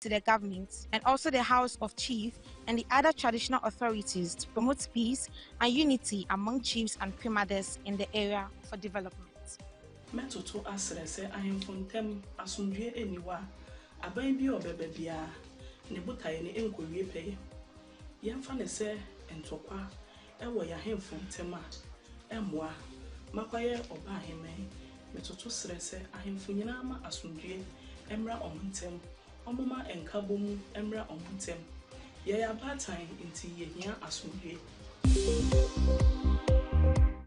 to the government and also the House of Chiefs and the other traditional authorities to promote peace and unity among chiefs and primaders in the area for development. Metoto asere se ahemfontem asundue eniwa aban bi obebe bia ne botaye ne enkowie peye yemfa ne se entokwa ewo ya ahemfontem a emmoa makwaye oba ahemen metoto sere se ahemfonyina ma asundue emra omontem omoma enkabomu emra omontem ye ya batan inti yehia asundue.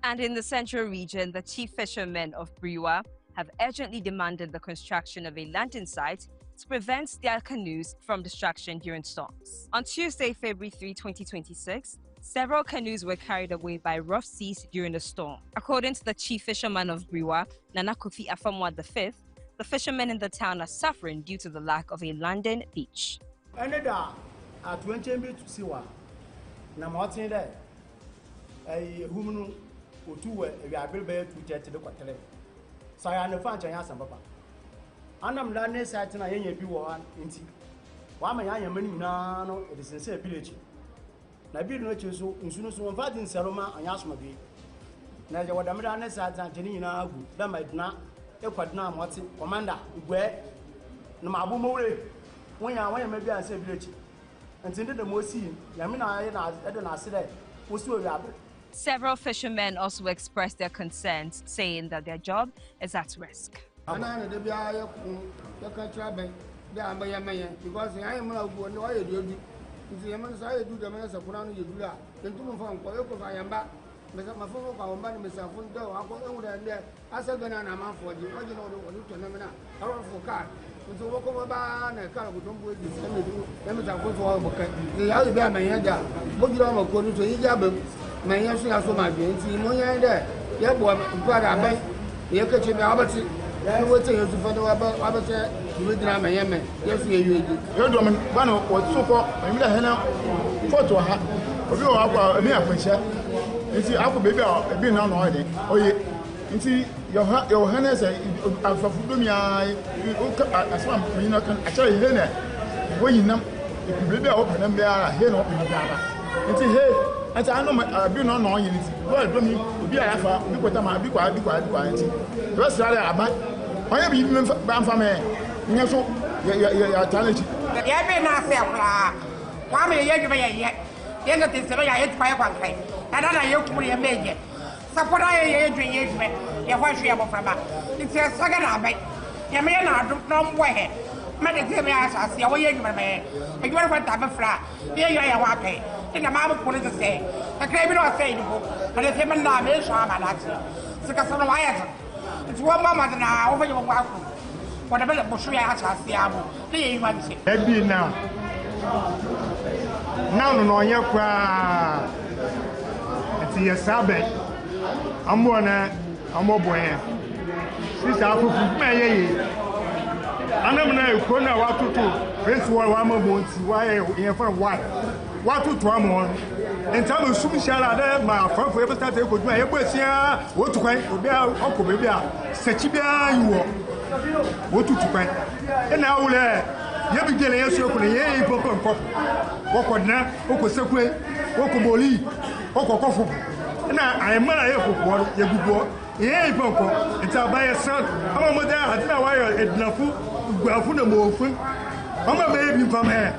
And in the central region, the chief fishermen of Briwa have urgently demanded the construction of a landing site to prevent their canoes from destruction during storms. On Tuesday, February 3, 2026, several canoes were carried away by rough seas during the storm. According to the chief fisherman of Briwa, Nana Kofi Afamwa V, the fishermen in the town are suffering due to the lack of a landing beach. Otuwe we abelbe to jet the quarter. So I am fan Chayasa Papa. Anam Lane sat na yenye bi wo nti. Wa ma ya mani na no it is sincere village. Na bi no cheso nsuno so mfa din seroma anyasoma bi. Na je wadamda na sat na tani na agu da maidna ekwadna amoti commander igwe na mabu mowre wonya ma bi an say village. Nti de mosi ya me na na e na ase dey wosi we abel. Several fishermen also expressed their concerns, saying that their job is at risk. Because I am not going to do the Yamasa do the Manasa Kurano, you do that. Then two from Koyoko, I am back. Mr. Mafo, Kawambani, Mr. Fundo, I go over there. I said, then I'm out for the original Lutonamina, I want for car. To walk over by and a car with them with the Yamasa for the other guy, my head, but you don't go to Ijab. My young son, so my being, see, Moya there. Yeah, boy, but I bet you catch me, Albert. You will tell you to follow about Albert, you will drama Yemen. Yes, you do. You're doing one of what so far, I'm the henna photo of you are a mere picture. You see, I could be being on holiday. Oh, yeah. You see, your highness, I'm for Fudumia, as one, you know, can actually hear that. When you know, if you be open and bear a hen open the Java. You see, hey. And I know my be no no yin well do me obi ayafa bi kwata ma bi kwa nti do sare aba oya bi me ban fa me nya so ya challenge ya be na se kula wa me ye dwuma ye no tin se ya ye twa kwa kai na ye kumuri ye meje sapora ye dwuma ye hwa hwe ye bofraba nti saga na bai ya me na adu no mbo he ma de te me asase ya wo ye dwuma me e dwuma kwa ta be fra ye ya wa kai ina mama ko ne se a kai bi no sai ni ko ale se man na me sha ma na ti se ka so no wa ya ti wo mama na wo fa yo wa ku ko da be bo shu ya cha se abu ne ye ma ti e bi na no ye kwa ti ye sabe ambo na ambo boye si sa fufu me ye anam na ko na wa tutu prince wa ma bo ti wa ye fa wa what to Amon? And tell us, soon shall I my friend for every time they could my equation. What to quite Uncle Baby, Sechibia, you what to quite. And now, you begin a circle, a book and coffee. Walk on now, Oko Sekwe, Oko Boli, Oko Kofu. And I am not a for Yabubo, a boko, and tell by a son. I'm a mother, I don't know why I had enough food, well, food and more food. I'm a baby from here.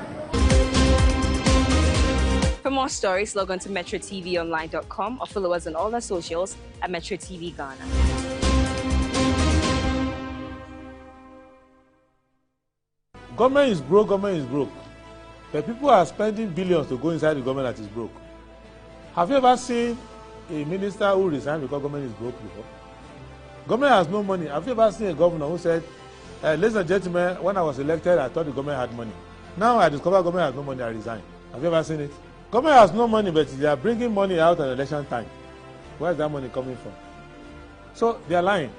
For more stories, log on to metrotvonline.com or follow us on all our socials at Metro TV Ghana. Government is broke. But people are spending billions to go inside the government that is broke. Have you ever seen a minister who resigned because government is broke before? Government has no money. Have you ever seen a governor who said, ladies and gentlemen, when I was elected, I thought the government had money. Now I discover government has no money, I resign. Have you ever seen it? Government has no money, but they are bringing money out at election time. Where is that money coming from? So they are lying.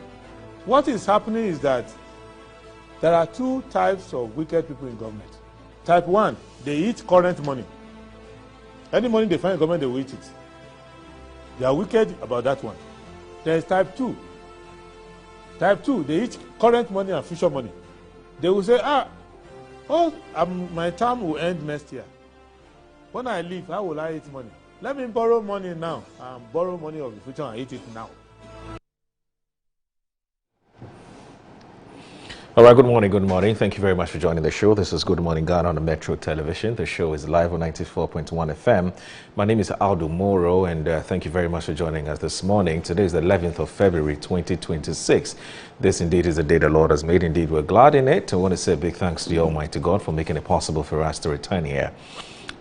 What is happening is that there are two types of wicked people in government. Type 1, they eat current money. Any money they find in government, they will eat it. They are wicked about that one. There is type 2. Type 2, they eat current money and future money. They will say, Oh, my term will end next year. When I leave, how will I eat money? Let me borrow money now and borrow money of the future and eat it now. All right, good morning, good morning. Thank you very much for joining the show. This is Good Morning Ghana on the Metro Television. The show is live on 94.1 FM. My name is Aldo Moro, and thank you very much for joining us this morning. Today is the 11th of February, 2026. This indeed is the day the Lord has made. Indeed, we're glad in it. I want to say a big thanks to the Almighty God for making it possible for us to return here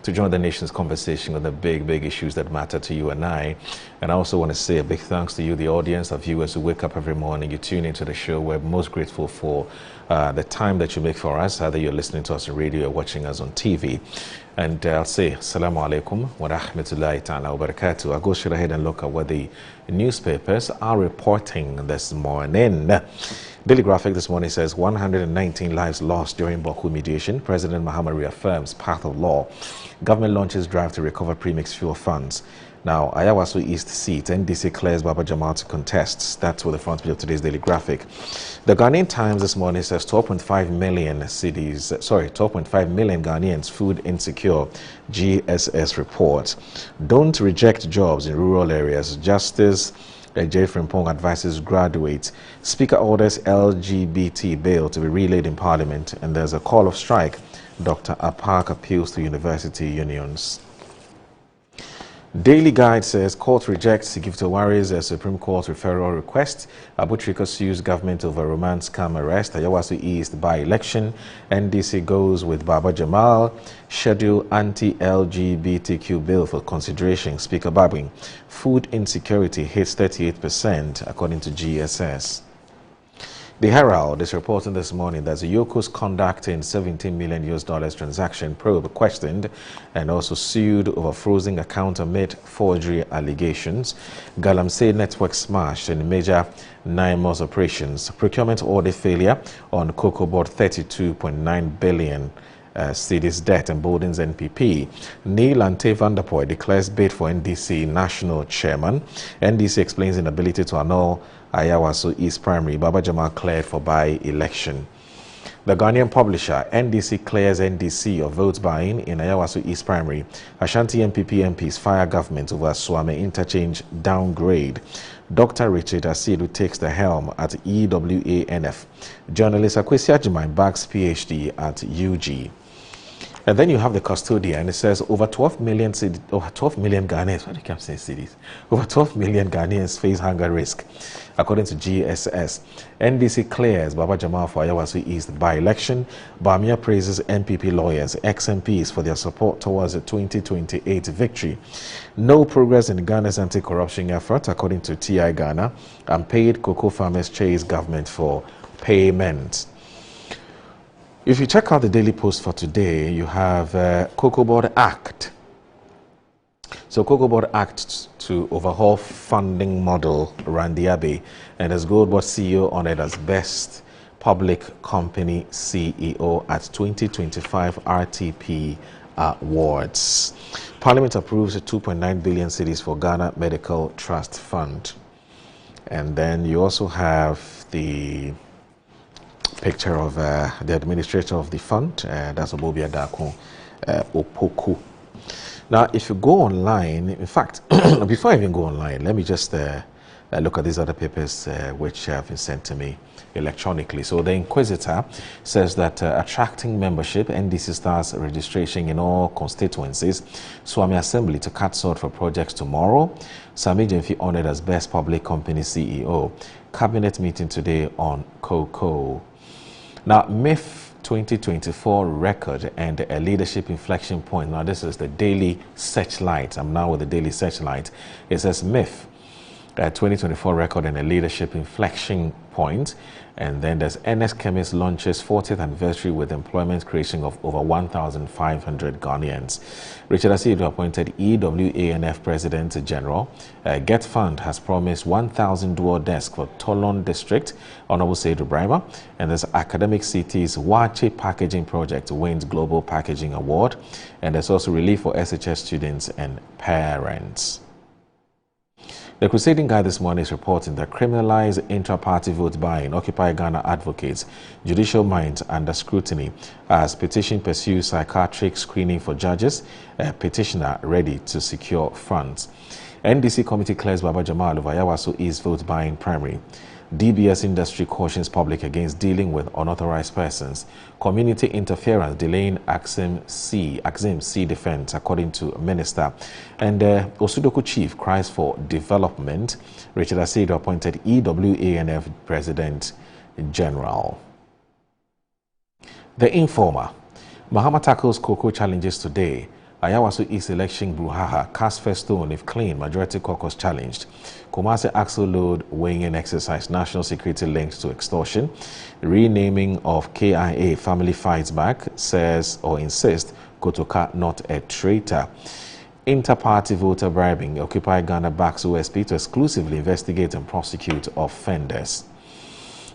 to join the nation's conversation on the big issues that matter to you and I. And I also want to say a big thanks to you, the audience, our viewers who wake up every morning, you tune into the show. We're most grateful for the time that you make for us, either you're listening to us on radio or watching us on TV. And I'll say, Assalamu alaikum wa rahmatullahi ta'ala wa barakatuh. I'll go straight ahead and look at what the newspapers are reporting this morning. Daily Graphic this morning says 119 lives lost during Baku mediation. President Mahama reaffirms path of law. Government launches drive to recover premixed fuel funds. Now, Ayawaso East seat, NDC clears Baba Jamal to contest. That's what the front page of today's Daily Graphic. The Ghanaian Times this morning says 12.5 million Ghanaians food insecure. GSS report. Don't reject jobs in rural areas. Justice J. Frimpong advises graduates. Speaker orders LGBT bill to be relayed in Parliament, and there's a call of strike. Dr. Apark appeals to university unions. Daily Guide says court rejects Gifto Wari's Supreme Court referral request. Abutrika sues government over romance scam arrest. Ayawaso East by-election. NDC goes with Baba Jamal. Schedule anti-LGBTQ bill for consideration. Speaker Babwin. Food insecurity hits 38% according to GSS. The Herald is reporting this morning that the Yoko's conducting $17 million transaction probe questioned and also sued over frozen account amid forgery allegations. Galamsey network smashed in major 9 months operations. Procurement audit failure on Cocoa Board 32.9 billion. City's debt emboldens NPP. Neil Ante van der Poel declares bid for NDC national chairman. NDC explains inability to annul Ayawaso East Primary. Baba Jamal cleared for by-election. The Ghanaian publisher, NDC clears NDC of votes buying in Ayawaso East Primary. Ashanti MPP MPs fire government over Swame interchange downgrade. Dr. Richard Asidu takes the helm at EWANF. Journalist Akwesi Ajimai backs PhD at UG. And then you have the custodian. It says over 12 million Ghanaians. Why do you keep saying cities? Over 12 million Ghanaians face hunger risk, according to GSS. NDC clears Baba Jamal for Ayawaso East by-election. Bamia praises MPP lawyers, ex-MPs for their support towards a 2028 victory. No progress in Ghana's anti-corruption effort, according to TI Ghana. Unpaid cocoa farmers chase government for payment. If you check out the Daily Post for today, you have Cocoa Board Act. So Cocoa Board Act to overhaul funding model Randy Abbey, and as Gold Board CEO honored as best public company CEO at 2025 RTP Awards. Parliament approves 2.9 billion cedis for Ghana Medical Trust Fund. And then you also have the picture of the administrator of the fund, that's Obobia Dako Opoku. Now, if you go online, in fact, before I even go online, let me just look at these other papers which have been sent to me electronically. So the Inquisitor says that attracting membership, NDC starts registration in all constituencies. Swami Assembly to cut sort for projects tomorrow. Sami Jemfi honored as best public company CEO. Cabinet meeting today on Cocoa. Now, MIF 2024 record and a leadership inflection point. Now, this is the Daily Searchlight. I'm now with the Daily Searchlight. It says MIF 2024 record and a leadership inflection point. And then there's NS Chemist launches 40th anniversary with employment creation of over 1,500 Ghanaians. Richard Asidu appointed EWANF President General. Get Fund has promised 1,000 dual desks for Tolon District, Honorable Saidu Brima. And there's Academic City's Wache Packaging Project wins Global Packaging Award. And there's also relief for SHS students and parents. The Crusading Guide this morning is reporting that criminalized intra-party vote buying Occupy Ghana advocates judicial minds under scrutiny as petition pursues psychiatric screening for judges, a petitioner ready to secure funds. NDC committee clears Baba Jamal of Ayawaso East vote buying primary. DBS industry cautions public against dealing with unauthorized persons. Community interference delaying Axim C defense, according to Minister. And Osudoku chief cries for development. Richard Asedo appointed EWANF President General. The Informer. Mahama tackles Cocoa challenges today. Ayawaso East election brouhaha cast first stone if clean majority caucus challenged. Kumasi axle load weighing-in exercise national security linked to extortion. Renaming of KIA family fights back, says or insists Kotoka not a traitor. Inter-party voter bribing. Occupy Ghana backs OSP to exclusively investigate and prosecute offenders.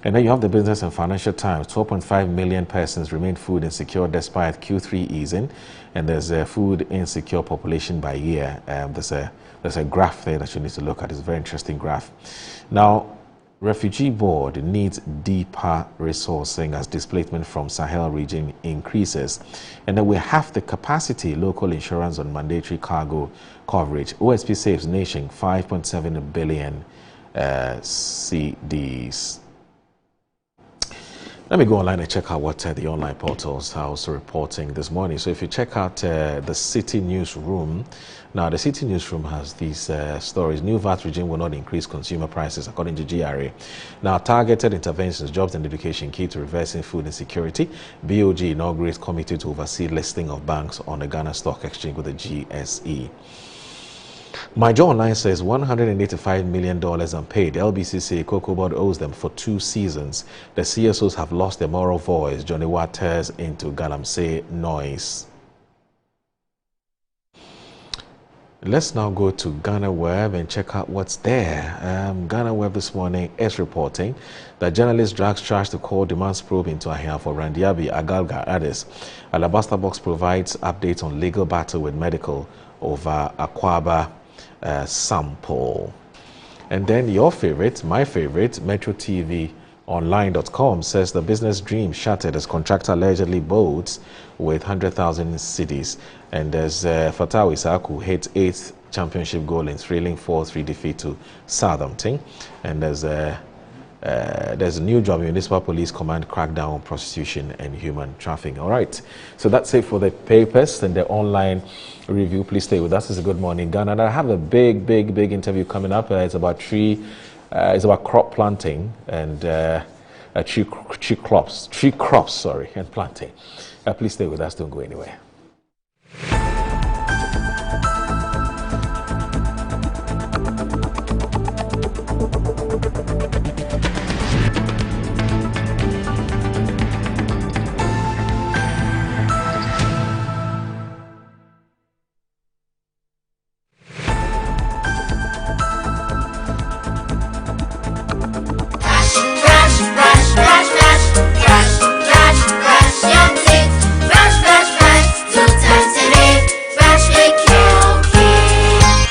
And then you have the Business and Financial Times. 12.5 million persons remain food insecure despite Q3 easing. And there's a food insecure population by year. There's a graph there that you need to look at. It's a very interesting graph. Now, Refugee Board needs deeper resourcing as displacement from Sahel region increases. And then we have the capacity local insurance on mandatory cargo coverage. OSP saves nation 5.7 billion CDs. Let me go online and check out what the online portals are also reporting this morning. So if you check out the City Newsroom, now the City Newsroom has these stories. New VAT regime will not increase consumer prices, according to GRA. Now, targeted interventions, jobs and education key to reversing food insecurity. BOG inaugurates committee to oversee listing of banks on the Ghana Stock Exchange with the GSE. My Joe Online says $185 million unpaid. LBC say Cocoa Board owes them for 2 seasons. The CSOs have lost their moral voice. Johnny Waters into Galamsey noise. Let's now go to Ghana Web and check out what's there. Ghana Web this morning is reporting that journalist drags charge to call demands probe into Ahia for Randiabi Agalga others. Alabaster Box provides updates on legal battle with medical over Akwaba sample. And then your favorite, my favorite, Metro TV Online.com says the business dream shattered as contractor allegedly boats with 100,000 cedis. And there's Fatawi Saku hits 8th championship goal in thrilling 4-3 defeat to Southampton. And there's a new job in Municipal Police Command crackdown on prostitution and human trafficking. All right, so that's it for the papers and the online review. Please stay with us. It's a Good Morning Ghana. And I have a big interview coming up. It's about crop planting and tree crops, and planting. Please stay with us. Don't go anywhere.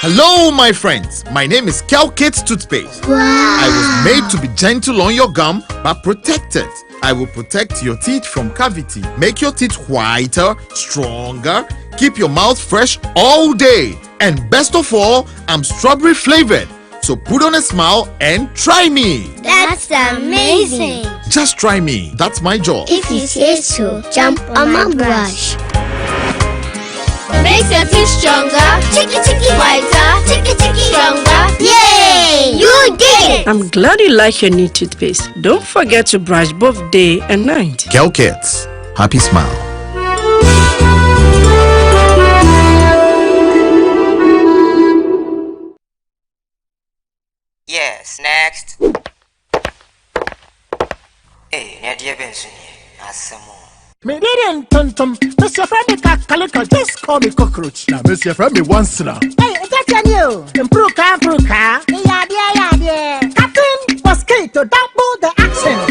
Hello, my friends. My name is Calcate Toothpaste. Wow. I was made to be gentle on your gum, but protected. I will protect your teeth from cavity, make your teeth whiter, stronger, keep your mouth fresh all day. And best of all, I'm strawberry flavored. So put on a smile and try me. That's amazing. Just try me. That's my job. If you say so, jump on my brush. Makes your teeth stronger, chicky whiter, chicky stronger. Yay! You did it! I'm glad you like your new toothpaste. Don't forget to brush both day and night. Calcates. Happy smile. Yes, next. Hey, Nadia Benson, Asamo. Me didn't tum. Mr. Friend Calico, just call me cockroach. Now, Mr. Friend, me once now. Hey, that's you. Improve car. Yeah. Captain Mosquito, double the accent.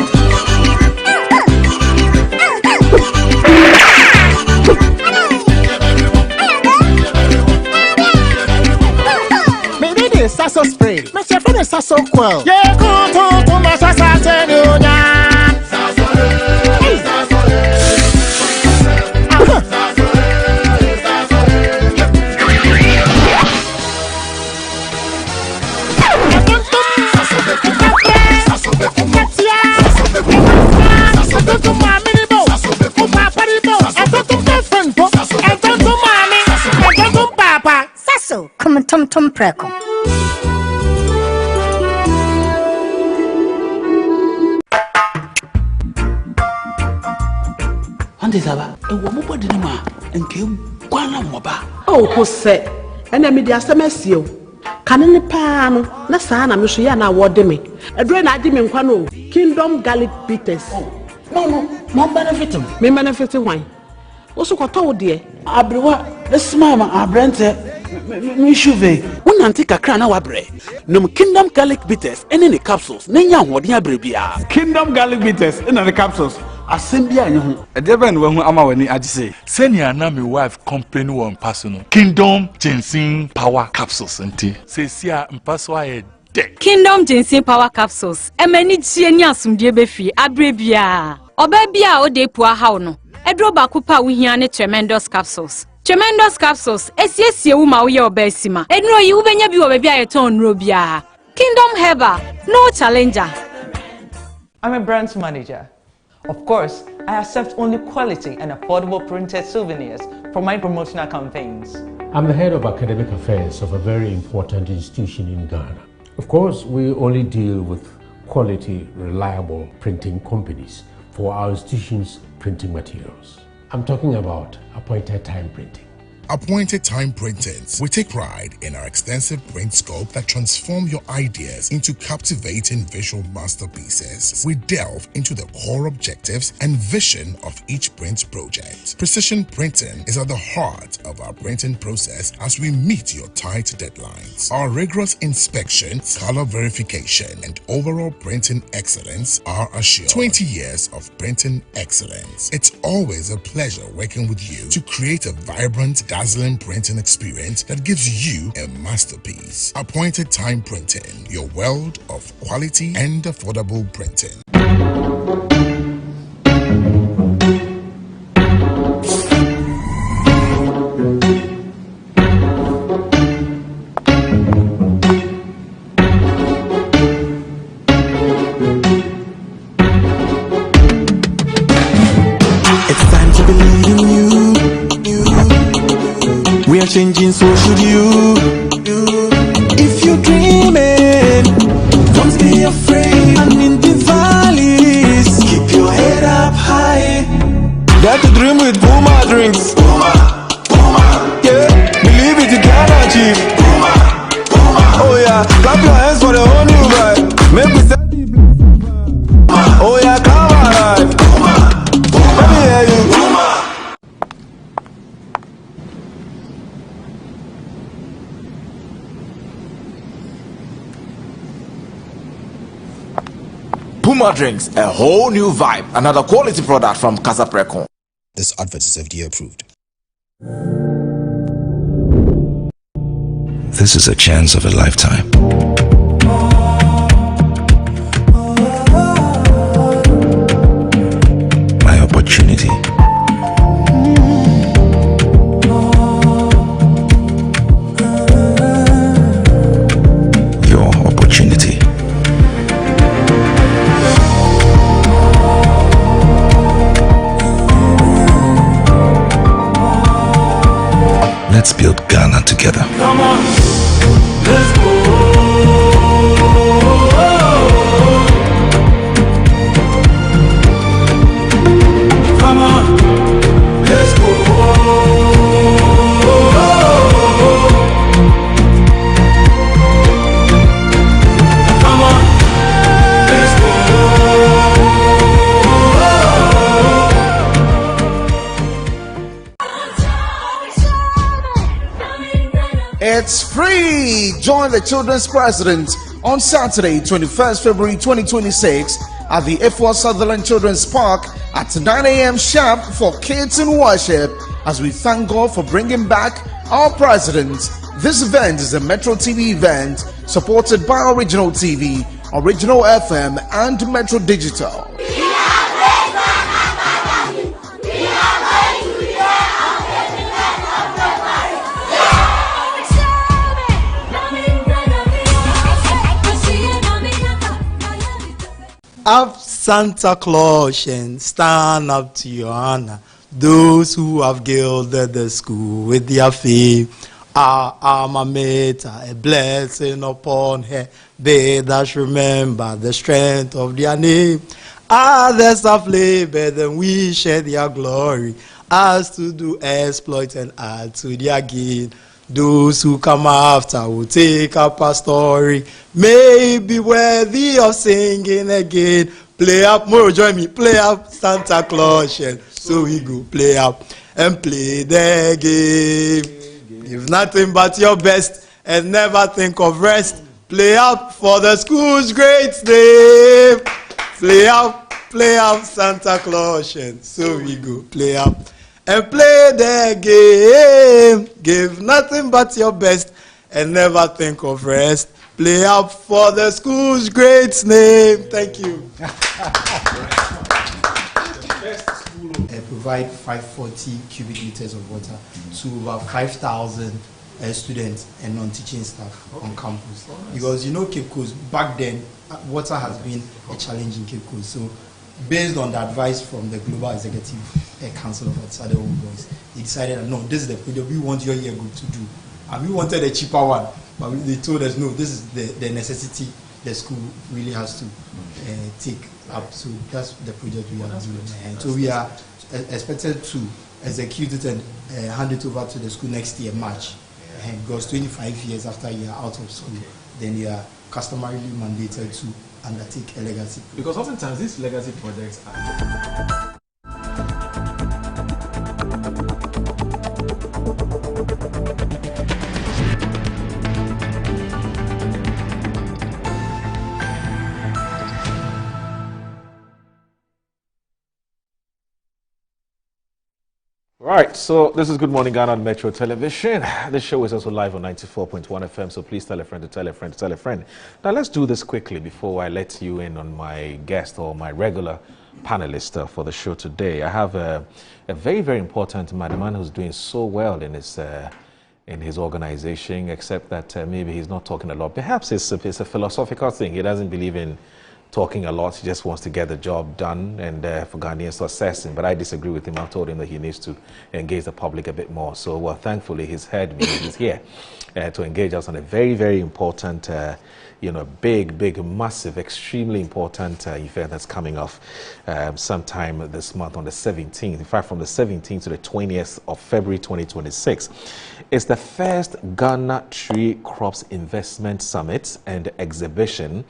Me did Sasso spray. ne saso kwel. Ye kutu masa sase ni onya. Sasso, come tom preko. Ante saba, ewo mo body ni ma, enke kwana mo ba. Oh, ko se, ena me di asemesi o. Kane ne pa no, na saa na me so ya na wode me. Edure na adi me nkwa no, Kingdom Garlic Bitters. No, mo benefit him. Me benefit why? Oso ko to de. Abrewa, this mama abrante me shuve. Wonante kakra na wabre. Nom Kingdom Garlic Bitters ene ne capsules. Ne nya hoden abre bia. Kingdom Garlic Bitters ene ne capsules. Asembia anye ho. Edebe no hu ama wani agise. Senior na me wife company won paso no. Kingdom Ginseng Power Capsules nti. Sesia mpaso aye de. Kingdom Ginseng Power Capsules. Emani tie ni asumdie befi abre bia. Oba bia o de pua hawo no. Edro ba kupa wo hia ne Tremendous Capsules. Tremendous Capsules esiesie wo ma wo ye oba asima. Enro yi wo benya bi wo ba bia yeton nro bia. Kingdom Herbal, no challenger. I'm a brand manager. Of course, I accept only quality and affordable printed souvenirs for my promotional campaigns. I'm the head of academic affairs of a very important institution in Ghana. Of course, we only deal with quality, reliable printing companies for our institution's printing materials. I'm talking about appointed time printing. Appointed Time Printings. We take pride in our extensive print scope that transform your ideas into captivating visual masterpieces. We delve into the core objectives and vision of each print project. Precision printing is at the heart of our printing process as we meet your tight deadlines. Our rigorous inspection, color verification, and overall printing excellence are assured. 20 years of printing excellence. It's always a pleasure working with you to create a vibrant, dazzling printing experience that gives you a masterpiece. Appointed Time Printing, your world of quality and affordable printing. It's time to believe in you. We are changing, so should you. If you're dreaming, don't be afraid. And in the valleys, keep your head up high. Dare to dream with Puma drinks. Puma, yeah. Believe it, you can achieve. Oh yeah, clap your hands for the whole new vibe. Make we start the bliss. Oh yeah, come alive. Let me hear you. Puma Drinks, a whole new vibe. Another quality product from Casa Precon. This advert is FDA approved. This is a chance of a lifetime. My opportunity. Your opportunity. Let's build Ghana together. Come on, let's go. Come on, let's go. Come on, let's go. It's free! Join the Children's President on Saturday, 21st February 2026 at the F1 Sutherland Children's Park at 9 a.m. sharp for kids in worship as we thank God for bringing back our President. This event is a Metro TV event Supported by Original TV, Original FM, and Metro Digital. Up Santa Claus and stand up to your honor. Those who have gilded the school with their fame. Our alma mater, a blessing upon her. They that remember the strength of their name. Others have labored and we share their glory. As to do exploit and add to their gain. Those who come after will take up a story, may be worthy of singing again. Play up, more join me, play up Santa Claus. So we go play up and play the game. Give nothing but your best and never think of rest. Play up for the school's great name. Play up Santa Claus. So we go play up and play the game. Give nothing but your best and never think of rest. Play up for the school's great name. Thank you. Provide 540 cubic meters of water to over 5,000 students and non-teaching staff on campus. Because you know Cape Coast, back then, water has been a challenge in Cape Coast. So based on the advice from the Global Executive Council of Outside Boys, they decided that no, this is the project we want your year group to do. And we wanted a cheaper one, but they told us no, this is the necessity the school really has to take up. So that's the project we are doing. And so we are expected to execute it and hand it over to the school next year, March. And because 25 years after you are out of school, then you are customarily mandated to undertake a legacy project. Because oftentimes these legacy projects are... Right, so this is Good Morning Ghana on Metro Television. This show is also live on 94.1 FM, so please tell a friend to tell a friend to tell a friend. Now let's do this quickly before I let you in on my guest or my regular panelist for the show today. I have a very, very important man, a man who's doing so well in his organization, except that maybe he's not talking a lot. Perhaps it's a philosophical thing. He doesn't believe in talking a lot. He just wants to get the job done and for Ghanaian successing. But I disagree with him. I told him that he needs to engage the public a bit more. So, well, thankfully, he's heard me. He's here to engage us on a very, very important, big, massive, extremely important event that's coming off sometime this month on the 17th. In fact, from the 17th to the 20th of February 2026. It's the first Ghana Tree Crops Investment Summit and Exhibition.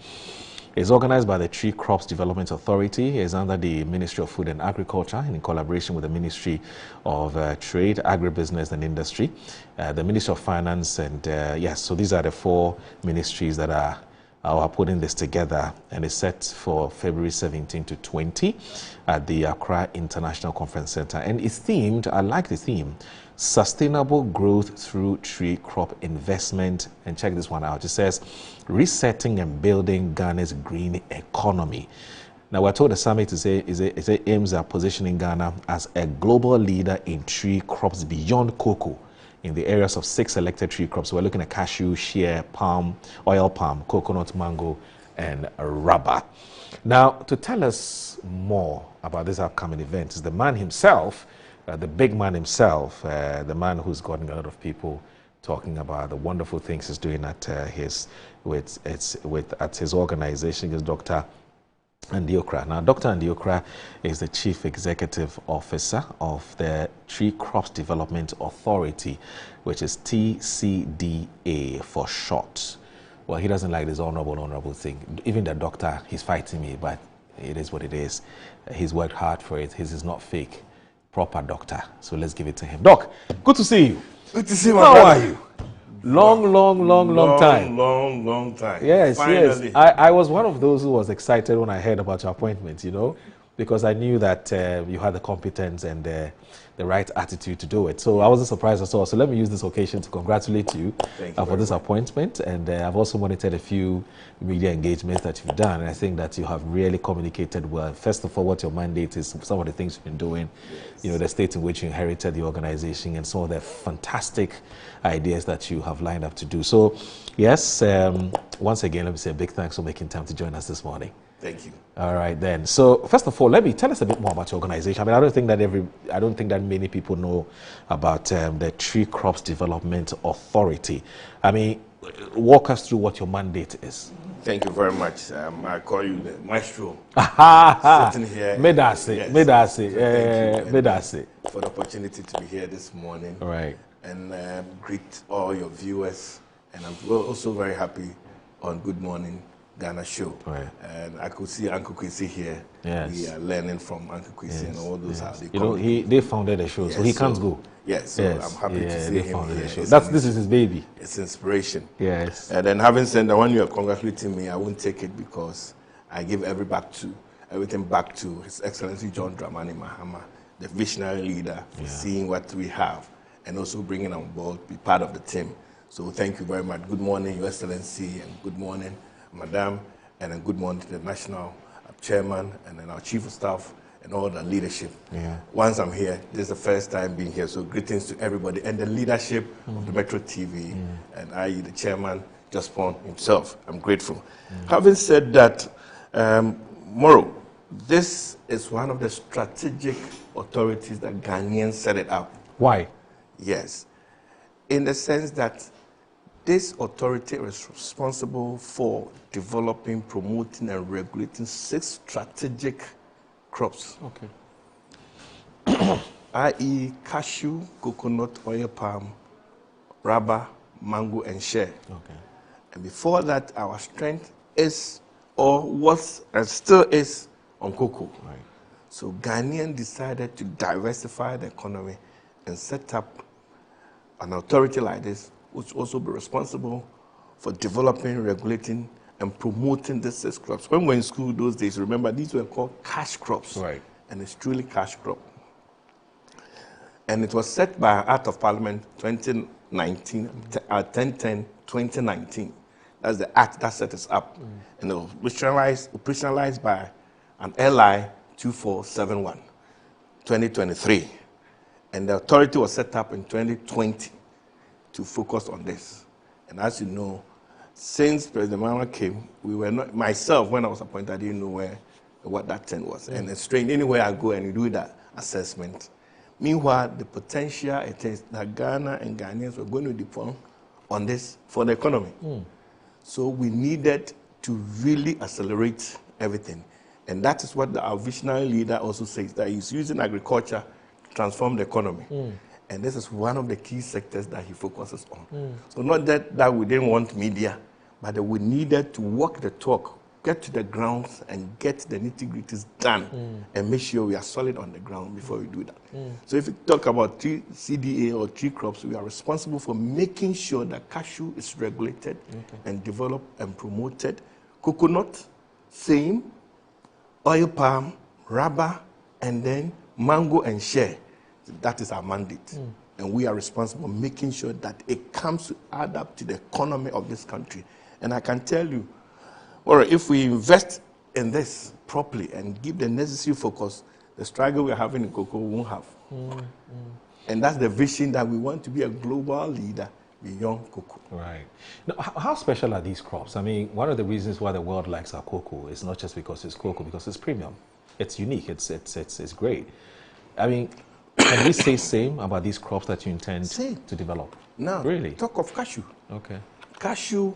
It's organized by the Tree Crops Development Authority. It's under the Ministry of Food and Agriculture and in collaboration with the Ministry of Trade, Agribusiness and Industry, the Ministry of Finance, and yes, so these are the four ministries that are putting this together, and it's set for February 17 to 20 at the Accra International Conference Center. And it's themed, I like the theme, Sustainable Growth Through Tree Crop Investment. And check this one out. It says, Resetting and Building Ghana's Green Economy. Now, we're told the summit aims at positioning Ghana as a global leader in tree crops beyond cocoa in the areas of 6 selected tree crops. So we're looking at cashew, shea, palm, oil palm, coconut, mango, and rubber. Now, to tell us more about this upcoming event is the man himself, the big man himself, the man who's gotten a lot of people talking about the wonderful things he's doing at his organization, is Dr. Andy Okra. Now, Dr. Andy Okra is the Chief Executive Officer of the Tree Crops Development Authority, which is TCDA for short. Well, he doesn't like this honorable thing. Even the doctor, he's fighting me, but it is what it is. He's worked hard for it. His is not fake. Proper doctor. So let's give it to him. Doc, good to see you. Good to see you. How are you? Long time. Long time. Yes, finally. yes. I was one of those who was excited when I heard about your appointment, you know. because I knew that you had the competence and the right attitude to do it. So I wasn't surprised at all. So let me use this occasion to congratulate you for this appointment. And I've also monitored a few media engagements that you've done. And I think that you have really communicated well. First of all, what your mandate is, some of the things you've been doing, you know, the state in which you inherited the organization, and some of the fantastic ideas that you have lined up to do. So yes, once again, let me say a big thanks for making time to join us this morning. Thank you. All right then. So first of all, let me tell us a bit more about your organization. I mean, I don't think that many people know about the Tree Crops Development Authority. I mean, walk us through what your mandate is. Thank you very much. I call you the maestro. Sitting here. Medase For the opportunity to be here this morning. All right. And greet all your viewers. And I'm also very happy on Good Morning Ghana show. Right. And I could see Uncle Kwesi here. Yes. We are learning from Uncle Kwesi and all those how they You know, they founded the show, so he can't go. Yes, so I'm happy to see him founded here. the show. This is his baby. It's inspiration. Yes. And then having said that, when you are congratulating me, I won't take it because I give everything back to His Excellency John Dramani Mahama, the visionary leader, for seeing what we have and also bringing on board, be part of the team. So thank you very much. Good morning, Your Excellency, and good morning, Madam, and then good morning to the National Chairman and then our Chief of Staff and all the leadership. Once I'm here, this is the first time being here, so greetings to everybody and the leadership of the Metro TV and the Chairman, Jospon himself. I'm grateful. Having said that, Moro, this is one of the strategic authorities that Ghanaians set it up. Why? Yes, in the sense that this authority is responsible for developing, promoting, and regulating 6 strategic crops. Okay. I.e., cashew, coconut, oil palm, rubber, mango, and shea. Okay. And before that, our strength is, or was, and still is, on cocoa. Right. So Ghanaian decided to diversify the economy and set up an authority like this, which also be responsible for developing, regulating, and promoting the 6 crops. When we were in school those days, remember, these were called cash crops. Right. And it's truly cash crop. And it was set by Act of Parliament 1010-2019. That's the act that set us up. And it was operationalized by an LI 2471, 2023. And the authority was set up in 2020 to focus on this. And as you know, since President Mahama came, we were not, myself, when I was appointed, I didn't know what that thing was. And it's strange, anywhere I go and you do that assessment. Meanwhile, the potential it is that Ghana and Ghanaians were going to depend on this for the economy. So we needed to really accelerate everything. And that is what our visionary leader also says, that he's using agriculture to transform the economy. And this is one of the key sectors that he focuses on. So not that we didn't want media, but that we needed to walk the talk, get to the grounds and get the nitty-gritties done and make sure we are solid on the ground before we do that. So if we talk about CDA or tree crops, we are responsible for making sure that cashew is regulated and developed and promoted. Coconut, same. Oil palm, rubber, and then mango and shea. That is our mandate. And we are responsible for making sure that it comes to add up to the economy of this country. And I can tell you, well, if we invest in this properly and give the necessary focus, the struggle we're having in cocoa won't have. And that's the vision, that we want to be a global leader beyond cocoa. Right. Now, how special are these crops? I mean, one of the reasons why the world likes our cocoa is not just because it's cocoa, because it's premium. It's unique. It's great. I mean, can we say same about these crops that you intend to develop? Now, really? Talk of cashew. Okay. Cashew,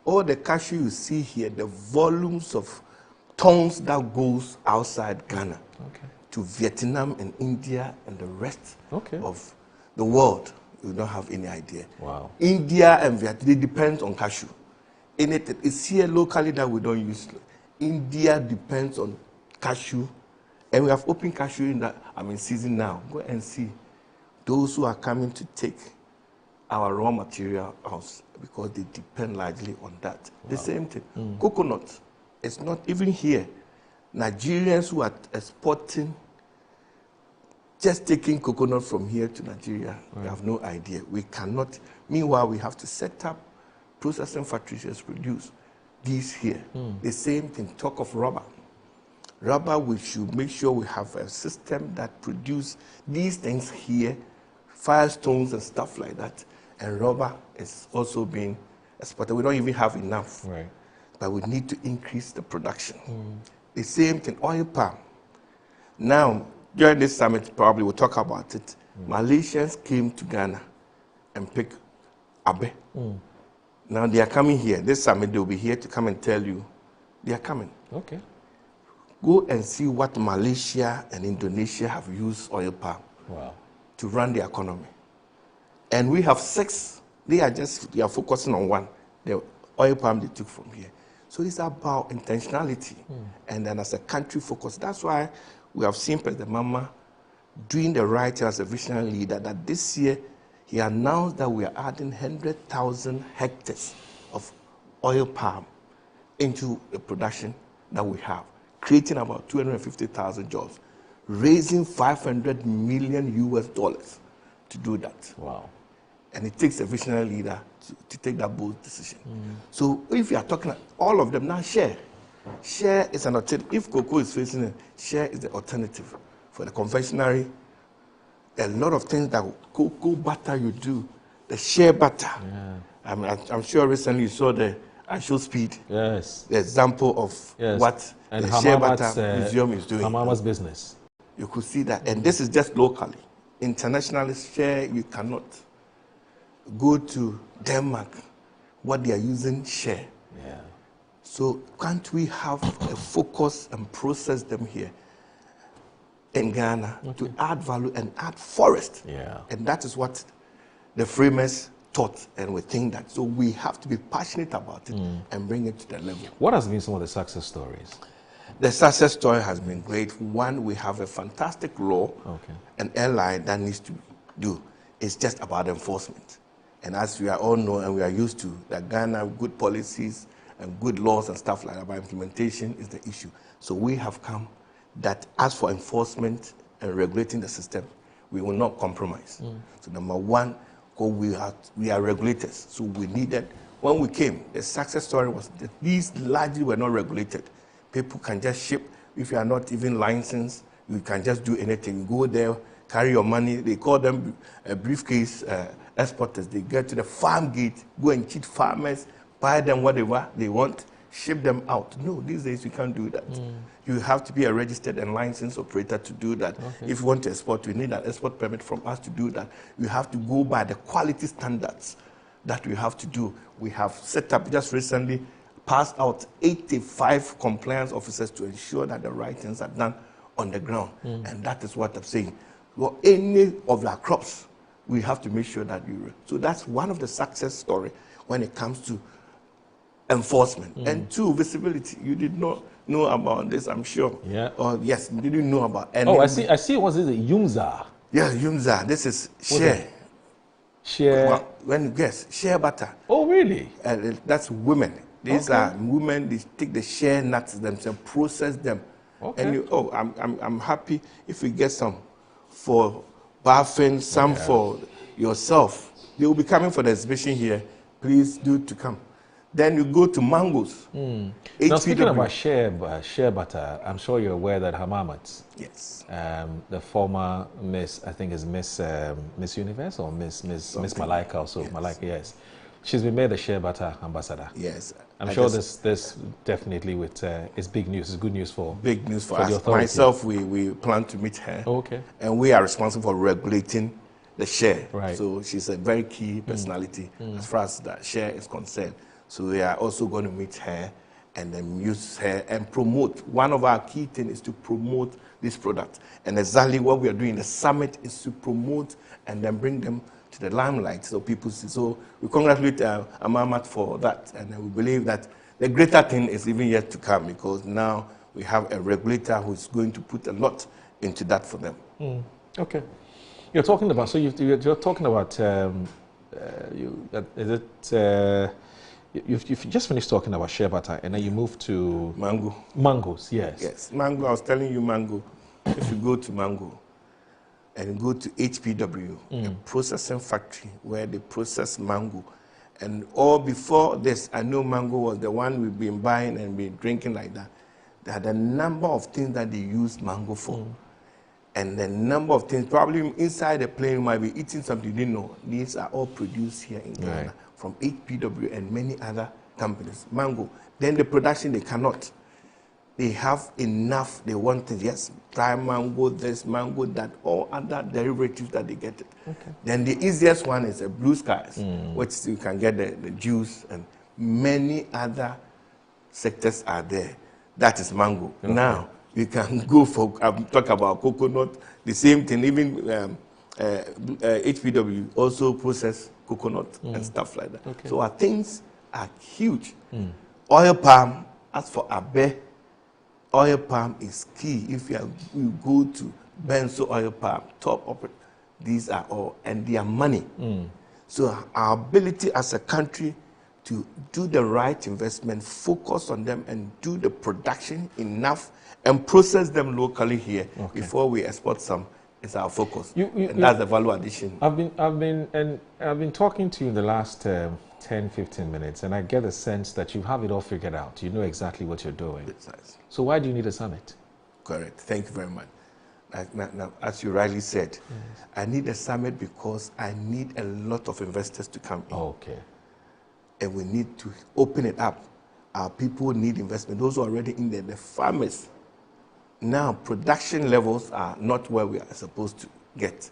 all the cashew you see here, the volumes of tons that goes outside Ghana to Vietnam and India and the rest of the world, you don't have any idea. Wow. India and Vietnam, they depend on cashew. It's here locally that we don't use. India depends on cashew. And we have open cashew in that, season now. Go and see those who are coming to take our raw material out because they depend largely on that. The same thing. Coconut, it's not even here. Nigerians who are exporting, just taking coconut from here to Nigeria, we have no idea. We cannot. Meanwhile, we have to set up processing factories to produce these here. The same thing, talk of rubber. Rubber, we should make sure we have a system that produce these things here, firestones and stuff like that. And rubber is also being exported. We don't even have enough. Right. But we need to increase the production. The same thing, oil palm. Now, during this summit, probably we'll talk about it. Malaysians came to Ghana and picked Abe. Now they are coming here. This summit, they'll be here to come and tell you they are coming. Okay. Go and see what Malaysia and Indonesia have used oil palm to run the economy. And we have 6. They are focusing on 1, the oil palm they took from here. So it's about intentionality. And then as a country focus, that's why we have seen President Mama doing the right thing as a visionary leader, that this year he announced that we are adding 100,000 hectares of oil palm into the production that we have, creating about 250,000 jobs, raising $500 million to do that. Wow. And it takes a visionary leader to take that bold decision. So if you are talking, all of them now share. Share is an alternative. If cocoa is facing it, share is the alternative for the conventional. A lot of things that cocoa butter you do, the share butter. I'm sure recently you saw the actual speed. Yes. The example of what and the share butter museum is doing. Hamama's business. You could see that. And this is just locally. Internationally, share, you cannot. Go to Denmark, what they are using, share. So can't we have a focus and process them here in Ghana to add value and add forest? And that is what the framers taught, and we think that. So we have to be passionate about it and bring it to the level. What has been some of the success stories? The success story has been great. One, we have a fantastic law, an airline that needs to do. It's just about enforcement. And as we are all know and we are used to, that Ghana, good policies and good laws and stuff like that, but implementation is the issue. So we have come that as for enforcement and regulating the system, we will not compromise. So number one, we are regulators. So we needed, when we came, the success story was that these largely were not regulated. People can just ship. If you are not even licensed, you can just do anything. You go there, carry your money. They call them a briefcase exporters. They get to the farm gate, go and cheat farmers, buy them whatever they want, ship them out. No, these days you can't do that. You have to be a registered and licensed operator to do that. If you want to export, you need an export permit from us to do that. You have to go by the quality standards that we have to do. We have set up just recently, passed out 85 compliance officers to ensure that the right things are done on the ground. And that is what I'm saying. Well, any of our crops, we have to make sure that you. So that's one of the success story when it comes to enforcement. And 2, visibility. You did not know about this, I'm sure. Or yes, you didn't know about. And I see. What's it? Yumza. Yeah, Yumza. This is share. Share. Well, when you guess, share butter. Oh, really? That's women. These are women. They take the share nuts themselves, process them. And I'm happy if we get some for Baffin, some for yourself. They will be coming for the exhibition here. Please do to come. Then you go to mangoes. Now speaking about share butter, I'm sure you're aware that Hamamat, the former Miss, I think is Miss Universe or Miss Malaika also, Malaika, yes. She's been made the share butter ambassador. Yes. I'm sure this definitely is big news. It's good news for big news for the us. authority. Myself, we plan to meet her. And we are responsible for regulating the share. So she's a very key personality as far as that share is concerned. So we are also going to meet her and then use her and promote. One of our key things is to promote this product. And exactly what we are doing, the summit is to promote and then bring them to the limelight so people see. So we congratulate Amamat for that. And we believe that the greater thing is even yet to come, because now we have a regulator who's going to put a lot into that for them. Okay. You're talking about, so you're talking about, is it you've just finished talking about shea butter, and then you moved to mango. Mangoes, yes. Yes, mango. I was telling you, mango. If you go to mango and go to HPW, a processing factory where they process mango, and all before this, I know mango was the one we've been buying and been drinking like that. There are a number of things that they use mango for. And the number of things, probably inside the plane, you might be eating something you didn't know. These are all produced here in Ghana from HPW and many other companies. Mango. Then the production, they cannot. They have enough, they want it, yes, dry mango, this mango, that, all other derivatives that they get it. Okay. Then the easiest one is a Blue Skies, which you can get the juice, and many other sectors are there. That is mango. Okay. Now, you can go for, talk about coconut, the same thing, even HPW also process coconut and stuff like that. Okay. So our things are huge. Oil palm, as for Abe, oil palm is key. If you go to Benzo oil palm, top of it, these are all, and they are money. So our ability as a country to do the right investment, focus on them, and do the production enough, and process them locally here before we export some is our focus. And that's the value addition. I've been talking to you in the last 10-15 minutes, and I get the sense that you have it all figured out. You know exactly what you're doing. So why do you need a summit? Correct. Thank you very much. Now, as you rightly said, I need a summit because I need a lot of investors to come in. Okay. And we need to open it up. Our people need investment. Those who are already in there, the farmers. Now, production levels are not where we are supposed to get.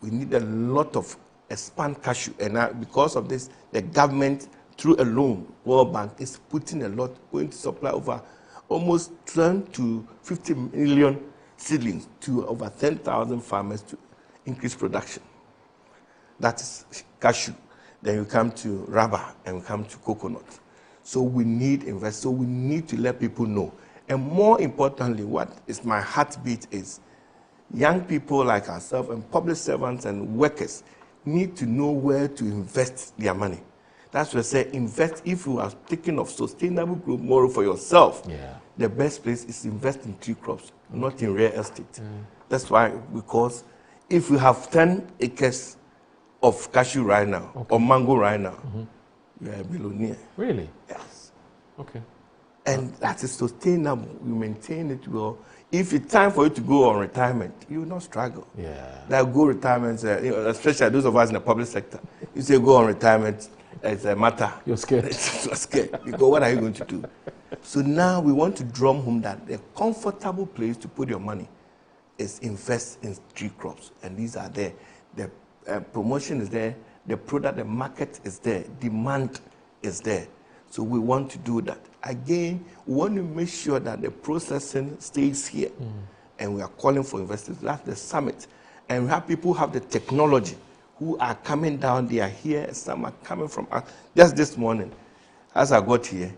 We need a lot of expand cashew. And now, because of this, the government, through a loan, World Bank, is putting a lot, going to supply over almost 10 to 50 million seedlings to over 10,000 farmers to increase production. That is cashew. Then you come to rubber and we come to coconut. So we need investors. So we need to let people know. And more importantly, what is my heartbeat is young people like ourselves and public servants and workers need to know where to invest their money. That's why I say invest. If you are thinking of sustainable growth model for yourself, the best place is invest in tree crops, not in real estate. That's why, because if you have 10 acres of cashew right now, or mango right now, you are a billionaire. Really? Yes. Okay. And that is sustainable. You maintain it well. If it's time for you to go on retirement, you will not struggle. Like go retirement, especially those of us in the public sector. You say go on retirement, it's a matter. You're scared. You're scared. Because what are you going to do? So now we want to drum home that the comfortable place to put your money is invest in tree crops. And these are there. The promotion is there. The product, the market is there. Demand is there. So we want to do that. Again, we want to make sure that the processing stays here. And we are calling for investors. That's the summit. And we have people who have the technology who are coming down. They are here. Some are coming from us. Just this morning, as I got here,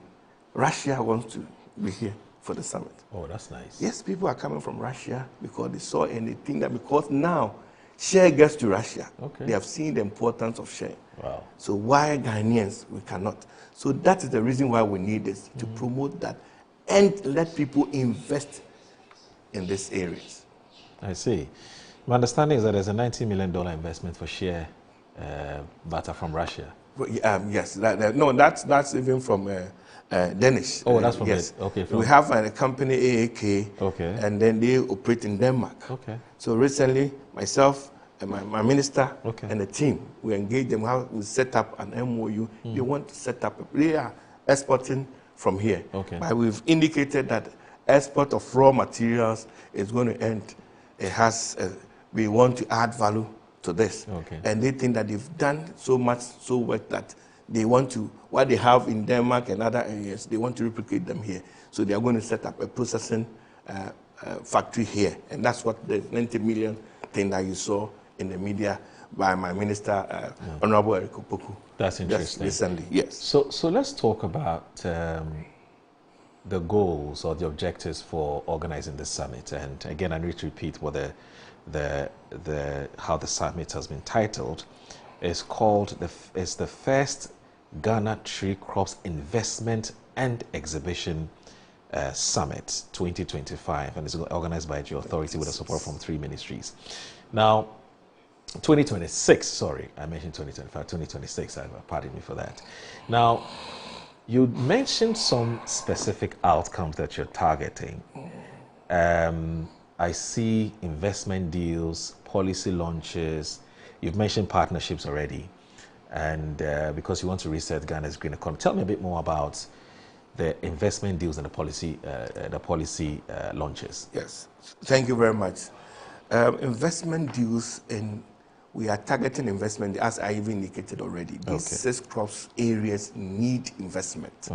Russia wants to be here for the summit. Oh, that's nice. Yes, people are coming from Russia because they saw anything that because now share gets to Russia. They have seen the importance of share. Wow. So why Ghanaians, we cannot? So that is the reason why we need this, to promote that and let people invest in these areas. I see. My understanding is that there's a $90 million investment for shea butter from Russia. Yes. No, that's even from Danish. Oh, that's from yes. Okay. We have a company, AAK, and then they operate in Denmark. Okay. So recently, myself and my minister and the team, we engaged them. We set up an MOU. They want to set up. They are exporting from here. But we've indicated that export of raw materials is going to end. It has. We want to add value to this, and they think that they've done so much work that they want to what they have in Denmark and other areas. They want to replicate them here. So they are going to set up a processing factory here, and that's what the 90 million thing that you saw in the media by my minister, Honorable Eric Opoku. That's interesting. Recently, yes. So let's talk about the goals or the objectives for organizing this summit. And again, I need to repeat what how the summit has been titled. It's called the first Ghana Tree Crops Investment and Exhibition Summit 2025, and it's organized by the authority with the support from 3 ministries. Now, 2026, sorry, I mentioned 2025, 2026, pardon me for that. Now, you mentioned some specific outcomes that you're targeting. I see investment deals, policy launches, you've mentioned partnerships already, and because you want to reset Ghana's green economy. Tell me a bit more about the investment deals and the policy launches. Yes, thank you very much. Investment deals, we are targeting investment, as I even indicated already. These 6 crops areas need investment.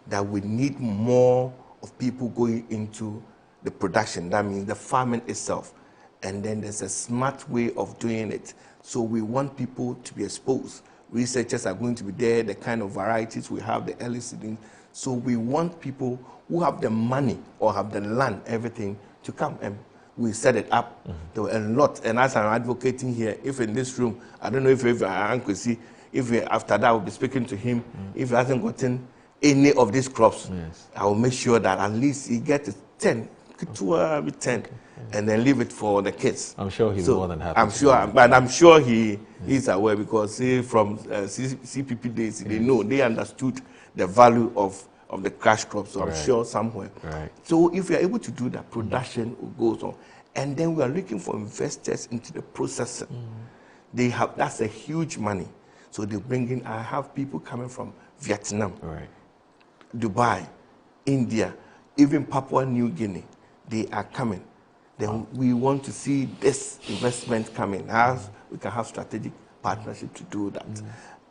That we need more of people going into the production. That means the farming itself. And then there's a smart way of doing it. So we want people to be exposed. Researchers are going to be there, the kind of varieties we have, the early seeding. So we want people who have the money or have the land, everything, to come and we set it up. There were a lot, and as I'm advocating here, if in this room, I don't know if Uncle see, if after that we'll be speaking to him, if he hasn't gotten any of these crops, I will make sure that at least he gets 10, 10, and then leave it for the kids. I'm sure he's more than happy. I'm sure, but I'm sure he's aware, because from CPP days, they know, they understood the value of the cash crops, so I'm sure somewhere. So if we are able to do that, production goes on. And then we are looking for investors into the processing. That's a huge money. So they bring in, I have people coming from Vietnam, Dubai, India, even Papua New Guinea. They are coming. Then we want to see this investment coming. How we can have strategic partnership to do that.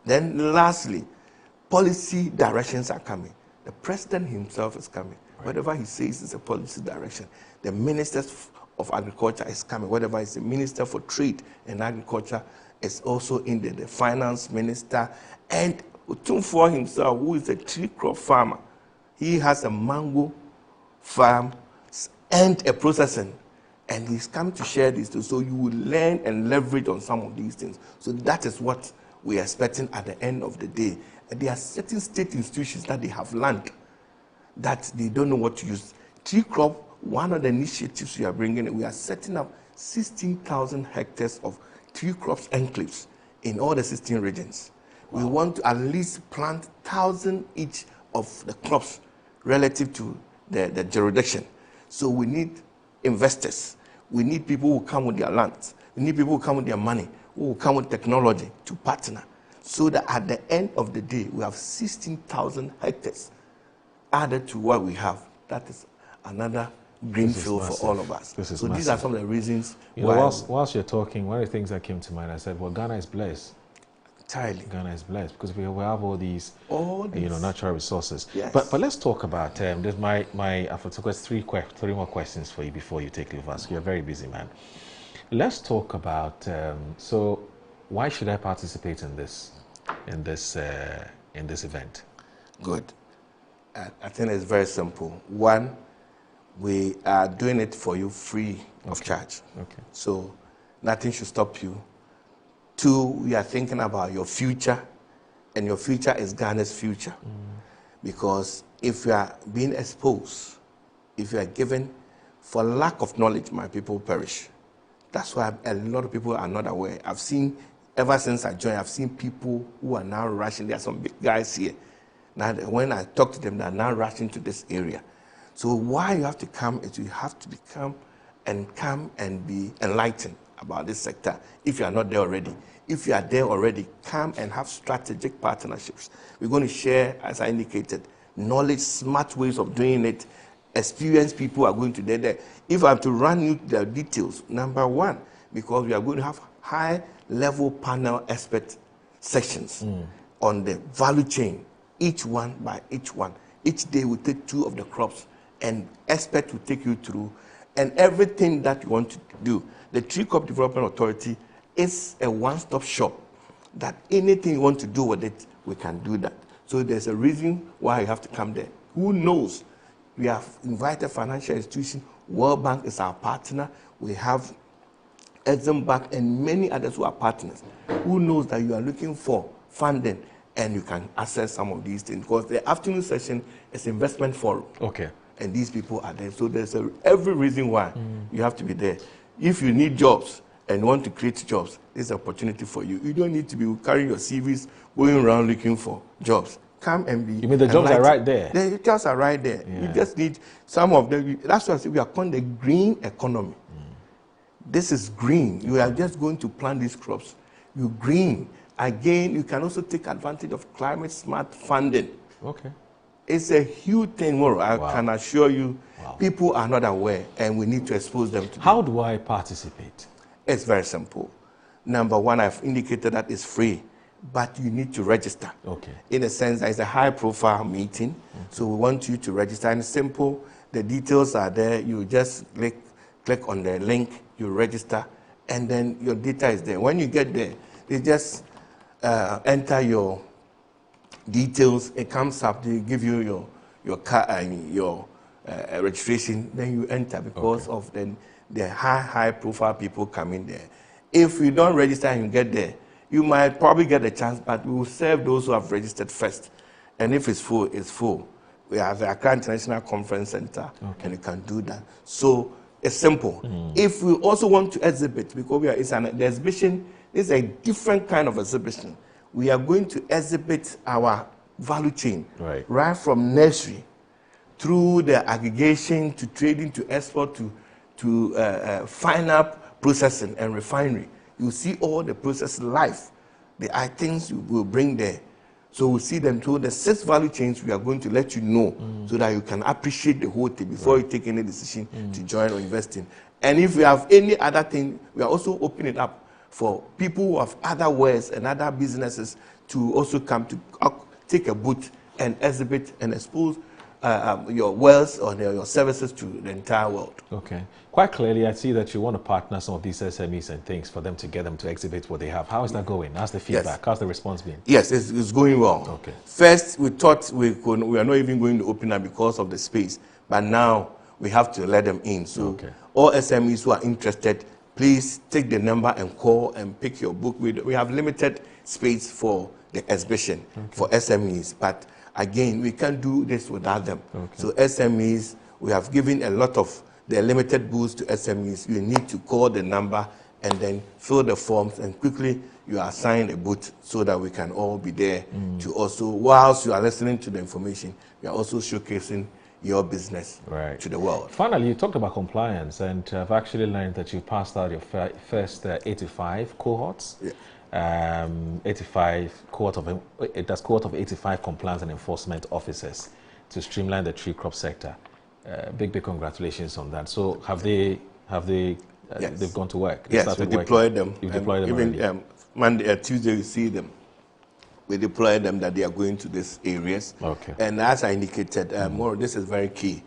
Then lastly, policy directions are coming. The president himself is coming. Whatever he says is a policy direction. The ministers of agriculture is coming. Whatever is the minister for trade and agriculture is also in there. The finance minister and Otumfuo himself, who is a tree crop farmer. He has a mango farm and a processing. And he's come to share this too. So you will learn and leverage on some of these things. So that is what we are expecting at the end of the day. And there are certain state institutions that they have land that they don't know what to use. Tree crop, one of the initiatives we are bringing in, we are setting up 16,000 hectares of tree crops enclaves in all the 16 regions. We want to at least plant 1,000 each of the crops relative to the jurisdiction. So we need investors. We need people who come with their lands. We need people who come with their money, who will come with technology to partner. So that at the end of the day, we have 16,000 hectares added to what we have. That is another green field for all of us. So these are some of the reasons why. Whilst you're talking, one of the things that came to mind, I said, well, Ghana is blessed. Entirely. Ghana is blessed because we have all these natural resources. Yes. But let's talk about there's I've got three more questions for you before you take leave of us. You're a very busy man. Let's talk about so why should I participate in this event? Good. I think it's very simple. One, we are doing it for you free of charge. So nothing should stop you. Two, we are thinking about your future, and your future is Ghana's future. Because if you are being exposed, if you are given, for lack of knowledge, my people perish. That's why a lot of people are not aware. I've seen, ever since I joined, I've seen people who are now rushing. There are some big guys here. Now, when I talk to them, they are now rushing to this area. So why you have to come is you have to come and be enlightened about this sector if you are not there already. If you are there already, come and have strategic partnerships. We're going to share, as I indicated, knowledge, smart ways of doing it. Experienced people are going to there. If I have to run you the details, number one, because we are going to have high-level panel expert sections on the value chain, each one by each one. Each day we take 2 of the crops, and expert will take you through, and everything that you want to do. The Tree Crop Development Authority is a one-stop shop that anything you want to do with it, we can do that. So there's a reason why you have to come there. Who knows? We have invited financial institutions. World Bank is our partner. We have Exim Bank and many others who are partners. Who knows that you are looking for funding and you can access some of these things. Because the afternoon session is investment forum. Okay. And these people are there. So there's every reason why you have to be there. If you need jobs and want to create jobs, there's an opportunity for you. You don't need to be carrying your CVs, going around looking for jobs. Come and be. You mean the jobs are right there? The jobs are right there. Yeah. You just need some of them. That's why I say we are calling the green economy. This is green. You are just going to plant these crops. You green. Again, you can also take advantage of climate smart funding. Okay. It's a huge thing, Moro. I can assure you, people are not aware, and we need to expose them to. How do I participate? It's very simple. Number one, I've indicated that it's free, but you need to register. Okay. In a sense, it's a high-profile meeting, so we want you to register. And it's simple. The details are there. You just click on the link, you register, and then your data is there. When you get there, they just enter your details. It comes up. They give you your car and your registration. Then you enter because of the high profile people coming there. If you don't register and you get there, you might probably get a chance, but we will serve those who have registered first. And if it's full, it's full. We have the Accra International Conference Center, and you can do that. So it's simple. If we also want to exhibit, because the exhibition is a different kind of exhibition. We are going to exhibit our value chain, right from nursery through the aggregation to trading to export to final processing and refinery. You see all the process live. The items you will bring there. So we'll see them through the 6 value chains. We are going to let you know so that you can appreciate the whole thing before you take any decision to join or invest in. And if you have any other thing, we are also opening it up for people who have other wares and other businesses to also come to take a booth and exhibit and expose your wares or your services to the entire world. Okay. Quite clearly, I see that you want to partner some of these SMEs and things for them to get them to exhibit what they have. How is that going? How's the feedback? Yes. How's the response been? Yes, it's going well. Okay. First, we thought we are not even going to open up because of the space, but now we have to let them in. So all SMEs who are interested, please take the number and call and pick your book. We have limited space for the exhibition for SMEs, but again, we can't do this without them. So SMEs, we have given a lot of the limited booths to SMEs. You need to call the number and then fill the forms, and quickly you are assigned a booth so that we can all be there to also, whilst you are listening to the information, you are also showcasing your business to the world. Finally, you talked about compliance, and I've actually learned that you passed out your first 85 cohorts. 85 cohort of 85 compliance and enforcement officers to streamline the tree crop sector. Big congratulations on that. So have they Yes. they've gone to work? Yes, we deployed them. You deployed them even already? Monday, Tuesday, you see them. We deployed them that they are going to these areas. Okay. And as I indicated, more this is very key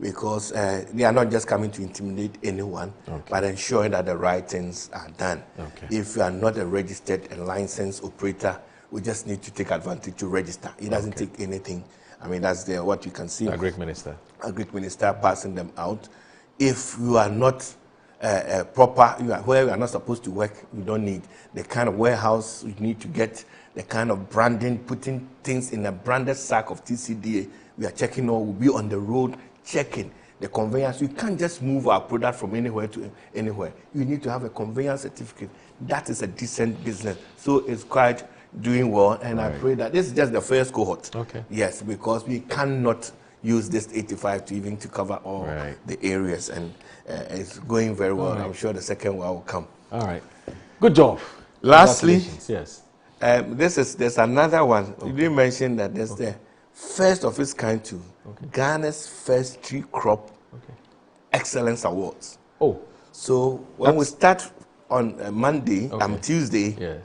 because they are not just coming to intimidate anyone, but ensuring that the right things are done. If you are not a registered and licensed operator, we just need to take advantage to register. It doesn't take anything. I mean, that's what you can see. A Greek minister. A Greek minister passing them out. If you are not proper, where you are not supposed to work, you don't need the kind of warehouse you need to get, the kind of branding, putting things in a branded sack of TCDA. We are checking all, we'll be on the road checking the conveyance. You can't just move our product from anywhere to anywhere. You need to have a conveyance certificate. That is a decent business. So it's quite doing well, and I pray that this is just the first cohort. Yes, because we cannot use this 85 to even to cover all the areas, and it's going very well. I'm sure the second one will come. All right. Good job. Lastly, yes. There's another one. You didn't mention that there's the first of its kind too. Ghana's first tree crop excellence awards. So when we start on Monday, Tuesday,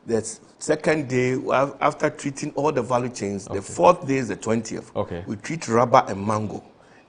the second day after treating all the value chains, the fourth day is the 20th. We treat rubber and mango.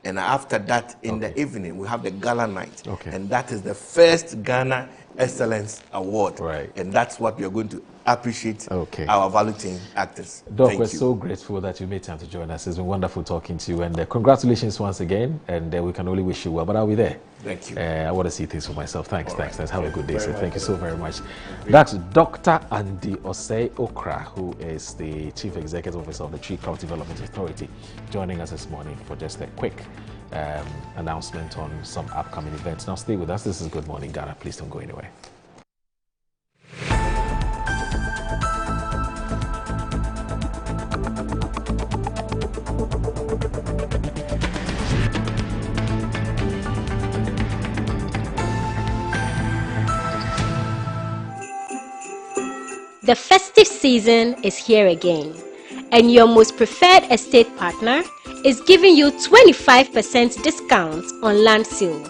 And after that, in the evening, we have the gala night. And that is the first Ghana Excellence Award. Right. And that's what we are going to appreciate Okay. our valuing actors. Doc, Thank we're you. so grateful that you made time to join us. It's been wonderful talking to you, and congratulations once again. And we can only wish you well. But I'll be there. Thank you. I want to see things for myself. Thanks. Have a good day. So thank you so very much. Great. That's Dr. Andy Osei Okra, who is the Chief Executive Officer of the Tree Crop Development Authority, joining us this morning for just a quick announcement on some upcoming events. Now stay with us. This is Good Morning Ghana. Please don't go anywhere. The festive season is here again, and your most preferred estate partner is giving you 25% discount on land sale.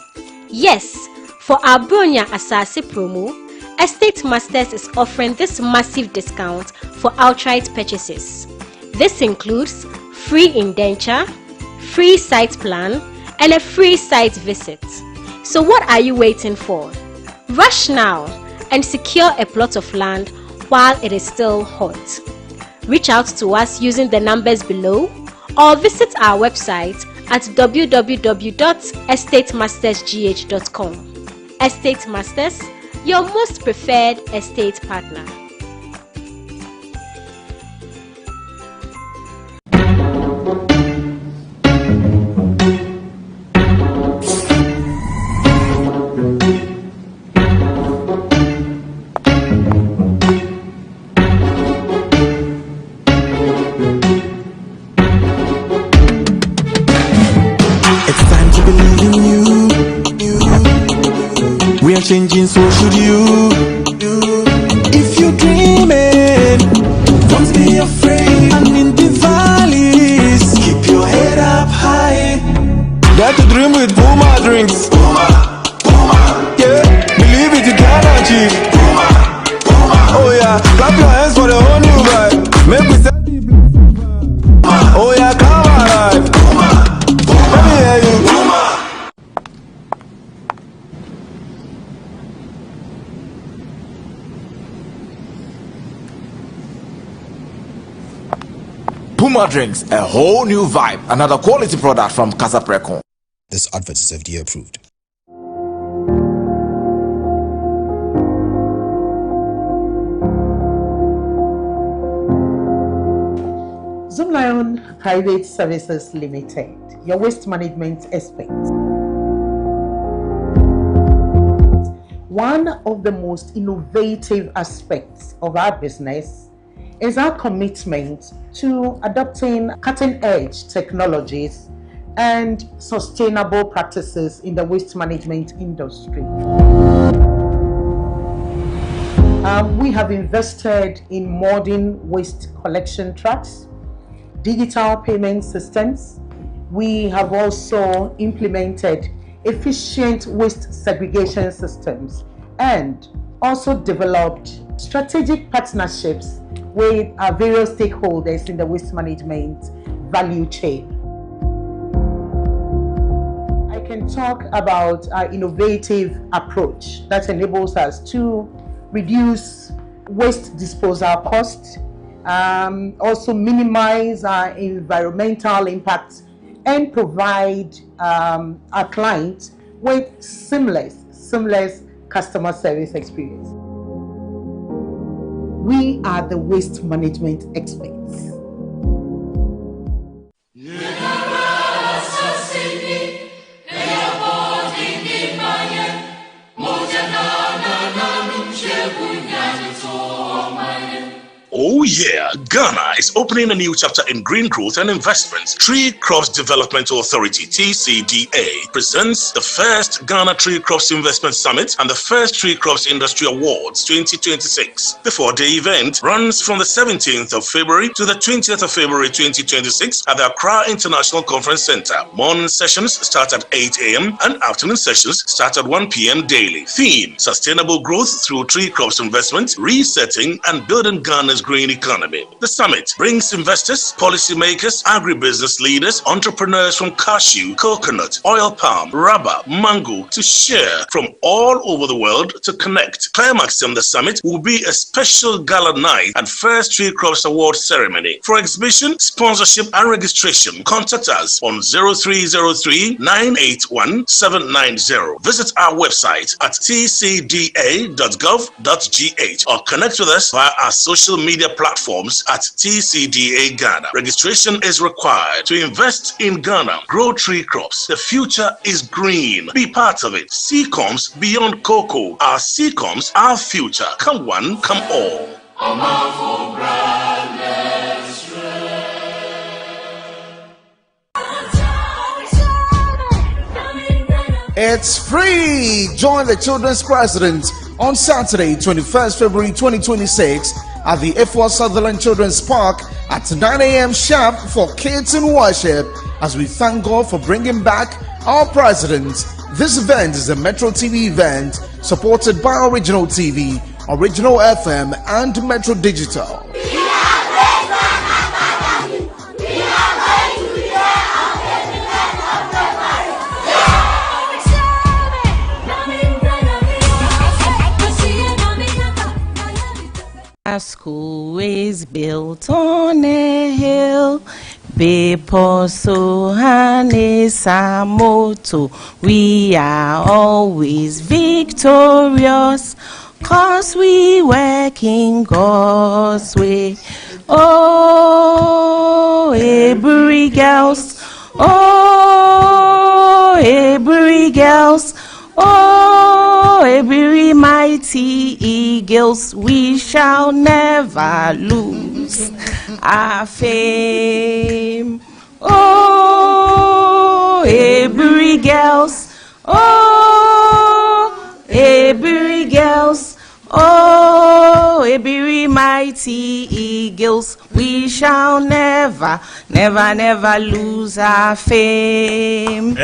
Yes, for our Bronya Asase promo, Estate Masters is offering this massive discount for outright purchases. This includes free indenture, free site plan, and a free site visit. So what are you waiting for? Rush now and secure a plot of land while it is still hot. Reach out to us using the numbers below or visit our website at www.estatemastersgh.com. Estate Masters, your most preferred estate partner. Changing, so should you. If you're dreaming, don't be afraid. And in the valleys, keep your head up high. Dare to dream with Puma drinks. Puma, Puma. Yeah, believe it, you can achieve. Puma, Puma. Oh yeah, clap your hands for the whole new vibe. Make we set the Puma. Oh yeah, come alive. Puma, Puma. Let me hear you. Puma. Puma Drinks, a whole new vibe. Another quality product from Casa Precon. This advert is FDA approved. Zoomlion Private Services Limited, your waste management expert. One of the most innovative aspects of our business is our commitment to adopting cutting-edge technologies and sustainable practices in the waste management industry. We have invested in modern waste collection trucks, digital payment systems. We have also implemented efficient waste segregation systems and also developed strategic partnerships with our various stakeholders in the waste management value chain. I can talk about our innovative approach that enables us to reduce waste disposal costs, also minimize our environmental impact, and provide our clients with seamless customer service experience. We are the waste management experts. Oh yeah, Ghana is opening a new chapter in green growth and investments. Tree Crops Development Authority, TCDA, presents the first Ghana Tree Crops Investment Summit and the first Tree Crops Industry Awards 2026. The 4-day event runs from the 17th of February to the 20th of February 2026 at the Accra International Conference Center. Morning sessions start at 8 a.m. and afternoon sessions start at 1 p.m. daily. Theme: Sustainable Growth through Tree Crops Investment, Resetting and Building Ghana's Ghana's green economy. The summit brings investors, policymakers, agribusiness leaders, entrepreneurs from cashew, coconut, oil palm, rubber, mango to share from all over the world to connect. Climaxing the summit will be a special gala night and first Tree Crops Award ceremony. For exhibition, sponsorship and registration, contact us on 0303 981 790. Visit our website at tcda.gov.gh or connect with us via our social media platforms at TCDA Ghana. Registration is required to invest in Ghana. Grow tree crops. The future is green. Be part of it. Seacoms beyond cocoa. Our Seacoms, our future. Come one, come all. It's free! Join the Children's President on Saturday, 21st February 2026 at the F1 Sutherland Children's Park at 9 a.m. sharp for kids in worship as we thank God for bringing back our President. This event is a Metro TV event supported by Original TV, Original FM and Metro Digital. Our school is built on a hill. People so motto. We are always victorious, 'cause we work in God's way. Oh, Hebrew girls. Oh, Hebrew girls. Oh, every mighty eagles, we shall never lose our fame. Oh, every girls. Oh, every girls. Oh, every mighty eagles, we shall never, never, never lose our fame.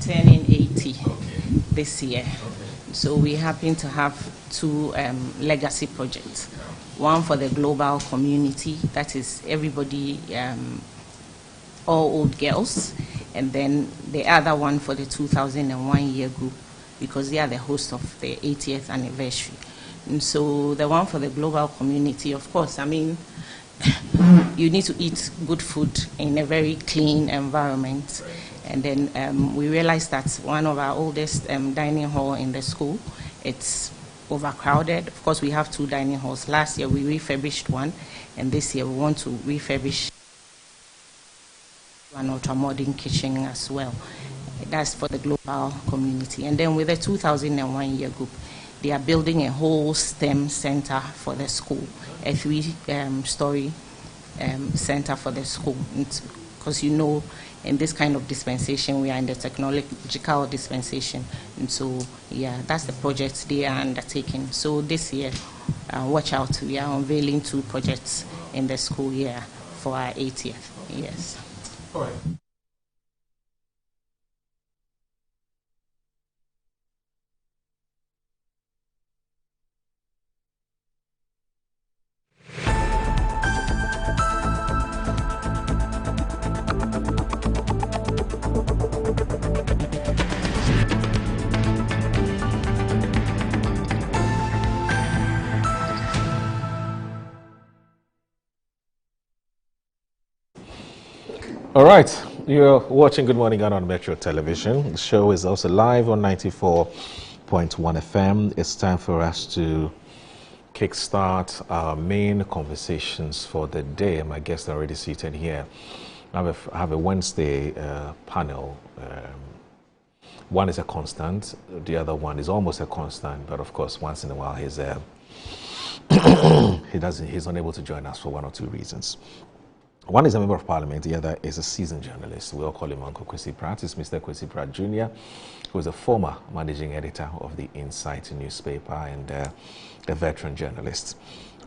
Turning 80 this year. So we happen to have two legacy projects. One for the global community, that is everybody, all old girls, and then the other one for the 2001 year group, because they are the host of the 80th anniversary. And so the one for the global community, of course, I mean, you need to eat good food in a very clean environment. And then we realized that one of our oldest dining hall in the school, it's overcrowded. Of course, we have two dining halls. Last year we refurbished one, and this year we want to refurbish an ultra-modern kitchen as well. That's for the global community. And then with the 2001 year group, they are building a whole STEM center for the school, a 3-story center for the school. Because you know, in this kind of dispensation, we are in the technological dispensation. And so, yeah, that's the project they are undertaking. So this year, watch out, we are unveiling 2 projects in the school year for our 80th. Yes. All right. All right, you're watching Good Morning Ghana on Metro Television. The show is also live on 94.1 FM. It's time for us to kickstart our main conversations for the day. My guests are already seated here. I have a Wednesday panel. One is a constant, the other one is almost a constant, but of course, once in a while he's unable to join us for one or two reasons. One is a member of parliament, the other is a seasoned journalist. We all call him Uncle Kwesi Pratt. It's Mr. Kwesi Pratt Jr., who is a former managing editor of the Insight newspaper and a veteran journalist.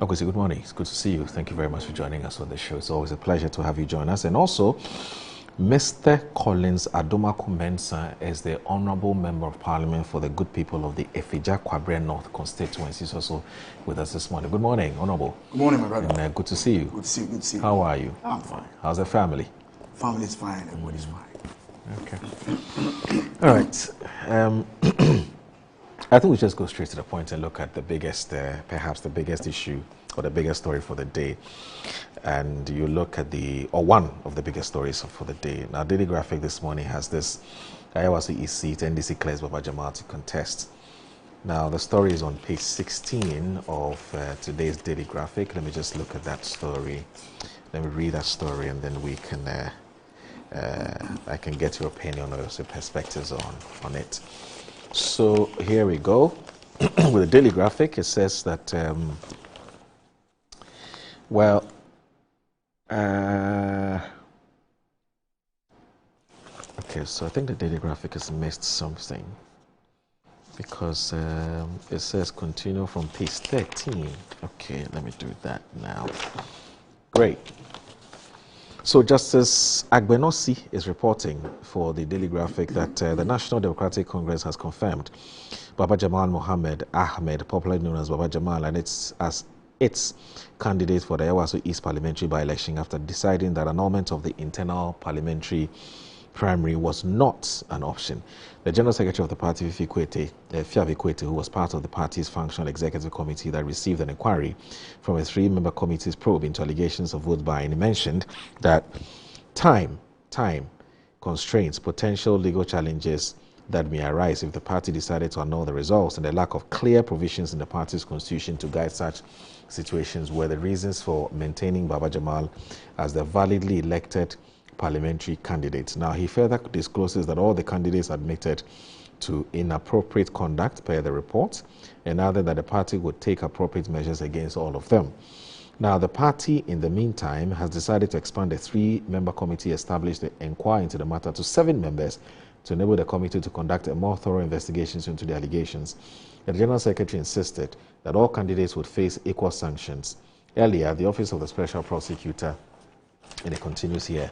Uncle Kwesi, good morning. It's good to see you. Thank you very much for joining us on the show. It's always a pleasure to have you join us. And also, Mr. Collins Adomako Mensah is the Honorable Member of Parliament for the good people of the Efija Kwabre North constituency. He's also with us this morning. Good morning, Honorable. Good morning, my brother. And, good to see you. Good to see you. Good to see you. How are you? I'm fine. How's the family? Family's fine. Everybody's fine. Okay. All right. I think we just go straight to the point and look at the biggest, perhaps the biggest issue or the biggest story for the day. And you look at one of the biggest stories for the day. Now, Daily Graphic this morning has this: Ayawaso East seat, NDC clears Baba Jamal to contest. Now, the story is on page 16 of today's Daily Graphic. Let me just look at that story. Let me read that story, and then we can, I can get your opinion or your perspectives on it. So here we go. With the Daily Graphic, it says that, okay, so I think the Daily Graphic has missed something, because it says continue from page 13. Okay, let me do that now. Great. So Justice Agbenosi is reporting for the Daily Graphic that the National Democratic Congress has confirmed Baba Jamal Mohammed Ahmed, popularly known as Baba Jamal, and its candidate for the Ayawaso East parliamentary by-election after deciding that annulment of the internal parliamentary primary was not an option. The General Secretary of the party, Fiavi Kwete, who was part of the party's functional executive committee that received an inquiry from a 3-member committee's probe into allegations of vote buying, mentioned that time constraints, potential legal challenges that may arise if the party decided to annul the results, and the lack of clear provisions in the party's constitution to guide such situations were the reasons for maintaining Baba Jamal as the validly elected parliamentary candidates. Now, he further discloses that all the candidates admitted to inappropriate conduct per the report, and added that the party would take appropriate measures against all of them. Now, the party, in the meantime, has decided to expand the 3-member committee established to inquire into the matter to 7 members to enable the committee to conduct a more thorough investigations into the allegations. The General Secretary insisted that all candidates would face equal sanctions. Earlier, the Office of the Special Prosecutor, and it continues here,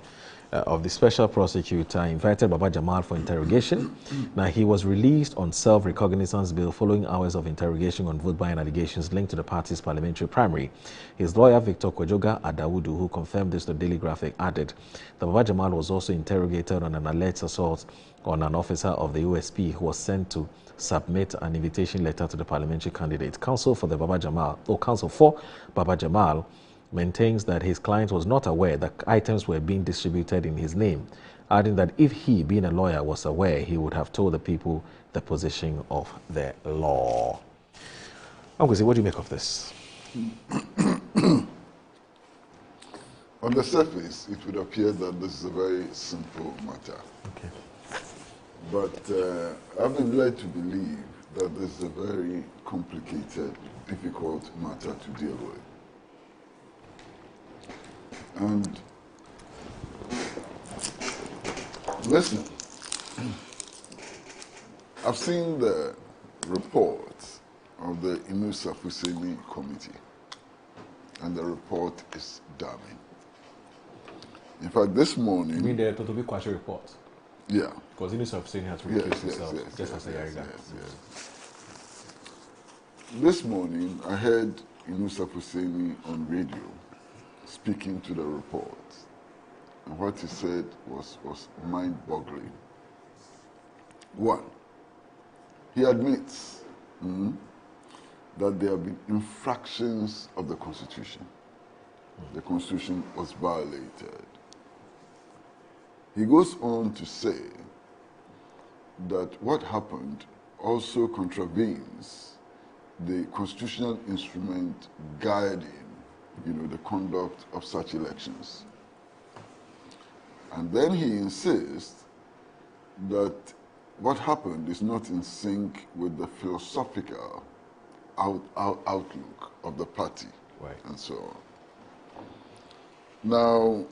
of the Special Prosecutor invited Baba Jamal for interrogation. Now, he was released on self-recognizance bail following hours of interrogation on vote buying allegations linked to the party's parliamentary primary. His lawyer, Victor Kwejoga Adawudu, who confirmed this to Daily Graphic, added that Baba Jamal was also interrogated on an alleged assault on an officer of the USP who was sent to submit an invitation letter to the parliamentary candidate. Counsel for Baba Jamal maintains that his client was not aware that items were being distributed in his name, adding that if he, being a lawyer, was aware, he would have told the people the position of the law. Uncle, what do you make of this? On the surface, it would appear that this is a very simple matter. Okay. But I've been led to believe that this is a very complicated, difficult matter to deal with. And listen, I've seen the report of the Inusa Fuseni committee, and the report is damning. In fact, this morning... You mean the Totobi Kwashi report? Yeah. Because Inusa Fuseni has recused himself just as a Yariga. This morning, I heard Inusa Fuseni on radio speaking to the report, and what he said was mind-boggling. One, he admits that there have been infractions of the Constitution. The Constitution was violated. He goes on to say that what happened also contravenes the constitutional instrument guiding the conduct of such elections. And then he insists that what happened is not in sync with the philosophical outlook of the party, right, and so on. Now,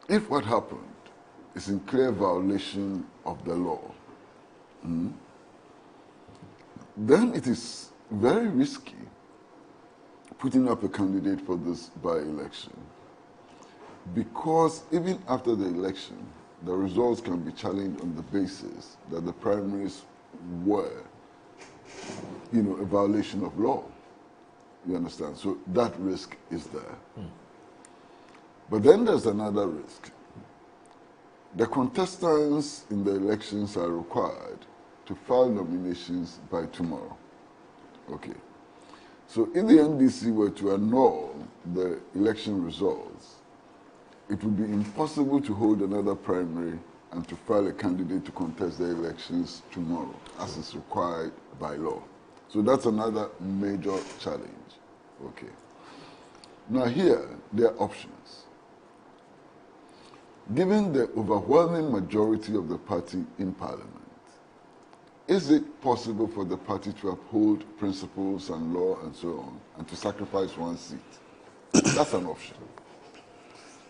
if what happened is in clear violation of the law, then it is very risky putting up a candidate for this by-election, because even after the election, the results can be challenged on the basis that the primaries were, a violation of law. You understand? So that risk is there. But then there's another risk. The contestants in the elections are required to file nominations by tomorrow. Okay. So if the NDC were to annul the election results, it would be impossible to hold another primary and to file a candidate to contest the elections tomorrow, as is required by law. So that's another major challenge. Okay. Now here, there are options. Given the overwhelming majority of the party in Parliament, is it possible for the party to uphold principles and law and so on, and to sacrifice one seat? That's an option.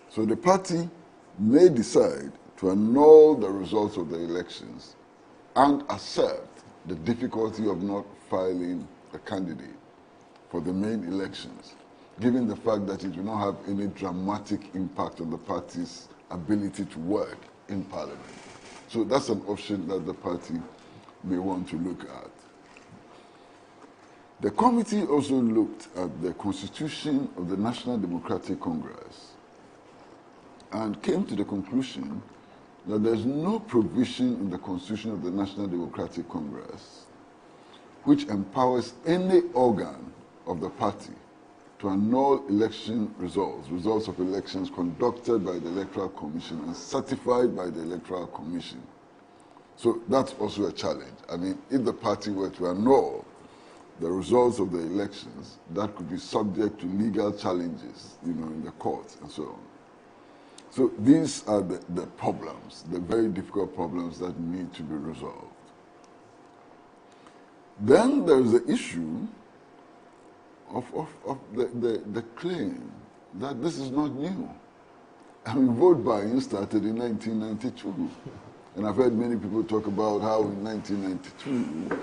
So the party may decide to annul the results of the elections and accept the difficulty of not filing a candidate for the main elections, given the fact that it will not have any dramatic impact on the party's ability to work in Parliament. So that's an option that the party may want to look at. The committee also looked at the constitution of the National Democratic Congress and came to the conclusion that there's no provision in the constitution of the National Democratic Congress which empowers any organ of the party to annul election results of elections conducted by the Electoral Commission and certified by the Electoral Commission. So that's also a challenge. I mean, if the party were to annul the results of the elections, that could be subject to legal challenges, in the courts and so on. So these are the problems, the very difficult problems that need to be resolved. Then there is the issue of the claim that this is not new. I mean, vote buying started in 1992. And I've heard many people talk about how in 1992,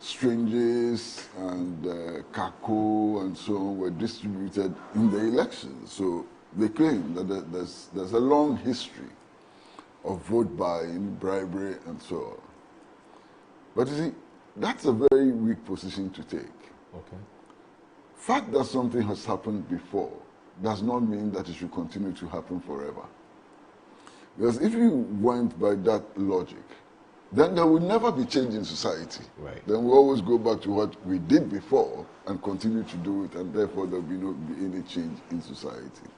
Strangers and Kako and so on were distributed in the elections. So they claim that there's a long history of vote buying, bribery, and so on. But you see, that's a very weak position to take. Okay. Fact that something has happened before does not mean that it should continue to happen forever. Because if you went by that logic, then there will never be change in society. Right. Then we always go back to what we did before and continue to do it, and therefore there will not be any change in society.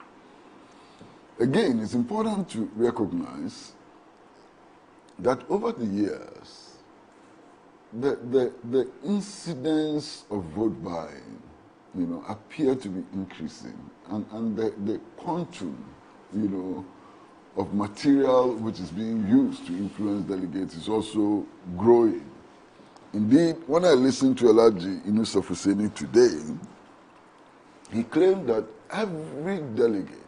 Again, it's important to recognize that over the years, the incidence of vote buying, appear to be increasing, and the quantum, of material which is being used to influence delegates is also growing. Indeed, when I listened to Alhaji Inus of Hussaini today, he claimed that every delegate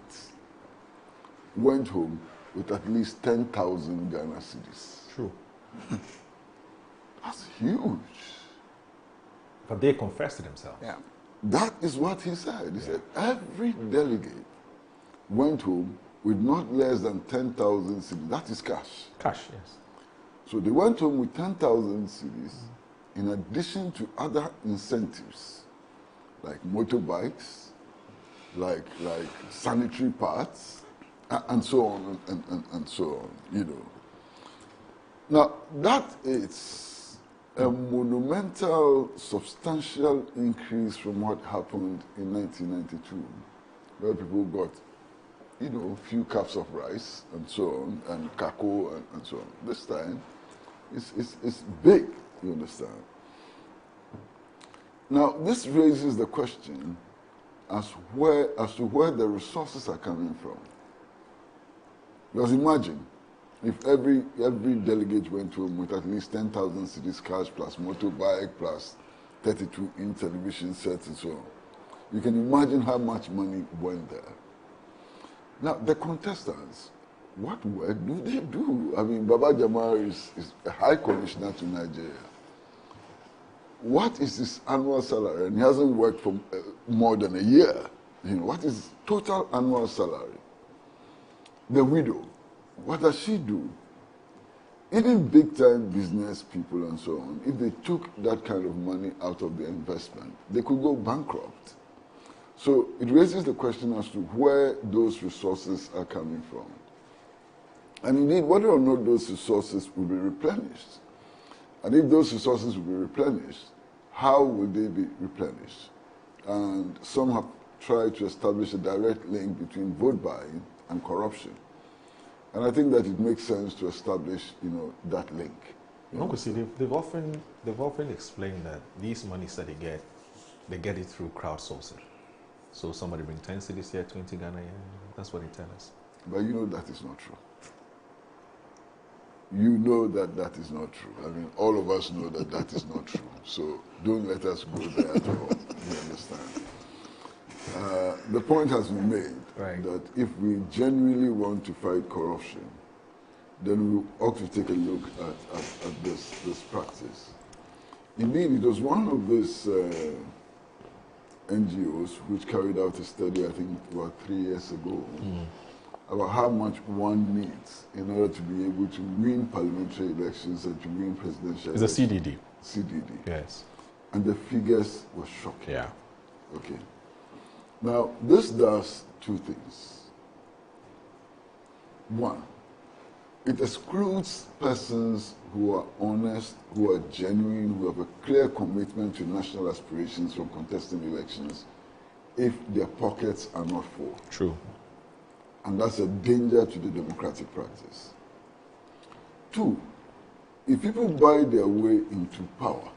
went home with at least 10,000 Ghana cedis. True. That's huge. But they confessed to themselves. Yeah. That is what he said. He said every delegate went home with not less than 10,000 cedis. That is cash. Cash, yes. So they went home with 10,000 cedis in addition to other incentives like motorbikes, like sanitary parts, and so on and so on, Now, that is a monumental, substantial increase from what happened in 1992, where people got, a few cups of rice and so on, and kako and so on. This time, it's big, you understand? Now, this raises the question as to where the resources are coming from. Because imagine, if every delegate went home with at least 10,000 cedis cash plus motorbike plus 32-inch television sets and so on, you can imagine how much money went there. Now, the contestants, what work do they do? I mean, Baba Jamal is a high commissioner to Nigeria. What is his annual salary? And he hasn't worked for more than a year. What is his total annual salary? The widow, what does she do? Even big-time business people and so on, if they took that kind of money out of their investment, they could go bankrupt. So it raises the question as to where those resources are coming from. And indeed, whether or not those resources will be replenished. And if those resources will be replenished, how will they be replenished? And some have tried to establish a direct link between vote buying and corruption. And I think that it makes sense to establish, that link. They've often explained that these monies that they get it through crowdsourcing. So somebody brings 10 cedis here, 20 Ghana here. That's what they tell us. But that is not true. You know that is not true. I mean, all of us know that is not true. So don't let us go there at all. You understand? The point has been made that if we genuinely want to fight corruption, then we ought to take a look at this practice. Indeed, it was one of these NGOs which carried out a study, I think, about 3 years ago, about how much one needs in order to be able to win parliamentary elections and to win presidential elections. It's a CDD. CDD. Yes. And the figures were shocking. Yeah. Okay. Now, this does two things. One, it excludes persons who are honest, who are genuine, who have a clear commitment to national aspirations from contesting elections if their pockets are not full. True. And that's a danger to the democratic practice. Two, if people buy their way into power,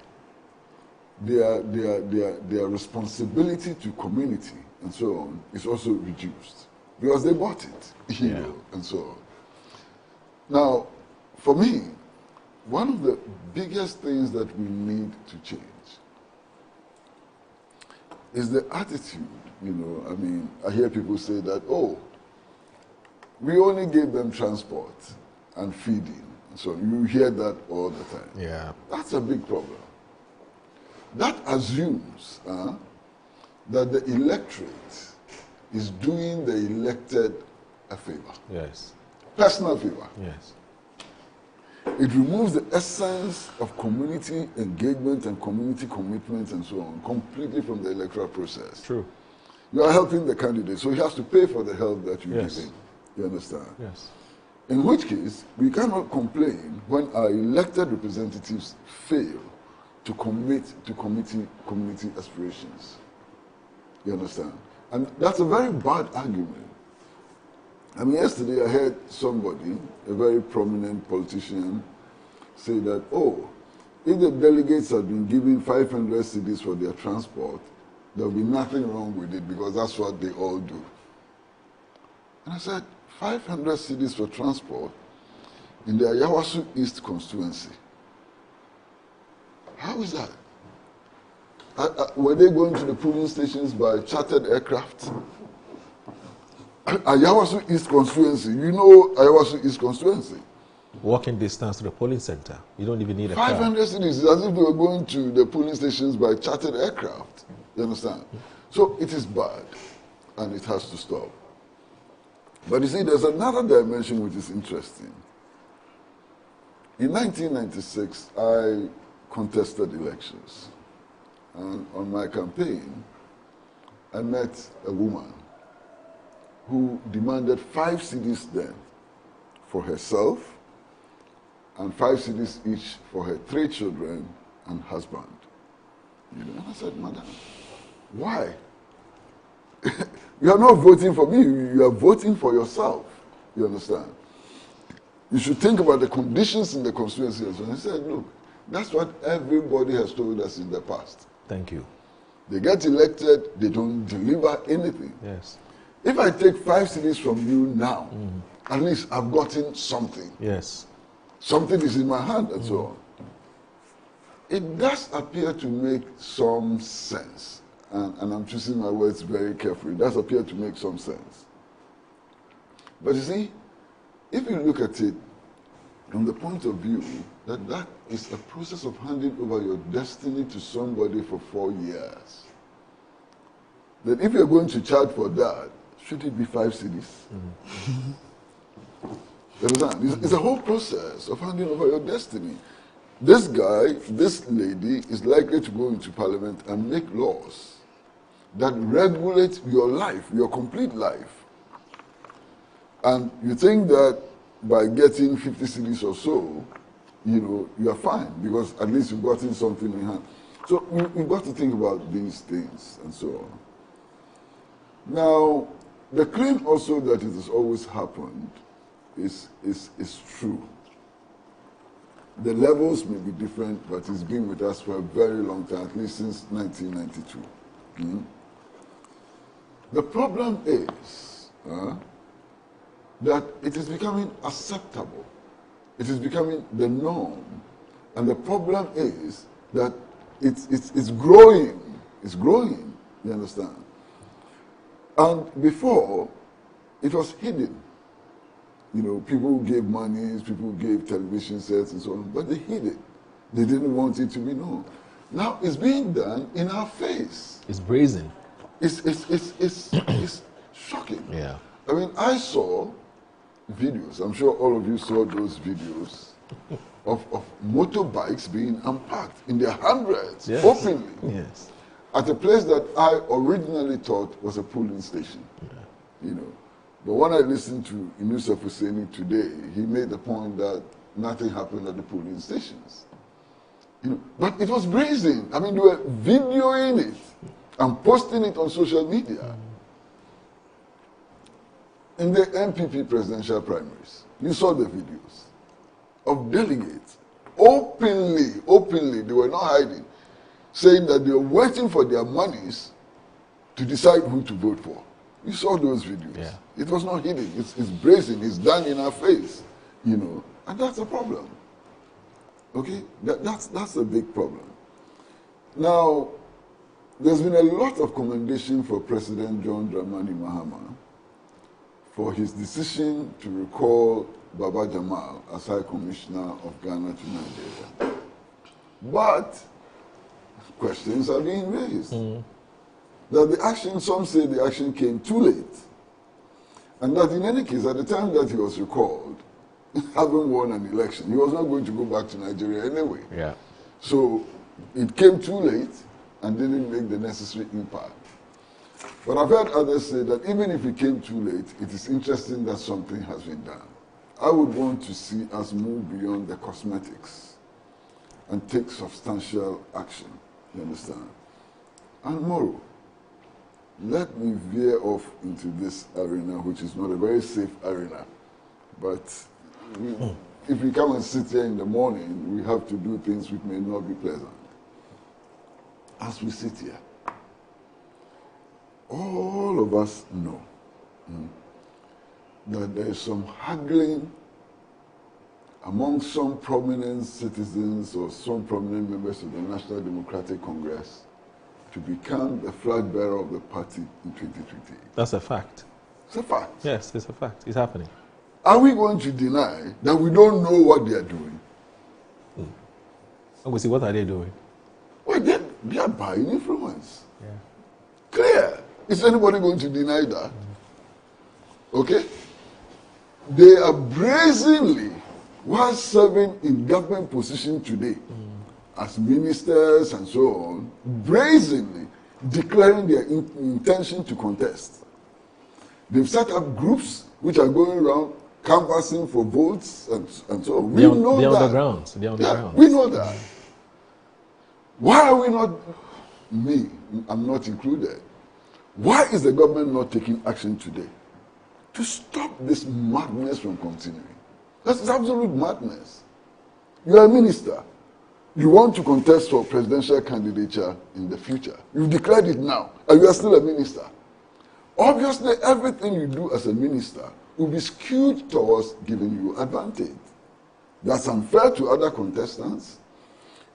their responsibility to community and so on is also reduced because they bought it, and so on. Now, for me, one of the biggest things that we need to change is the attitude. I mean, I hear people say that, we only gave them transport and feeding. So you hear that all the time. Yeah. That's a big problem. That assumes that the electorate is doing the elected a favor. Yes. Personal favor. Yes. It removes the essence of community engagement and community commitment and so on completely from the electoral process. True. You are helping the candidate, so he has to pay for the help that you give him. You understand? Yes. In which case, we cannot complain when our elected representatives fail to commit to community aspirations. You understand? And that's a very bad argument. I mean, yesterday I heard somebody, a very prominent politician, say that, if the delegates had been given 500 cedis for their transport, there would be nothing wrong with it because that's what they all do. And I said, 500 cedis for transport in the Ayawasu East constituency. How is that? Were they going to the polling stations by chartered aircraft? Ayawasu East constituency, Ayawasu East constituency. Walking distance to the polling center. You don't even need a 500 car. cedis is as if they were going to the polling stations by chartered aircraft. You understand? So it is bad, and it has to stop. But you see, there's another dimension which is interesting. In 1996, I contested elections. And on my campaign, I met a woman who demanded 5 cedis then for herself and 5 cedis each for her 3 children and husband. And I said, Madam, why? You are not voting for me, you are voting for yourself. You understand? You should think about the conditions in the constituency as well. And he said, look, that's what everybody has told us in the past. Thank you. They get elected, they don't deliver anything. Yes. If I take 5 cedis from you now, at least I've gotten something. Yes. Something is in my hand and so on. It does appear to make some sense. And I'm choosing my words very carefully. It does appear to make some sense. But you see, if you look at it from the point of view that that is a process of handing over your destiny to somebody for 4 years, then if you're going to charge for that, should it be 5 cedis? You understand? It's a whole process of handing over your destiny. This guy, this lady is likely to go into parliament and make laws that regulate your life, your complete life. And you think that by getting 50 cedis or so, you are fine, because at least you've gotten something in hand. So you've got to think about these things and so on. Now, the claim also that it has always happened is true. The levels may be different, but it's been with us for a very long time, at least since 1992. The problem is that it is becoming acceptable. It is becoming the norm. And the problem is that it's growing. It's growing, you understand? And before, it was hidden. People gave monies, people gave television sets and so on, but they hid it. They didn't want it to be known. Now it's being done in our face. It's brazen. It's shocking. Yeah. I mean, I saw videos, I'm sure all of you saw those videos, of motorbikes being unpacked in their hundreds, yes. openly. Yes. At a place that I originally thought was a polling station. Yeah. But when I listened to Inusa Fuseni today, he made the point that nothing happened at the polling stations. But it was brazen. I mean, they were videoing it and posting it on social media. In the MPP presidential primaries, you saw the videos of delegates openly, they were not hiding, saying that they were waiting for their monies to decide who to vote for. You saw those videos. Yeah. It was not hidden. It's brazen. It's done in our face, and that's a problem. Okay, that's a big problem. Now, there's been a lot of commendation for President John Dramani Mahama for his decision to recall Baba Jamal as High Commissioner of Ghana to Nigeria. But questions are being raised. That some say the action came too late. And that in any case, at the time that he was recalled, having won an election, he was not going to go back to Nigeria anyway. Yeah. So it came too late and didn't make the necessary impact. But I've heard others say that even if it came too late, it is interesting that something has been done. I would want to see us move beyond the cosmetics and take substantial action. You understand? And Moro, let me veer off into this arena, which is not a very safe arena. But if we come and sit here in the morning, we have to do things which may not be pleasant. As we sit here, all of us know that there is some haggling among some prominent citizens or some prominent members of the National Democratic Congress to become the flag bearer of the party in 2028. That's a fact. It's a fact. Yes, it's a fact. It's happening. Are we going to deny that we don't know what they are doing? And we see, what are they doing? Well, they are buying influence. Yeah. Clear. Is anybody going to deny that? Okay? They are brazenly, while serving in government position today, as ministers and so on, brazenly declaring their intention to contest. They've set up groups which are going around canvassing for votes and so on. We know that. They're on the ground. They're on the ground. We know that. Why are we not, I'm not included, why is the government not taking action today to stop this madness from continuing? That's absolute madness. You are a minister. You want to contest for presidential candidature in the future. You've declared it now, and you are still a minister. Obviously, everything you do as a minister will be skewed towards giving you advantage. That's unfair to other contestants.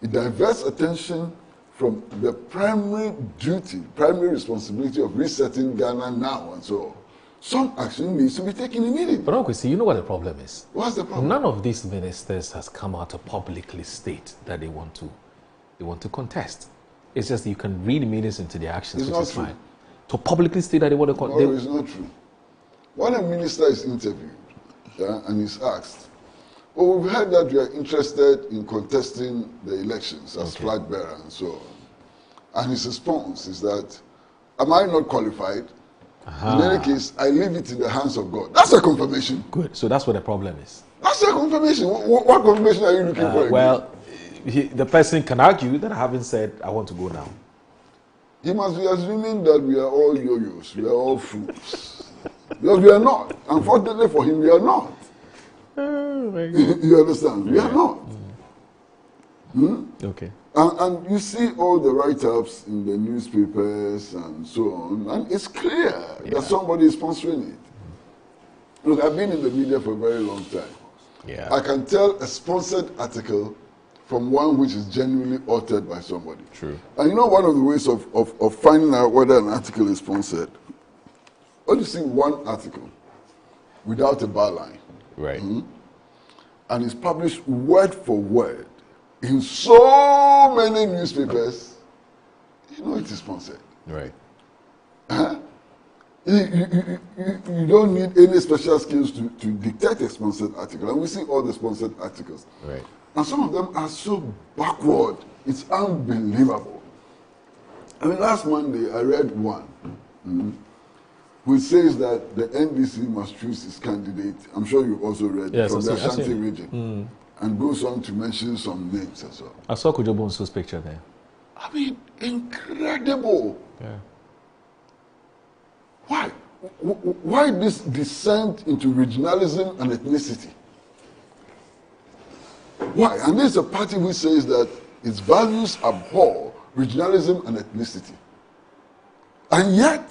It diverts attention from the primary duty, primary responsibility of resetting Ghana now and so on. Some action needs to be taken immediately. But Uncle, see, you know what the problem is? What's the problem? None of these ministers has come out to publicly state that they want to contest. It's just you can read meanings into their actions, it's which is true. fine. To publicly state that they want to contest. No, it's not true. When a minister is interviewed, yeah, and he's asked, "Oh, we've heard that you are interested in contesting the elections as flag bearer and so on." And his response is that, "Am I not qualified? In any case, I leave it in the hands of God." That's a confirmation. Good. So that's what the problem is. That's a confirmation. What confirmation are you looking for? Well, the person can argue that I haven't said I want to go now. He must be assuming that we are all yo-yos, we are all fools. Because we are not. Unfortunately for him, we are not. You understand? We are not. Okay. And you see all the write-ups in the newspapers and so on, and it's clear that somebody is sponsoring it. Look, I've been in the media for a very long time. Yeah. I can tell a sponsored article from one which is genuinely authored by somebody. True. And you know one of the ways of finding out whether an article is sponsored? When you see one article without a byline, right, and it's published word for word in so many newspapers, you know it is sponsored. Right. You don't need any special skills to detect a sponsored article. And we see all the sponsored articles. Right. And some of them are so backward. It's unbelievable. I mean, last Monday I read one which says that the NDC must choose its candidate. I'm sure you also read from the Ashanti region. And goes on to mention some names as well. I saw Kojo Bonso's picture there. I mean, incredible. Yeah. Why? Why this descent into regionalism and ethnicity? Why? And this is a party which says that its values abhor regionalism and ethnicity. And yet,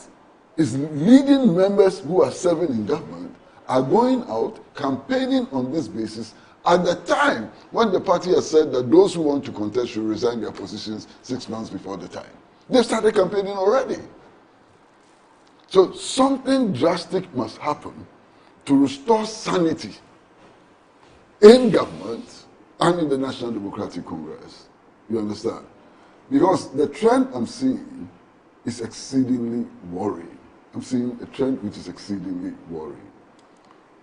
its leading members who are serving in government are going out campaigning on this basis at the time when the party has said that those who want to contest should resign their positions 6 months before the time. They started campaigning already. So something drastic must happen to restore sanity in government and in the National Democratic Congress. You understand? Because the trend I'm seeing is exceedingly worrying. I'm seeing a trend which is exceedingly worrying.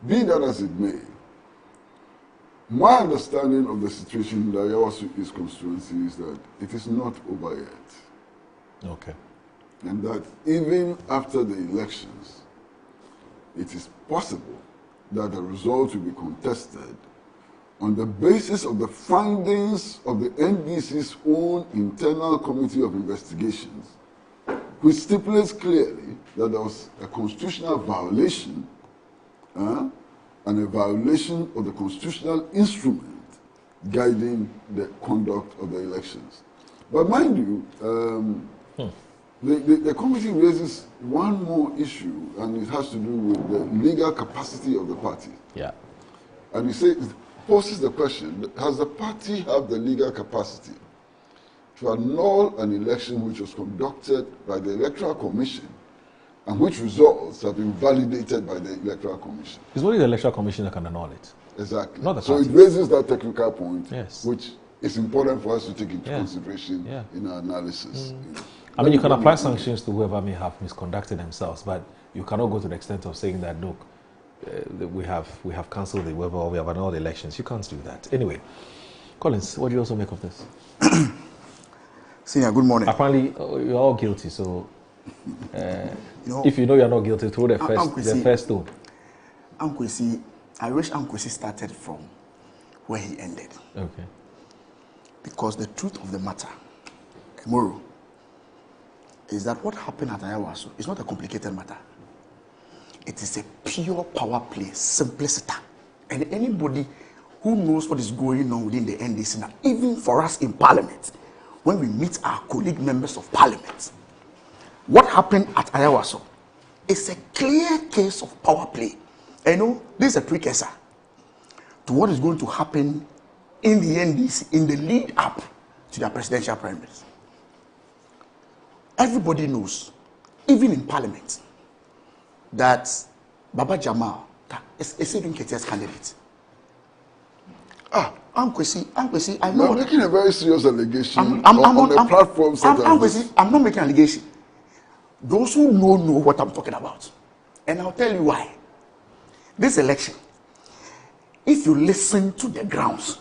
Be that as it may, my understanding of the situation in the Ayawaso East constituency is that it is not over yet. Okay. And that even after the elections, it is possible that the results will be contested on the basis of the findings of the NDC's own internal committee of investigations, which stipulates clearly that there was a constitutional violation and a violation of the constitutional instrument guiding the conduct of the elections. But mind you, the committee raises one more issue, and it has to do with the legal capacity of the party. Yeah. And it poses the question, has the party have the legal capacity to annul an election which was conducted by the Electoral Commission and which results have been validated by the Electoral Commission? It's only the Electoral Commission that can annul it. Exactly. Not the so party. it raises that technical point, yes, which is important for us to take into consideration in our analysis. I mean, you can apply sanctions to whoever may have misconducted themselves, but you cannot go to the extent of saying that, look, we have cancelled the whoever, or we have annulled the elections. You can't do that. Anyway, Collins, what do you also make of this? Senior, good morning. Apparently, you're all guilty, so if you know you're not guilty, throw the first stone. Ankwesi, I wish Ankwesi started from where he ended. Okay. Because the truth of the matter, Moro, is that what happened at Ayawaso is not a complicated matter. It is a pure power play, simplicity. And anybody who knows what is going on within the NDC now, even for us in Parliament, when we meet our colleague members of Parliament, what happened at Ayawaso is a clear case of power play. And you know, this is a precursor to what is going to happen in the NDC in the lead up to their presidential primaries. Everybody knows, even in Parliament, that Baba Jamal is a Saving Ketia's candidate. Ankwesi, I know. You're making a very serious allegation on a platform such as this. I'm not making an allegation. Those who know what I'm talking about. And I'll tell you why. This election, if you listen to the grounds,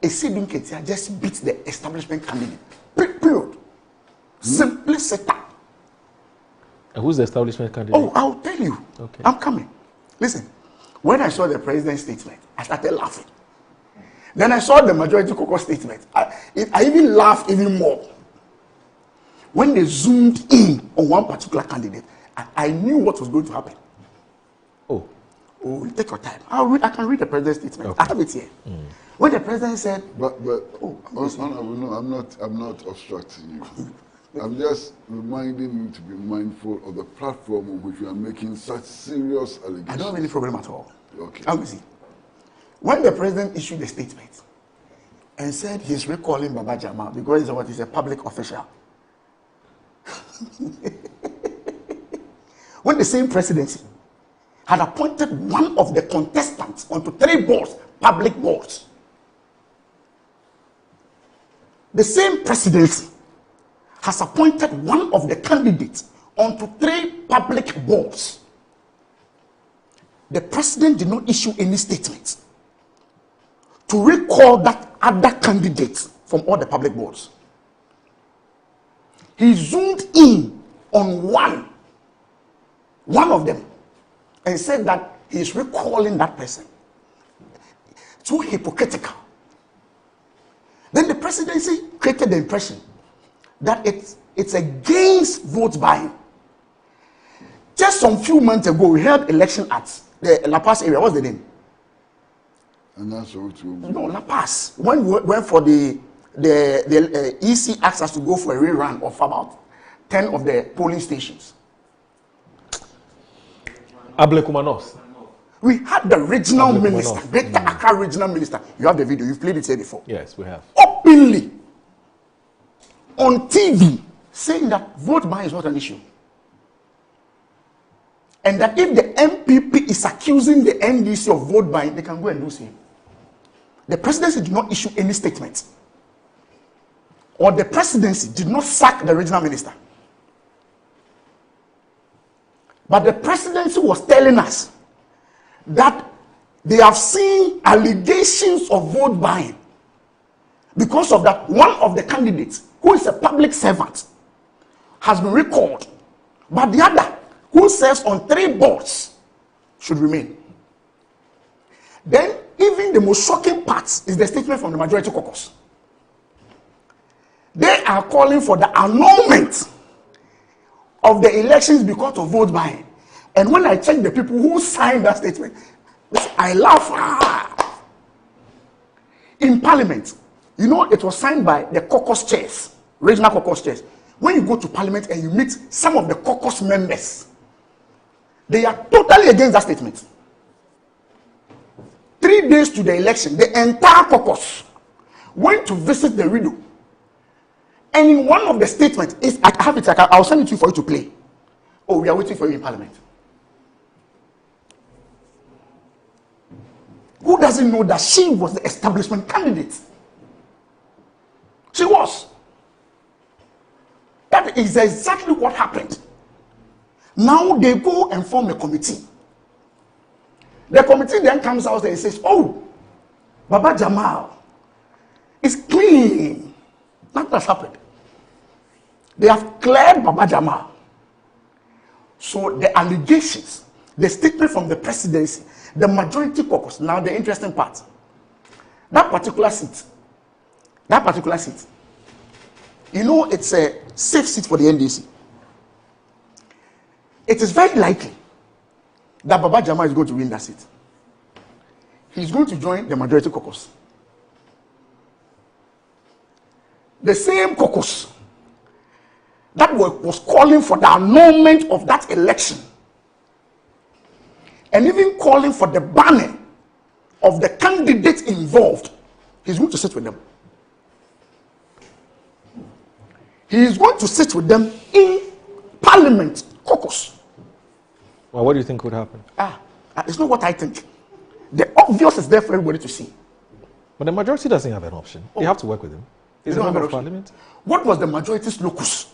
Esebin Ketia just beat the establishment candidate. Period. Simply set up. And who's the establishment candidate? Oh, I'll tell you. Okay. I'm coming. Listen, when I saw the president's statement, I started laughing. Then I saw the majority caucus statement. I even laughed even more. When they zoomed in on one particular candidate, I knew what was going to happen. Oh, take your time. I can read the president's statement. Okay. I have it here. When the president said, no, I'm not obstructing you. I'm just reminding you to be mindful of the platform on which you are making such serious allegations. I don't have any problem at all. Okay. Let me see. When the president issued a statement and said he's recalling Baba Jamal because he's a public official. When the same presidency had appointed one of the contestants onto 3 boards, public boards, the same presidency has appointed one of the candidates onto 3 public boards. The president did not issue any statement to recall that other candidates from all the public boards. He zoomed in on one of them, and said that he is recalling that person. Too hypocritical. Then the presidency created the impression that it's against vote buying. Just some few months ago, we held election at the La Paz area. What's the name? And that's what you... No, La Paz. When we went for the EC asked us to go for a rerun of about 10 of the polling stations. Ablekumanos. We had the regional minister, Greater Accra regional minister. You have the video. You've played it here before. Yes, we have. Openly on TV saying that vote buying is not an issue. And that if the MPP is accusing the NDC of vote buying, they can go and do the same. The presidency did not issue any statement. Or the presidency did not sack the regional minister. But the presidency was telling us that they have seen allegations of vote buying. Because of that, one of the candidates, who is a public servant, has been recalled. But the other, who serves on 3 boards, should remain. Then, even the most shocking part is the statement from the majority caucus. They are calling for the annulment of the elections because of vote buying. And when I check the people who signed that statement, I laugh. In Parliament, you know, it was signed by the caucus chairs, regional caucus chairs. When you go to Parliament and you meet some of the caucus members, they are totally against that statement. 3 days to the election, the entire caucus went to visit the widow. And in one of the statements, I have it, I'll send it to you for you to play. Oh, we are waiting for you in Parliament. Who doesn't know that she was the establishment candidate? She was. That is exactly what happened. Now they go and form a committee. The committee then comes out and says, oh, Baba Jamal is clean. Nothing has happened. They have cleared Baba Jamal. So the allegations, the statement from the presidency, the majority caucus, now the interesting part. That particular seat, you know, it's a safe seat for the NDC. It is very likely that Baba Jamal is going to win that seat. He's going to join the majority caucus. The same caucus that was calling for the annulment of that election and even calling for the banning of the candidates involved, he's going to sit with them. He is going to sit with them in Parliament caucus. Well, what do you think would happen? It's not what I think. The obvious is there for everybody to see. But the majority doesn't have an option. They have to work with him. He's a member of Parliament. What was the majority's locus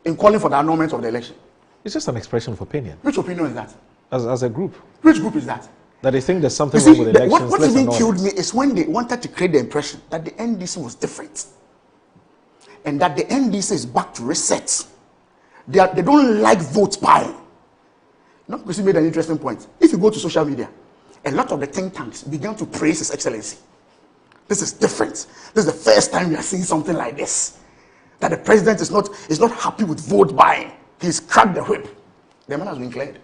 in calling for the annulment of the election? It's just an expression of opinion. Which opinion is that? As a group. Which group is that? That they think there's something wrong with elections. What even killed me is when they wanted to create the impression that the NDC was different. And that the NDC is back to reset. They don't like vote buying. Now, Kwesi made an interesting point. If you go to social media, a lot of the think tanks began to praise His Excellency. This is different. This is the first time we are seeing something like this. That the president is not happy with vote buying. He's cracked the whip. The man has been cleared.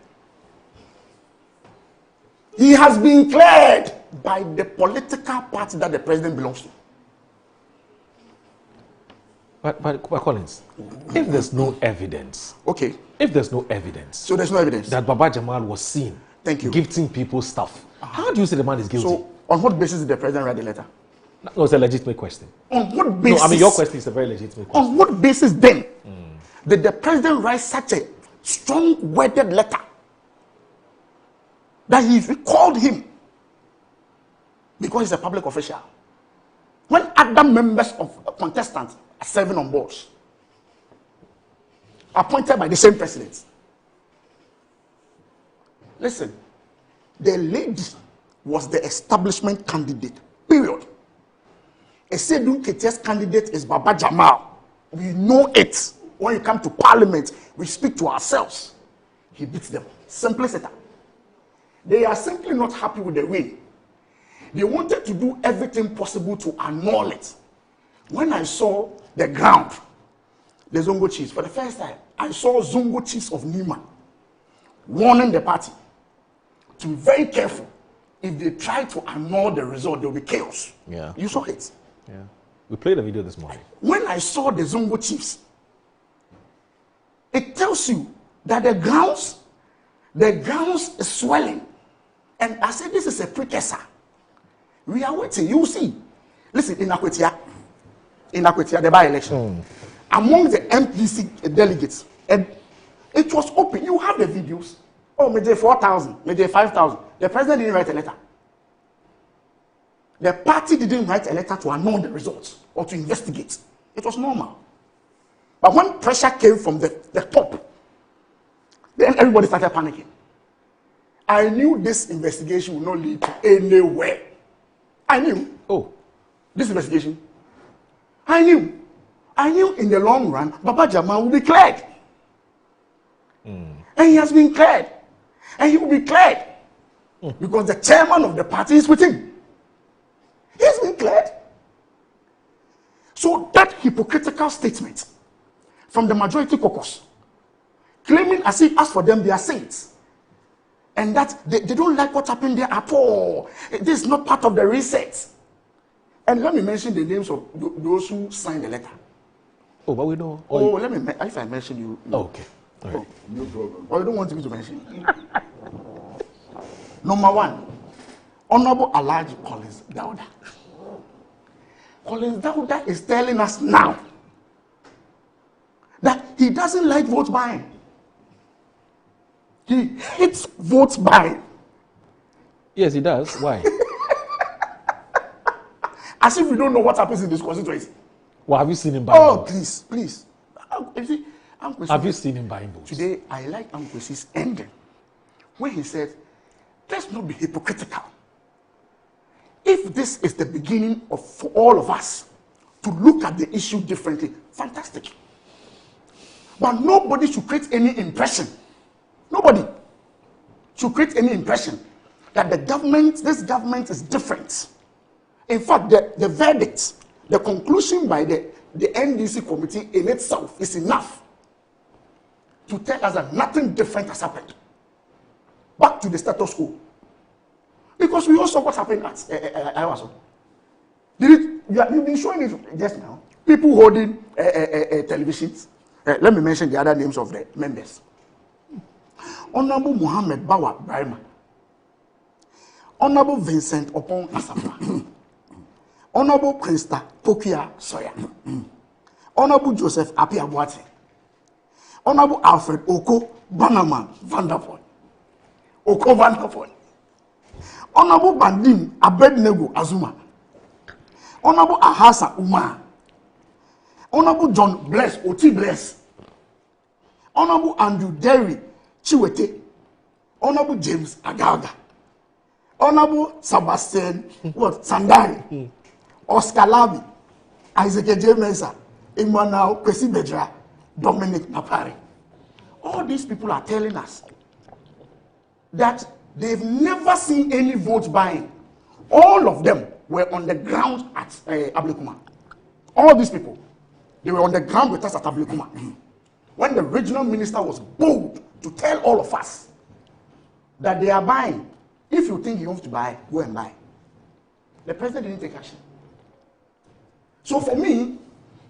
He has been cleared by the political party that the president belongs to. But Collins, if there's no evidence, okay. If there's no evidence, so there's no evidence that Baba Jamal was seen, gifting people stuff. How do you say the man is guilty? So on what basis did the president write the letter? No, it's a legitimate question. On what basis? No, I mean your question is a very legitimate question. On what basis then did the president write such a strong-worded letter that he recalled him because he's a public official? When other members of contestants are serving on boards, appointed by the same president. Listen, the lady was the establishment candidate, period. Esedun Ketia's candidate is Baba Jamal. We know it. When you come to parliament, we speak to ourselves. He beats them. Simply said that. They are simply not happy with the win. They wanted to do everything possible to annul it. When I saw the ground, the Zongo chiefs, for the first time, I saw Zongo chiefs of Nima warning the party to be very careful. If they try to annul the result, there will be chaos. Yeah. You saw it. Yeah. We played a video this morning. When I saw the Zongo chiefs, it tells you that the grounds is swelling. And I said, this is a precursor. We are waiting. You see. Listen, in Akwetia, the by-election, among the MPC delegates, and it was open. You have the videos. Oh, maybe 4,000, maybe 5,000. The president didn't write a letter. The party didn't write a letter to annul the results or to investigate. It was normal. But when pressure came from the top, then everybody started panicking. I knew this investigation would not lead to anywhere. I knew. Oh. This investigation. I knew. I knew in the long run, Baba Jamal will be cleared. And he has been cleared. And he will be cleared. Because the chairman of the party is with him. He's been cleared. So that hypocritical statement from the majority caucus, claiming as for them they are saints, and that they don't like what happened there at all. This is not part of the reset. And let me mention the names of those who signed the letter. Oh, but we know. Oh, let me. If I mention you. Oh, okay. All right. No problem. Or you don't want me to mention. Number one, Honorable Alhaji Collins Dauda. Collins Dauda is telling us now that he doesn't like vote buying. He hates vote buying. Yes, he does. Why? As if we don't know what happens in this constituency. Well, have you seen him buying votes? Please, please. Have you seen him buying votes? Today, I like Kwesi's ending when he said, let's not be hypocritical. If this is the beginning for all of us to look at the issue differently, fantastic. But nobody should create any impression. Nobody should create any impression that this government is different. In fact, the verdict, the conclusion by the NDC committee in itself is enough to tell us that nothing different has happened. Back to the status quo. Because we also saw what happened at Ayawaso. You've been showing it just now. People holding televisions. Let me mention the other names of the members. Honorable Muhammad Bawa Brahma. Honorable Vincent Opon Asapa. Honorable Krista Pokia Soya. Honorable Joseph Apiabuate. Honorable Alfred Oko Bannerman Vanderpool. Oko Vanderpool. Honorable Bandim Abednego Azuma. Honorable Ahasa Umar. Honorable John Bless Oti Bless. Honorable Andrew Derry Chiwete. Honorable James Agaga. Honorable Sebastian Sandari, Oscar Labi, Isaac J. Mensah, Emmanuel Kwesi Bejra, Dominic Napari. All these people are telling us that they've never seen any vote buying. All of them were on the ground at Ablekuma. All these people, they were on the ground with us at Ablekuma. When the regional minister was bold to tell all of us that they are buying, if you think you want to buy, go and buy. The president didn't take action. So for me,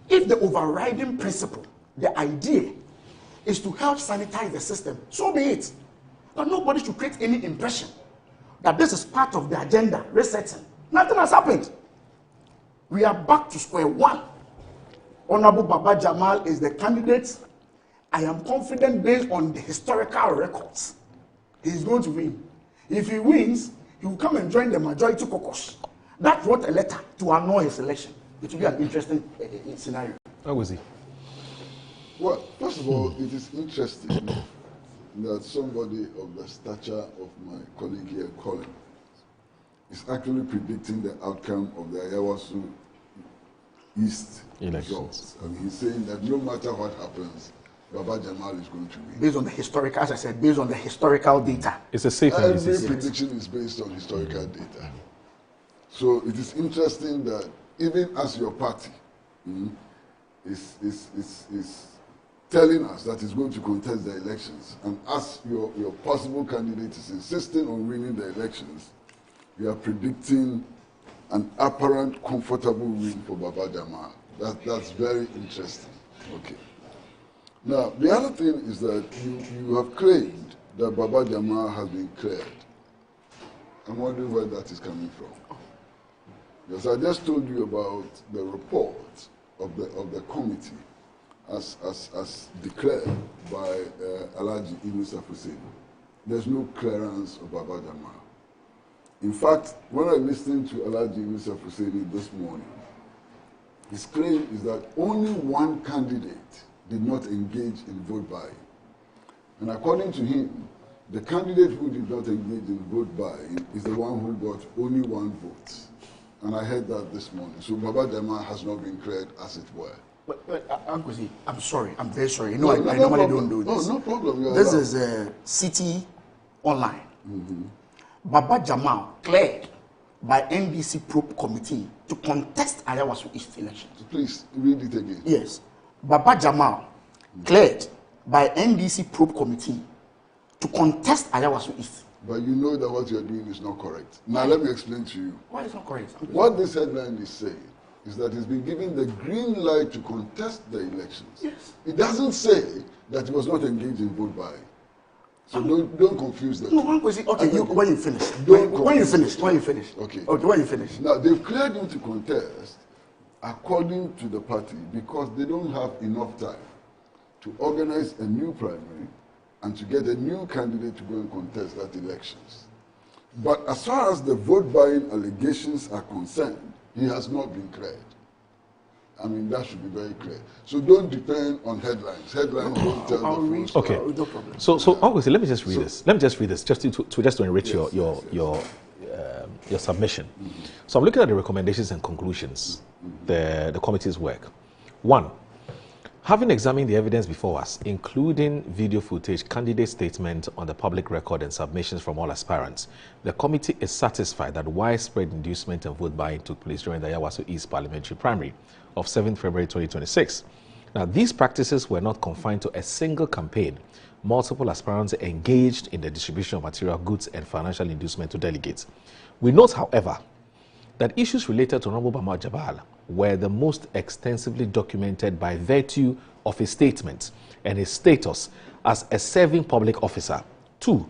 if the overriding principle, the idea, is to help sanitize the system, so be it. But nobody should create any impression that this is part of the agenda, resetting. Nothing has happened. We are back to square one. Honorable Baba Jamal is the candidate. I am confident based on the historical records. He is going to win. If he wins, he will come and join the majority caucus. That wrote a letter to annul his election. It will be an interesting scenario. How was he? Well, first of all, it is interesting that somebody of the stature of my colleague here, Colin, is actually predicting the outcome of the Ayawaso East results. And he's saying that no matter what happens, Baba Jamal is going to win. Based on the historical, as I said, based on the historical data. It's a safe Every prediction is based on historical data. So it is interesting that even as your party is telling us that it's going to contest the elections, and as your possible candidate is insisting on winning the elections, you are predicting an apparent comfortable win for Baba Jamal. That's very interesting. Okay. Now, the other thing is that you have claimed that Baba Jamal has been cleared. I'm wondering where that is coming from. Because I just told you about the report of the committee as declared by Alhaji Yusuf Hussein. There's no clearance of Baba Jamal. In fact, when I listened to Alhaji Yusuf Hussein this morning, his claim is that only one candidate did not engage in vote buying. And according to him, the candidate who did not engage in vote buying is the one who got only one vote. And I heard that this morning. So Baba Jamal has not been cleared, as it were. But Uncle, I'm sorry. I'm very sorry. No, I normally don't do this. No problem. This is City Online. Baba Jamal cleared by NDC probe committee to contest Ayawaso East elections. Please read it again. Yes. Baba Jamal cleared by NDC probe committee to contest Ayawaso East. But you know that what you're doing is not correct. Now let me explain to you. Why is it not correct? What this headline is saying is that he's been given the green light to contest the elections. Yes. It doesn't say that he was not engaged in vote buying. So don't confuse them. No, okay, when you finish. When you finish. Okay. Okay, when you finish. Now, they've cleared him to contest according to the party because they don't have enough time to organize a new primary and to get a new candidate to go and contest that elections. But as far as the vote buying allegations are concerned, he has not been cleared. I mean, that should be very clear. So don't depend on headlines. Headlines don't tell the truth. Okay. No problem. So obviously, let me just read this. Let me just read this just to enrich your submission. So I'm looking at the recommendations and conclusions, the committee's work. 1, having examined the evidence before us, including video footage, candidate statements on the public record, and submissions from all aspirants, the committee is satisfied that widespread inducement and vote buying took place during the Ayawaso East parliamentary primary of 7th February 2026. Now, these practices were not confined to a single campaign. Multiple aspirants engaged in the distribution of material goods and financial inducement to delegates. We note, however, that issues related to Honorable Baba Jamal were the most extensively documented by virtue of his statement and his status as a serving public officer. 2,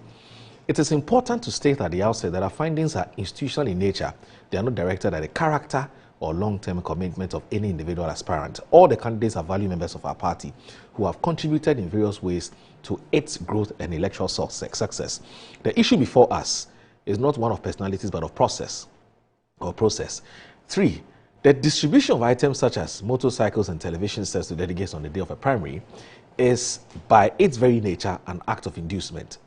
it is important to state at the outset that our findings are institutional in nature. They are not directed at the character or long-term commitment of any individual aspirant. All the candidates are valued members of our party who have contributed in various ways to its growth and electoral success. The issue before us is not one of personalities but of process. 3, the distribution of items such as motorcycles and television sets to delegates on the day of a primary is by its very nature an act of inducement.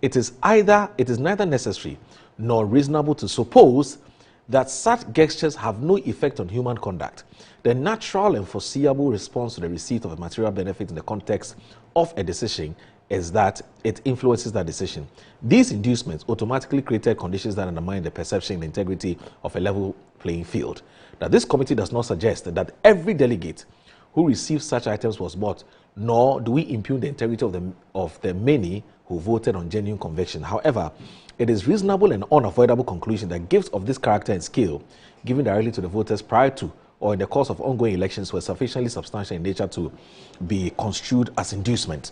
it is neither necessary nor reasonable to suppose that such gestures have no effect on human conduct. The natural and foreseeable response to the receipt of a material benefit in the context of a decision is that it influences that decision. These inducements automatically created conditions that undermine the perception and integrity of a level playing field. Now, this committee does not suggest that every delegate who received such items was bought, nor do we impugn the integrity of the many who voted on genuine conviction. However, it is reasonable and unavoidable conclusion that gifts of this character and scale given directly to the voters prior to or in the course of ongoing elections were sufficiently substantial in nature to be construed as inducement.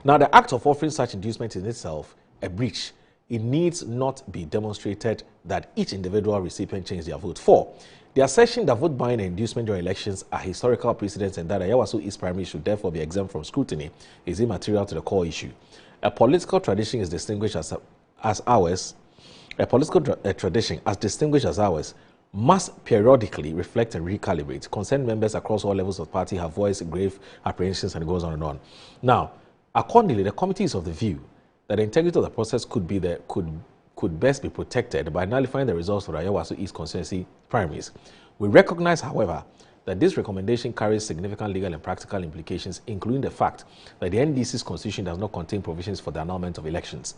Now, the act of offering such inducement is itself a breach. It needs not be demonstrated that each individual recipient changed their vote. 4. The assertion that vote buying and inducement during elections are historical precedents and that Ayawaso East Primary should therefore be exempt from scrutiny is immaterial to the core issue. A political tradition is distinguished as ours. A political tradition as distinguished as ours must periodically reflect and recalibrate. Concerned members across all levels of the party have voiced grave apprehensions, and it goes on and on. Now, accordingly, the committee is of the view that the integrity of the process could best be protected by nullifying the results of the Ayawaso East constituency primaries. We recognize, however, that this recommendation carries significant legal and practical implications, including the fact that the NDC's constitution does not contain provisions for the annulment of elections.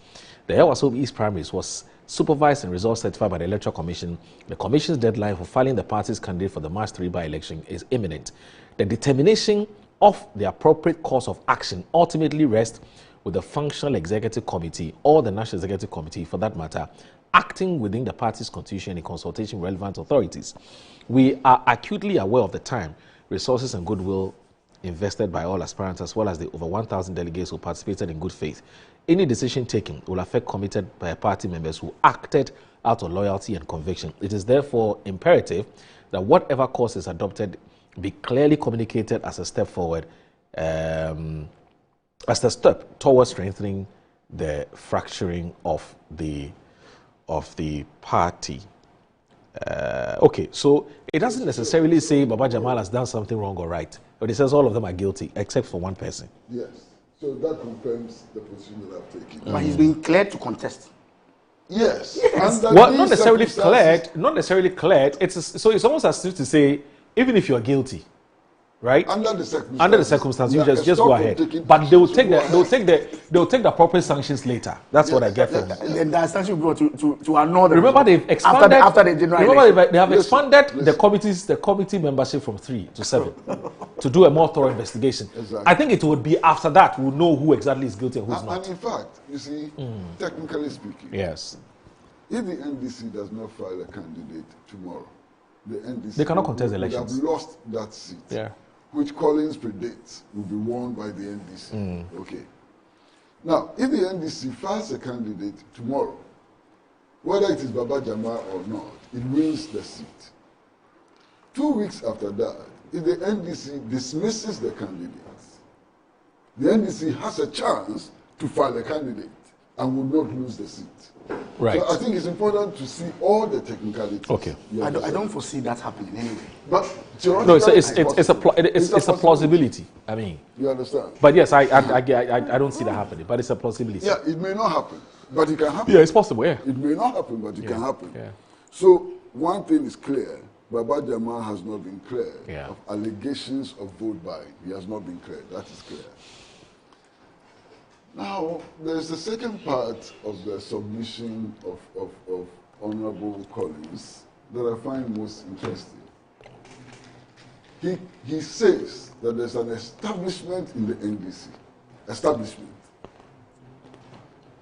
The Ayawaso East primaries was supervised and results certified by the Electoral Commission. The Commission's deadline for filing the party's candidate for the March 3 by-election is imminent. The determination of the appropriate course of action ultimately rests with the Functional Executive Committee or the National Executive Committee, for that matter, acting within the party's constitution in consultation with relevant authorities. We are acutely aware of the time, resources, and goodwill invested by all aspirants, as well as the over 1,000 delegates who participated in good faith. Any decision taken will affect committed party members who acted out of loyalty and conviction. It is therefore imperative that whatever course is adopted be clearly communicated as a step forward, as a step towards strengthening the fracturing of the party. Okay, so it doesn't necessarily say Baba Jamal has done something wrong or right, but it says all of them are guilty except for one person. Yes, so that confirms the position that I've taken. But he's been cleared to contest. Yes. Well, not necessarily cleared. Not necessarily cleared. So it's almost as if to say, even if you are guilty, right? Under the circumstances, you just go ahead. But they will take the appropriate sanctions later. That's what I get from it. And the sanction will go to annul the Remember, they've expanded after the general election. They have expanded the committee membership from 3 to 7 to do a more thorough investigation. Exactly. I think it would be after that we'll know who exactly is guilty and who's not. And in fact, you see, technically speaking, yes, if the NDC does not file a candidate tomorrow, the NDC they cannot contest the elections. Would have lost that seat. Yeah. Which Collins predicts will be won by the NDC. Okay. Now, if the NDC files a candidate tomorrow, whether it is Baba Jamal or not, it wins the seat. 2 weeks after that, if the NDC dismisses the candidates, the NDC has a chance to file a candidate and will not lose the seat. Right. So I think it's important to see all the technicalities. Okay. I don't foresee that happening anyway. But no, it's a plausibility. I mean, you understand? But yes, I don't see that happening. But it's a plausibility. Yeah, it may not happen, but it can happen. Yeah, it's possible. Yeah, it may not happen, but it can happen. Yeah. So one thing is clear: Baba Jamal has not been cleared of allegations of vote buying. He has not been cleared. That is clear. Now, there's the second part of the submission of Honorable Collins that I find most interesting. He says that there's an establishment in the NDC. Establishment.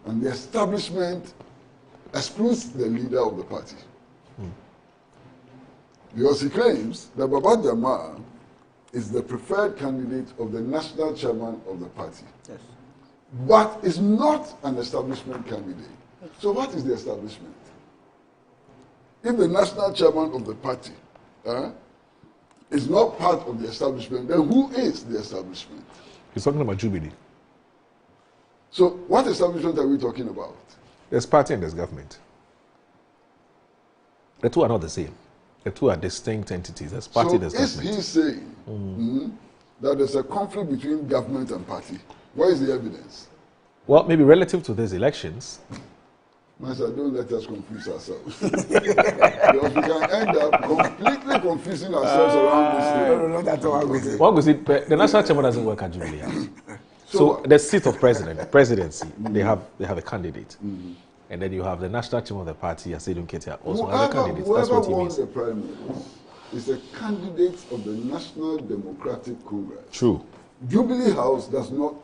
And the establishment excludes the leader of the party. Because he claims that Baba Jamal is the preferred candidate of the national chairman of the party. Yes. But is not an establishment candidate. So what is the establishment? If the national chairman of the party is not part of the establishment, then who is the establishment? He's talking about Jubilee. So what establishment are we talking about? There's party and there's government. The two are not the same. The two are distinct entities. There's party, there's government. Is he saying that there's a conflict between government and party? Where is the evidence? Well, maybe relative to these elections. Master, don't let us confuse ourselves. Because we can end up completely confusing ourselves around this. No, that's all we say. What was it? The national chairman doesn't work at Jubilee House. So the seat of presidency, they have a candidate. And then you have the national chairman of the party, Asedun Ketia, also have a candidate. That's what he means. The primary is a candidate of the National Democratic Congress. True. Jubilee House does not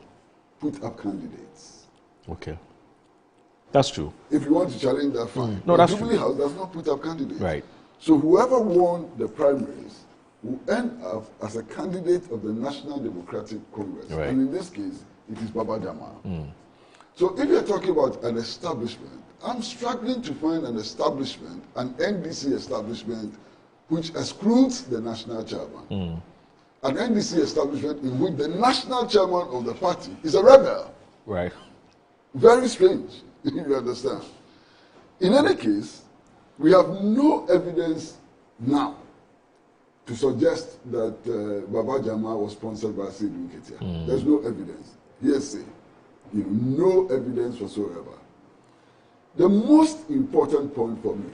put up candidates. Okay. That's true. If you want to challenge that, fine. No, that's Jubilee true. House does not put up candidates. Right. So whoever won the primaries will end up as a candidate of the National Democratic Congress. Right. And in this case, it is Baba Jamal. So if you're talking about an establishment, I'm struggling to find an establishment, an NDC establishment, which excludes the national chairman. An NDC establishment in which the national chairman of the party is a rebel. Right. Very strange, you understand. In any case, we have no evidence now to suggest that Baba Jamal was sponsored by Asedun Ketia. There's no evidence. Hearsay. No evidence whatsoever. The most important point for me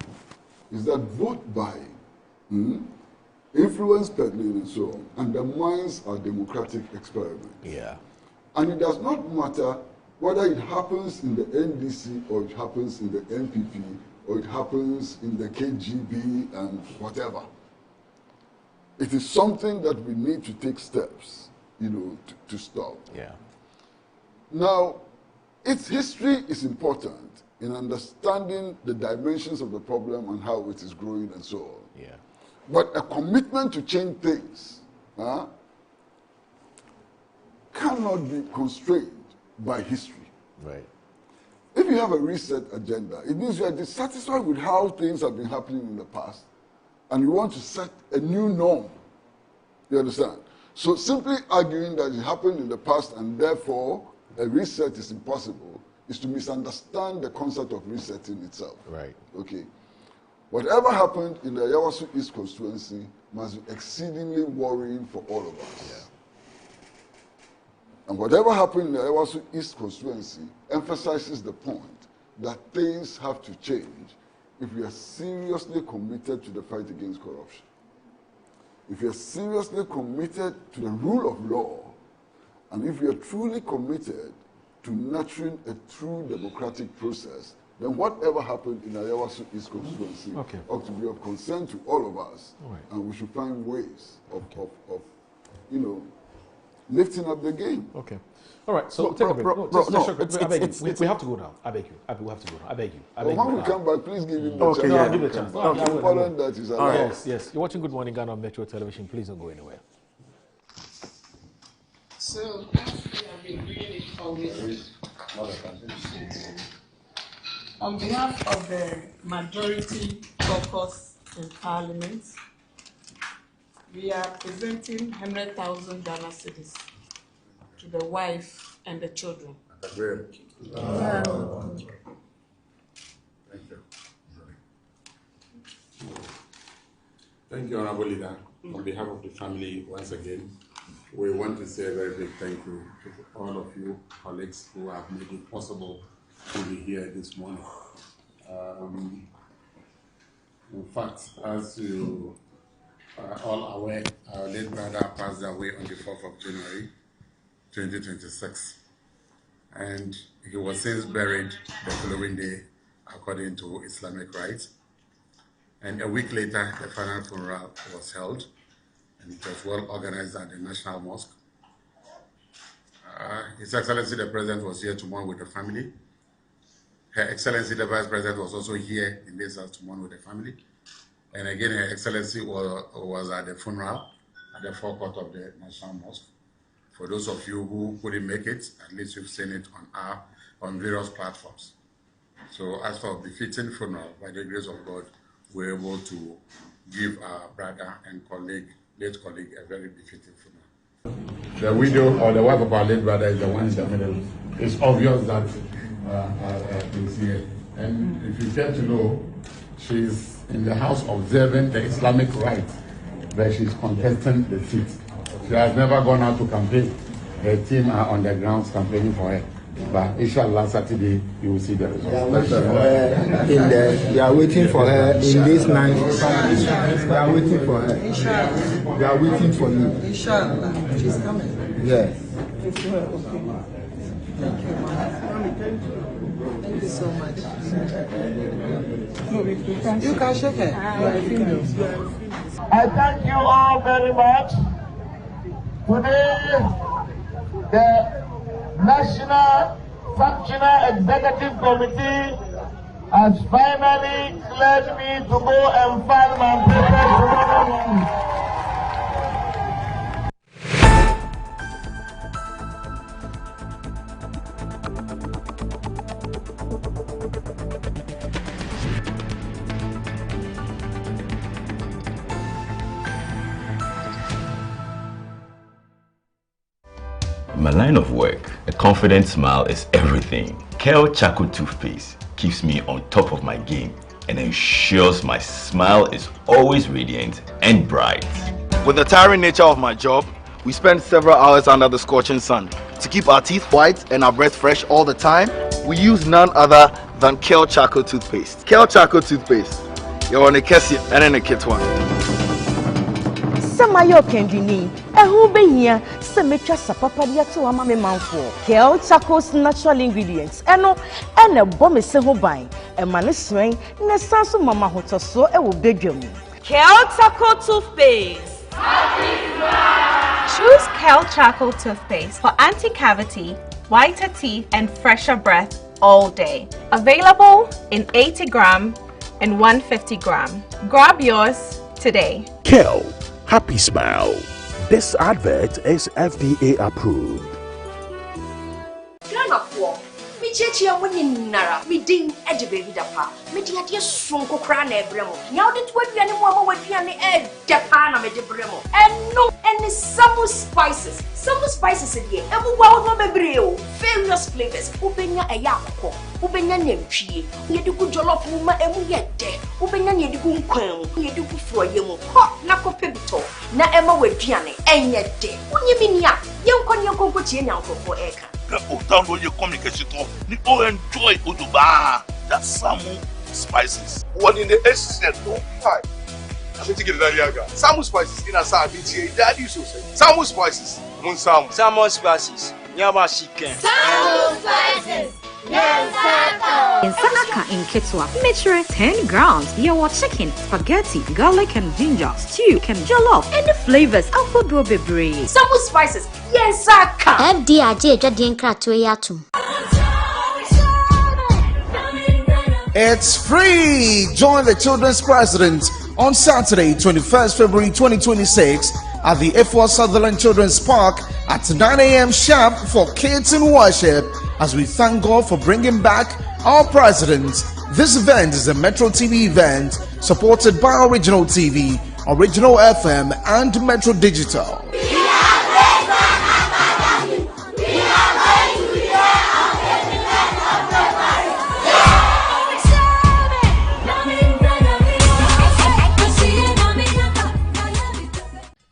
is that vote buying, influence peddling and so on, undermines our democratic experiment. Yeah. And it does not matter whether it happens in the NDC or it happens in the NPP or it happens in the KGB and whatever. It is something that we need to take steps, to stop. Yeah. Now, its history is important in understanding the dimensions of the problem and how it is growing and so on. Yeah. But a commitment to change things cannot be constrained by history. Right. If you have a reset agenda, it means you are dissatisfied with how things have been happening in the past and you want to set a new norm. You understand? So simply arguing that it happened in the past and therefore a reset is impossible is to misunderstand the concept of resetting itself. Right. Okay. Whatever happened in the Ayawaso East constituency must be exceedingly worrying for all of us. Yeah. And whatever happened in the Ayawaso East constituency emphasizes the point that things have to change if we are seriously committed to the fight against corruption. If we are seriously committed to the rule of law, and if we are truly committed to nurturing a true democratic process, then whatever happened in the Ayawaso East constituency ought to be of concern to all of us. Right. And we should find ways of lifting up the game. Okay. All right, so take a break. We have to go now. I beg you. We have to go now. I beg you. When we come back, please give him the chance. Okay, yeah, give me a chance. It's important that is allowed. Yes. You're watching Good Morning Ghana on Metro Television. Please don't go anywhere. So, as we have been doing it always, on behalf of the majority caucus in Parliament, we are presenting 100,000 Ghana cedis to the wife and the children. Thank you. Thank you, Honorable Leader. On behalf of the family, once again, we want to say a very big thank you to all of you colleagues who have made it possible to be here this morning. In fact, as you are all aware, our late brother passed away on the 4th of January, 2026. And he was since buried the following day, according to Islamic rites. And a week later, the final funeral was held, and it was well organized at the National Mosque. His Excellency the President was here to mourn with the family. Her Excellency the Vice President was also here in this house to mourn with the family. And again, Her Excellency was at the funeral at the forecourt of the National Mosque. For those of you who couldn't make it, at least you've seen it on various platforms. So as for befitting funeral, by the grace of God, we're able to give our brother and colleague, late colleague, a very befitting funeral. The widow or the wife of our late brother is the one in the middle. It's obvious that is here. And if you care to know, she's in the house observing the Islamic rites, where she's contesting the seat. She has never gone out to campaign. Her team are on the grounds campaigning for her. But inshallah, Saturday, you will see the results. We are waiting for her in this night. We are waiting for her. We are waiting for you. Inshallah, she's coming. Yes. Thank you. Thank you so much. You can shake her. I thank you all very much. Today, the National Functional Executive Committee has finally cleared me to go and file my papers. My line of work, a confident smile is everything. Kel Charcoal Toothpaste keeps me on top of my game and ensures my smile is always radiant and bright. With the tiring nature of my job, we spend several hours under the scorching sun. To keep our teeth white and our breath fresh all the time, we use none other than Kel Charcoal Toothpaste. Kel Charcoal Toothpaste. You're on a Kessie and in a kit one. Samayo Kendini, who be here, Semetra Sapapadia to Amame Manfo, Kel Charcoal's natural ingredients, and a bomb is seho buying, and maniswing, Nesansu Mama Hotoso, a will beg you. Kel Charcoal Toothpaste. Choose Kel Charcoal Toothpaste for anti-cavity, whiter teeth, and fresher breath all day. Available in 80 gram and 150 gram. Grab yours today. Kel, happy smile. This advert is FDA approved. Me chechi amuni nara me ding eje baby dapa me di ade sonko kra na ebremo nya ode to aduane mo ama waduane e dapa na me de bremo eno any some spices dey emu wa wo bebre o various flavors ubenya eya akoko ubenya nantwie yedi ku jollof mu ma emu ye de ubenya ne yedi ku nkwan yedi ku froye mu ho na ko pebito na ema waduane enye de unyimi nia yenkon konko tie nyankofo eka. Download your communication to you all enjoy Uduba. That's Samu spices. One in the essence, no hi. I'm going to get it. Samu spices in a side. Daddy so say. Samu spices. Mun Samu. Samu spices. Nyama chicken. Samu spices. Nsaka in Ketwa, measure 10 grams. Your chicken, spaghetti, garlic and ginger, stew, and jollof, and the flavors of Bebre. Samu spices, yes, Saka. FDIJ Jadien Kratoyatum. It's free. Join the children's president on Saturday, 21st February 2026 at the F1 Sutherland Children's Park at 9 a.m. sharp for kids in worship as we thank God for bringing back our president. This event is a Metro TV event supported by Original TV, Original FM, and Metro Digital.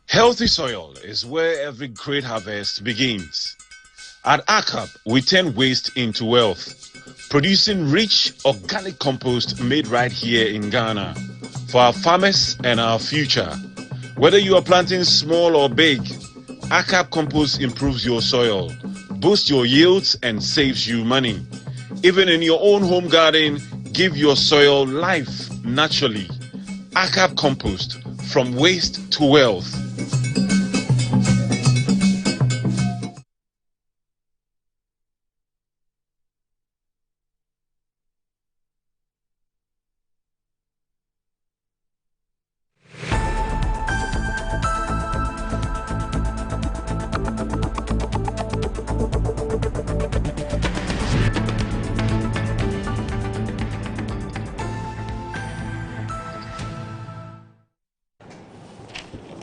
Healthy soil is where every great harvest begins. At ACAP, we turn waste into wealth, producing rich organic compost made right here in Ghana for our farmers and our future. Whether you are planting small or big, ACAP compost improves your soil, boosts your yields, and saves you money. Even in your own home garden, give your soil life naturally. ACAP compost, from waste to wealth.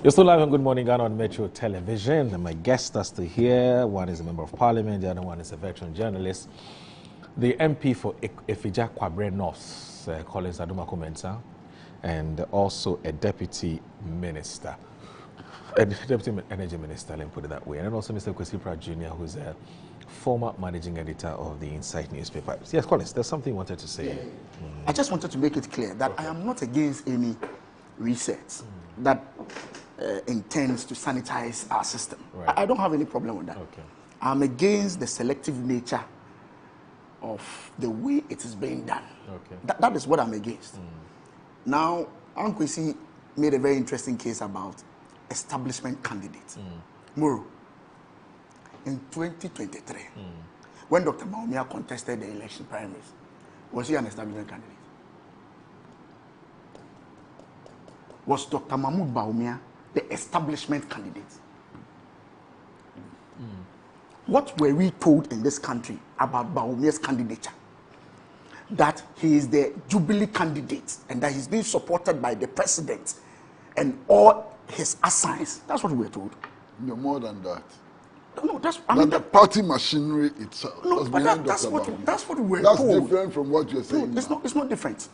You're still live on Good Morning Ghana on Metro Television, and my guests are still here. One is a member of parliament, the other one is a veteran journalist. The MP for Efija Kwabre North, Collins Adumako Mensah, and also a deputy minister, a deputy energy minister, let me put it that way, and also Mr. Kwesi Pratt Jr., who's a former managing editor of the Insight newspaper. Yes, Collins, there's something you wanted to say. I just wanted to make it clear that I am not against any research that intends to sanitize our system. Right. I don't have any problem with that. Okay. I'm against the selective nature of the way it is being done. Okay. That is what I'm against. Now, Ankwesi made a very interesting case about establishment candidates. Muru, in 2023, when Dr. Bawumia contested the election primaries, was he an establishment candidate? Was Dr. Mahmoud Bawumia the establishment candidate? What were we told in this country about Bawumia's candidature? That he is the Jubilee candidate and that he's being supported by the president and all his assigns. That's what we were told. No, more than that. No, that's the party machinery itself. No, but that's what we were told. That's different from what you're saying. No, it's not different.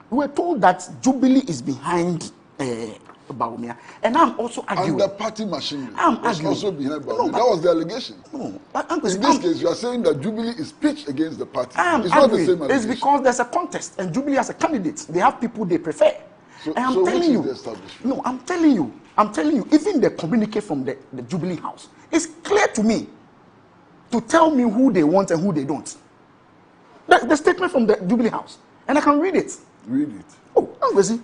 We were told that Jubilee is behind Bawumia, and I'm also arguing. And the party machinery I'm was arguing. also behind Bawumia. No, that was the allegation. No, in this case, you are saying that Jubilee is pitched against the party. I'm It's arguing. not the same allegation. It's because there's a contest, and Jubilee has a candidate. They have people they prefer. So, and I'm so telling which you, is the establishment? no, I'm telling you, even the communique from the Jubilee House, it's clear to me to tell me who they want and who they don't. The statement from the Jubilee House, and I can read it. Read it. Oh, Ankwesi,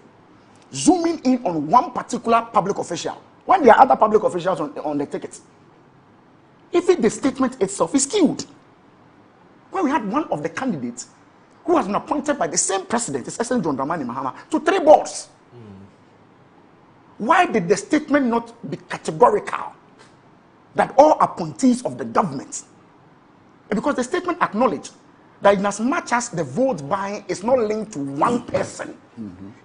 zooming in on one particular public official when there are other public officials on the tickets. Even the statement itself is skewed. When we had one of the candidates who has been appointed by the same president, His Excellency John Dramani Mahama, to 3 boards. Why did the statement not be categorical that all appointees of the government? Because the statement acknowledged that in as much as the vote buying is not linked to one person,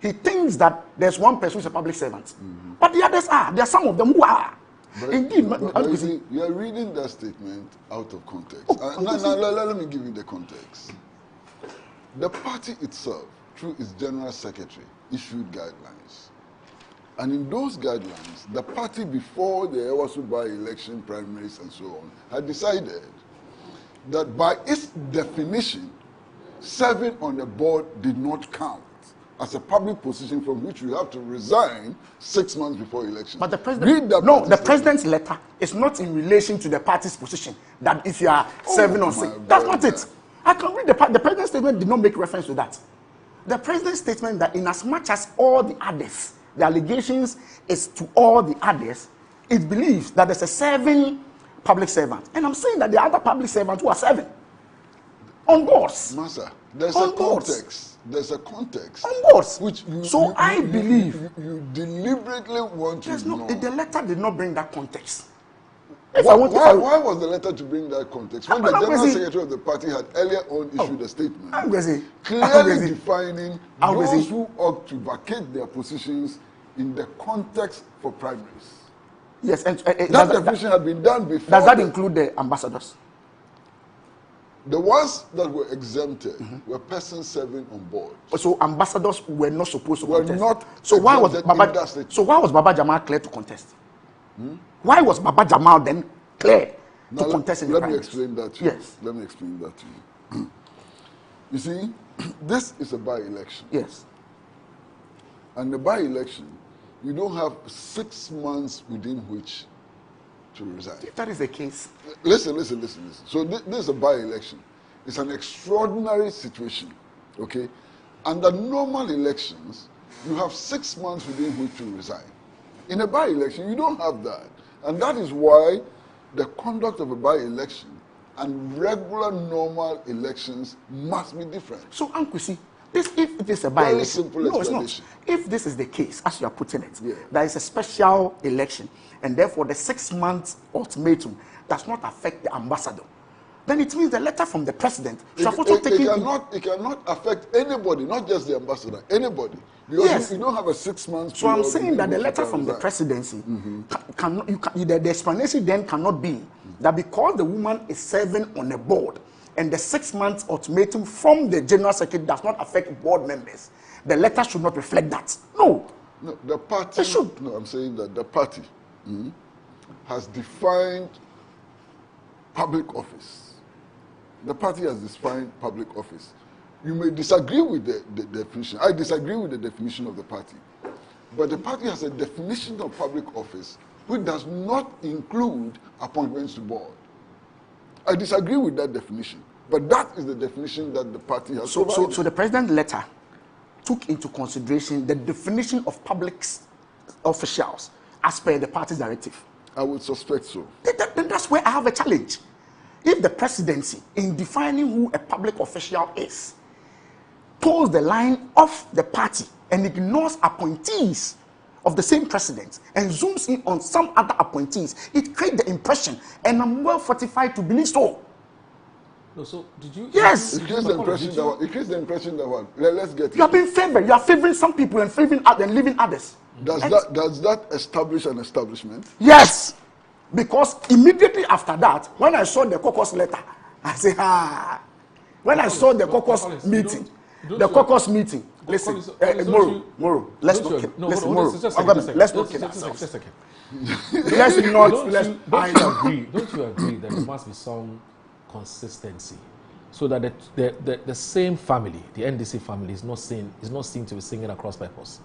he thinks that there's one person who's a public servant. But the others are. There are some of them who are. But, Indeed, but you are reading that statement out of context. Now, let me give you the context. The party itself, through its general secretary, issued guidelines. And in those guidelines, the party before the Ewasu by-election primaries and so on had decided that by its definition, serving on the board did not count as a public position from which you have to resign 6 months before election. But the president, the president's letter is not in relation to the party's position. That if you are serving on 6, that's not it. I can read the president's statement did not make reference to that. The president's statement that in as much as all the others, the allegations is to all the others, it believes that there's a serving public servant. And I'm saying that the other public servants who are serving on boards. Master, there's a context. There's a context. On boards. Which I believe you deliberately want to ignore. The letter did not bring that context. Why was the letter to bring that context? When the General Secretary of the party had earlier on issued a statement clearly defining those who ought to vacate their positions in the context for primaries. Yes, and that definition had been done before. Does that include the ambassadors? The ones that were exempted were persons serving on board. So ambassadors were not supposed to were contest. Not so why was Baba Jamal clear to contest? Why was Baba Jamal then clear to contest in the primaries? Let me explain that to you. Yes. Let me explain that to you. You see, this is a by-election. Yes. And the by-election, you don't have 6 months within which to resign. If that is the case. Listen. So this is a by-election. It's an extraordinary situation, okay? Under normal elections, you have 6 months within which to resign. In a by-election, you don't have that. And that is why the conduct of a by-election and regular normal elections must be different. So, Ankwesi, if it is a by-election, no, it's not. If this is the case, as you are putting it, there is a special election, and therefore the 6 months ultimatum does not affect the ambassador, then it means the letter from the president should have also taken... It cannot affect anybody, not just the ambassador, anybody. Because you don't have a 6 months... So I'm saying that the letter from the presidency, the explanation then cannot be that because the woman is serving on a board, and the 6 months ultimatum from the general secretary does not affect board members, the letter should not reflect that. No. No, the party... It should. No, I'm saying that the party has defined public office. The party has defined public office. You may disagree with the definition. I disagree with the definition of the party. But the party has a definition of public office which does not include appointments to board. I disagree with that definition. But that is the definition that the party has provided. So the president's letter took into consideration the definition of public officials as per the party's directive. I would suspect so. Then that's where I have a challenge. If the presidency, in defining who a public official is, pulls the line off the party and ignores appointees of the same president and zooms in on some other appointees, it creates the impression, and I'm well fortified to believe so. No, so did you? Yes. It creates the impression that what? Let's get. You are being favored. You are favoring some people and favoring others and leaving others. Does that establish an establishment? Yes, because immediately after that, when I saw the caucus letter, I said, When I saw the caucus meeting, listen, Moro, let's not get ourselves. Don't you agree that there must be some consistency, so that the same family, the NDC family, is not seen to be singing across purpose?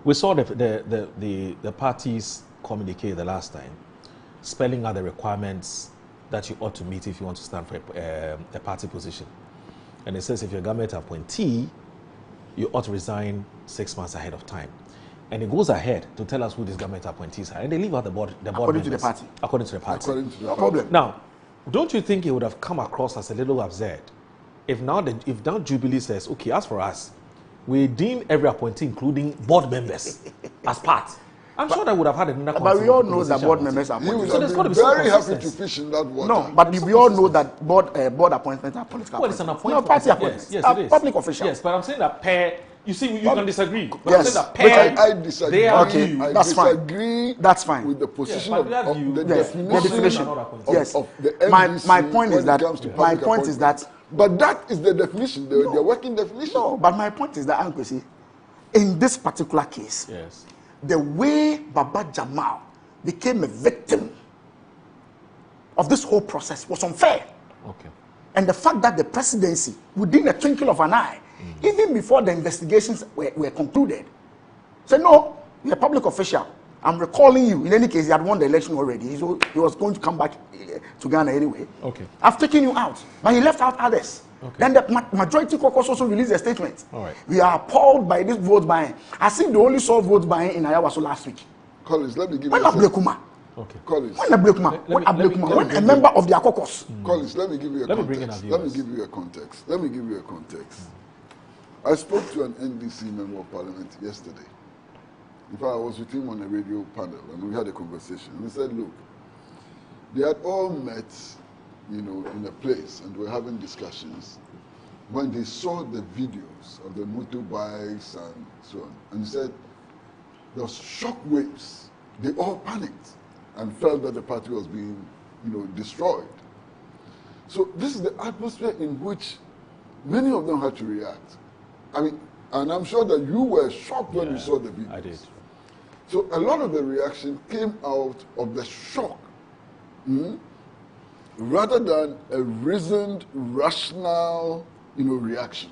We saw the parties communicate the last time, spelling out the requirements that you ought to meet if you want to stand for a party position. And it says if you're a government appointee, you ought to resign 6 months ahead of time. And it goes ahead to tell us who these government appointees are. And they leave out the board according to the party. According to the party. No problem. Now, don't you think it would have come across as a little absurd if now Jubilee says, okay, as for us, we deem every appointee, including board members, as part. I'm sure that would have had another. But we all know that board members are appointed. political. So there's got to be very happy to fish in that water. No, but we all know that board appointments are political. Well, it's an appointment. No, party appointments. Yes, it is. Public officials. Yes, but I'm saying that pair. You see, you can disagree. But yes, I'm saying that pair. I disagree. They are okay, you. that's fine. Disagree. That's fine. With the position yes, of the definition. Yes. Of the NDC my point is that. My point is that. But that is the definition. The working definition. No, but my point is that, Ankwesi, in this particular case, yes, the way Baba Jamal became a victim of this whole process was unfair. Okay. And the fact that the presidency, within a twinkle of an eye, even before the investigations were concluded, said, no, you're a public official. I'm recalling you. In any case, he had won the election already. So he was going to come back to Ghana anyway. Okay. I've taken you out. But he left out others. Okay. Then the majority caucus also released a statement. All right. We are appalled by this vote buying. I think they only saw vote buying in Ayawaso last week. Collins, let me give you when Ablekuma. Okay. Collins. When a member of their caucus. Collins, let me give you a context. Let me give you a context. I spoke to an NDC member of parliament yesterday. In fact, I was with him on a radio panel and we had a conversation. And he said, look, they had all met, in a place and were having discussions when they saw the videos of the motorbikes and so on. And he said, there was shock waves. They all panicked and felt that the party was being, destroyed. So this is the atmosphere in which many of them had to react. I mean, and I'm sure that you were shocked when you saw the videos. I did. So a lot of the reaction came out of the shock, rather than a reasoned, rational, reaction.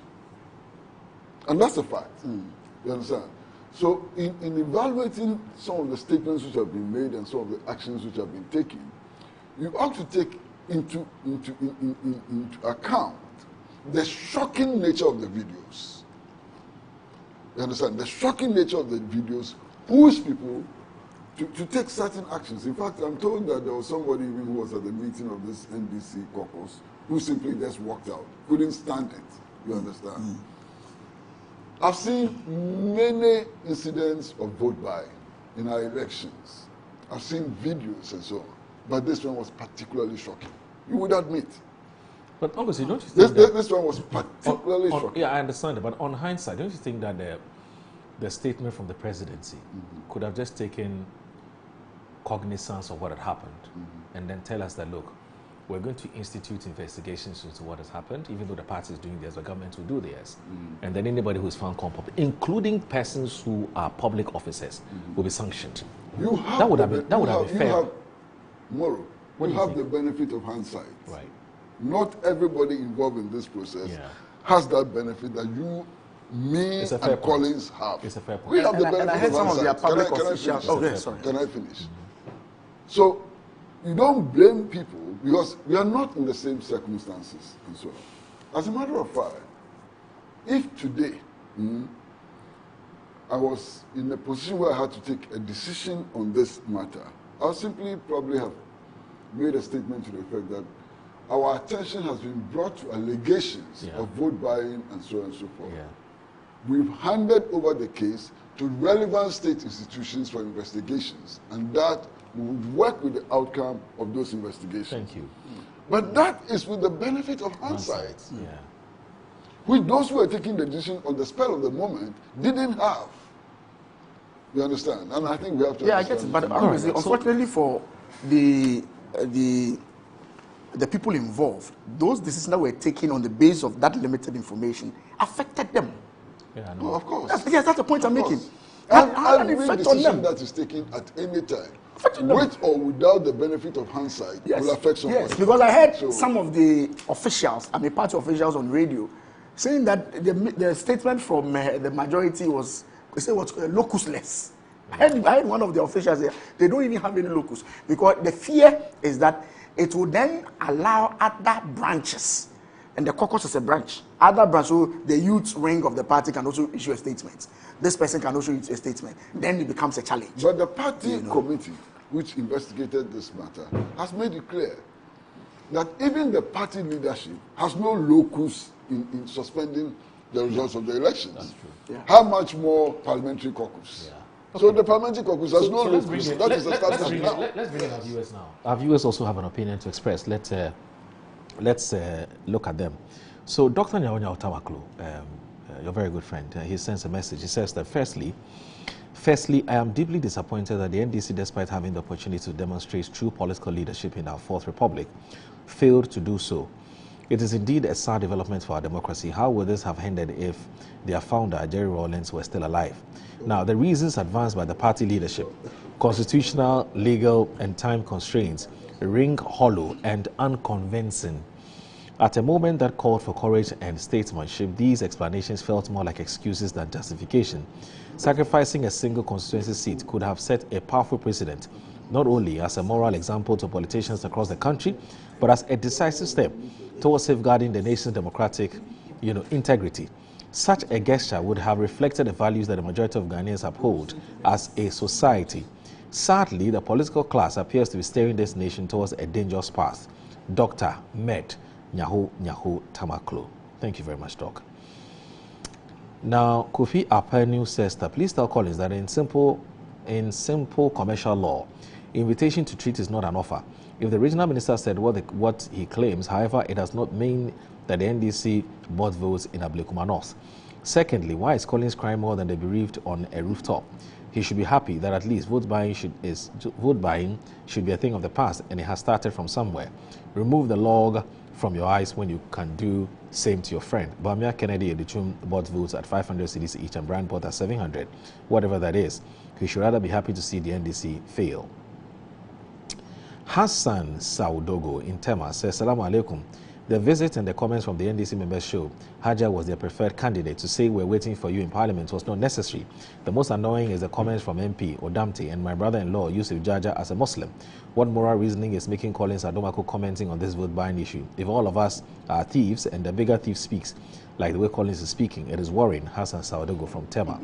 And that's a fact. You understand? So in evaluating some of the statements which have been made and some of the actions which have been taken, you ought to take into account the shocking nature of the videos. You understand? The shocking nature of the videos push people to take certain actions. In fact, I'm told that there was somebody even who was at the meeting of this NDC caucus who simply just walked out, couldn't stand it. You understand? I've seen many incidents of vote buying in our elections. I've seen videos and so on. But this one was particularly shocking. You would admit. But obviously, don't you think this one was particularly shocking? Yeah, I understand it. But on hindsight, don't you think that the statement from the presidency could have just taken cognizance of what had happened and then tell us that, look, we're going to institute investigations into what has happened, even though the party is doing theirs, the government will do theirs. And then anybody who is found culpable, including persons who are public officers, will be sanctioned. That would have been fair. Moro, you have the benefit of hindsight. Right. Not everybody involved in this process has that benefit that you, me, and Collins have. It's a fair point. We have the benefit and I heard of some of their hindsight. public Can I officials. finish? Okay, sorry. Can I finish? So, you don't blame people because we are not in the same circumstances and so on. As a matter of fact, if today I was in a position where I had to take a decision on this matter, I'll simply probably have made a statement to the effect that our attention has been brought to allegations of vote buying and so on and so forth. We've handed over the case to relevant state institutions for investigations, and that we would work with the outcome of those investigations. Thank you. But that is with the benefit of hindsight, which those who were taking the decision on the spell of the moment didn't have. You understand? And I think we have to. Yeah, I get it. But unfortunately for the people involved, those decisions that were taken on the basis of that limited information affected them. Yeah, no, of course. Yes, that's the point I'm making. Every decision that is taken at any time, with or without the benefit of hindsight, will affect somebody. Yes, because I heard some of the officials, party officials on radio, saying that the statement from the majority was, they say, was locusless. I heard one of the officials say they don't even have any locus because the fear is that it will then allow other branches, and the caucus is a branch, other branches, so the youth wing of the party can also issue a statement. This person can also issue a statement. Then it becomes a challenge. But the party committee, which investigated this matter, has made it clear that even the party leadership has no locus in suspending the results of the elections. How much more parliamentary caucus? So the parliamentary caucus has no locus. That is the status now. Let's bring in our viewers now. Our viewers also have an opinion to express. Let's look at them. So Dr. Nyawonya Otamaklo, your very good friend, he sends a message. He says that firstly, I am deeply disappointed that the NDC, despite having the opportunity to demonstrate true political leadership in our Fourth Republic, failed to do so. It is indeed a sad development for our democracy. How would this have ended if their founder, Jerry Rawlings, were still alive? Now, the reasons advanced by the party leadership, constitutional, legal, and time constraints, ring hollow and unconvincing. At a moment that called for courage and statesmanship, these explanations felt more like excuses than justification. Sacrificing a single constituency seat could have set a powerful precedent, not only as a moral example to politicians across the country, but as a decisive step towards safeguarding the nation's democratic, integrity. Such a gesture would have reflected the values that the majority of Ghanaians uphold as a society. Sadly, the political class appears to be steering this nation towards a dangerous path. Dr. Med Nyaho Tamaklo. Thank you very much, Doc. Now, Kofi Apenu says that please tell Collins that in simple commercial law, invitation to treat is not an offer. If the regional minister said what he claims, however, it does not mean that the NDC bought votes in Ablekuma North. Secondly, why is Collins crying more than the bereaved on a rooftop? He should be happy that at least vote buying should be a thing of the past, and it has started from somewhere. Remove the log from your eyes when you can do same to your friend. Bamia Kennedy Edichum bought votes at 500 cedis each and Brian bought at 700, whatever that is. He should rather be happy to see the NDC fail. Hassan Saudogo in Tema says, Salamu alaikum. The visit and the comments from the NDC members show Haja was their preferred candidate. To say we're waiting for you in Parliament was not necessary. The most annoying is the comments from MP Odamte and my brother-in-law Yusuf Jaja as a Muslim. What moral reasoning is making Collins Adomako commenting on this vote buying issue? If all of us are thieves and the bigger thief speaks like the way Collins is speaking, it is worrying. Hassan Saudogo from Tema.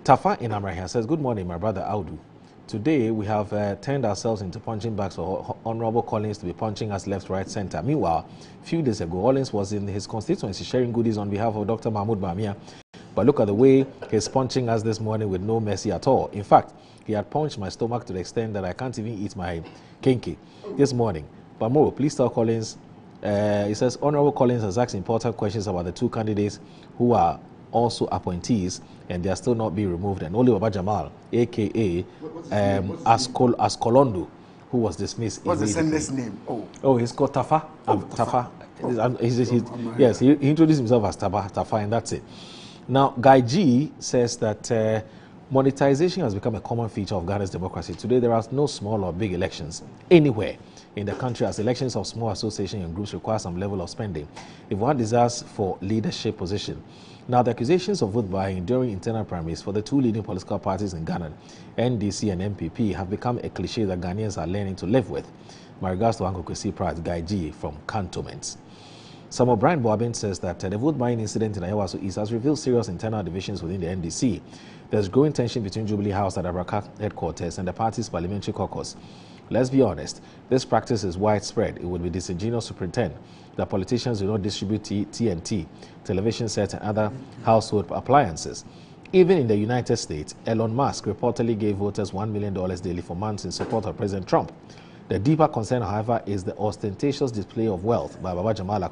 Tafa in Amrahia says, good morning, my brother Audu. Today, we have turned ourselves into punching bags for Honorable Collins to be punching us left, right, center. Meanwhile, a few days ago, Collins was in his constituency sharing goodies on behalf of Dr. Mahmoud Bamia. But look at the way he's punching us this morning with no mercy at all. In fact, he had punched my stomach to the extent that I can't even eat my kinky this morning. But more, please tell Collins. He says, Honorable Collins has asked important questions about the two candidates who are also appointees, and they are still not being removed. And only Baba Jamal, a.k.a. Askolondo, who was dismissed. What's the sender's name? Oh, he's called Tafa. Tafa. Yes, he introduced himself as Tafa, and that's it. Now, Guy G says that monetization has become a common feature of Ghana's democracy. Today, there are no small or big elections anywhere. in the country, as elections of small associations and groups require some level of spending if one desires for leadership position. Now, the accusations of vote buying during internal primaries for the two leading political parties in Ghana, NDC and MPP, have become a cliche that Ghanaians are learning to live with. My regards to Uncle Kwesi Pratt, Guy G from Cantonment. Samuel Brian Boabin says that the vote buying incident in Ayawaso East has revealed serious internal divisions within the NDC. There's growing tension between Jubilee House at Abraka headquarters and the party's parliamentary caucus. Let's be honest, this practice is widespread. It would be disingenuous to pretend that politicians do not distribute TNT, television sets, and other household appliances. Even in the United States, Elon Musk reportedly gave voters $1 million daily for months in support of President Trump. The deeper concern, however, is the ostentatious display of wealth by Baba Jamal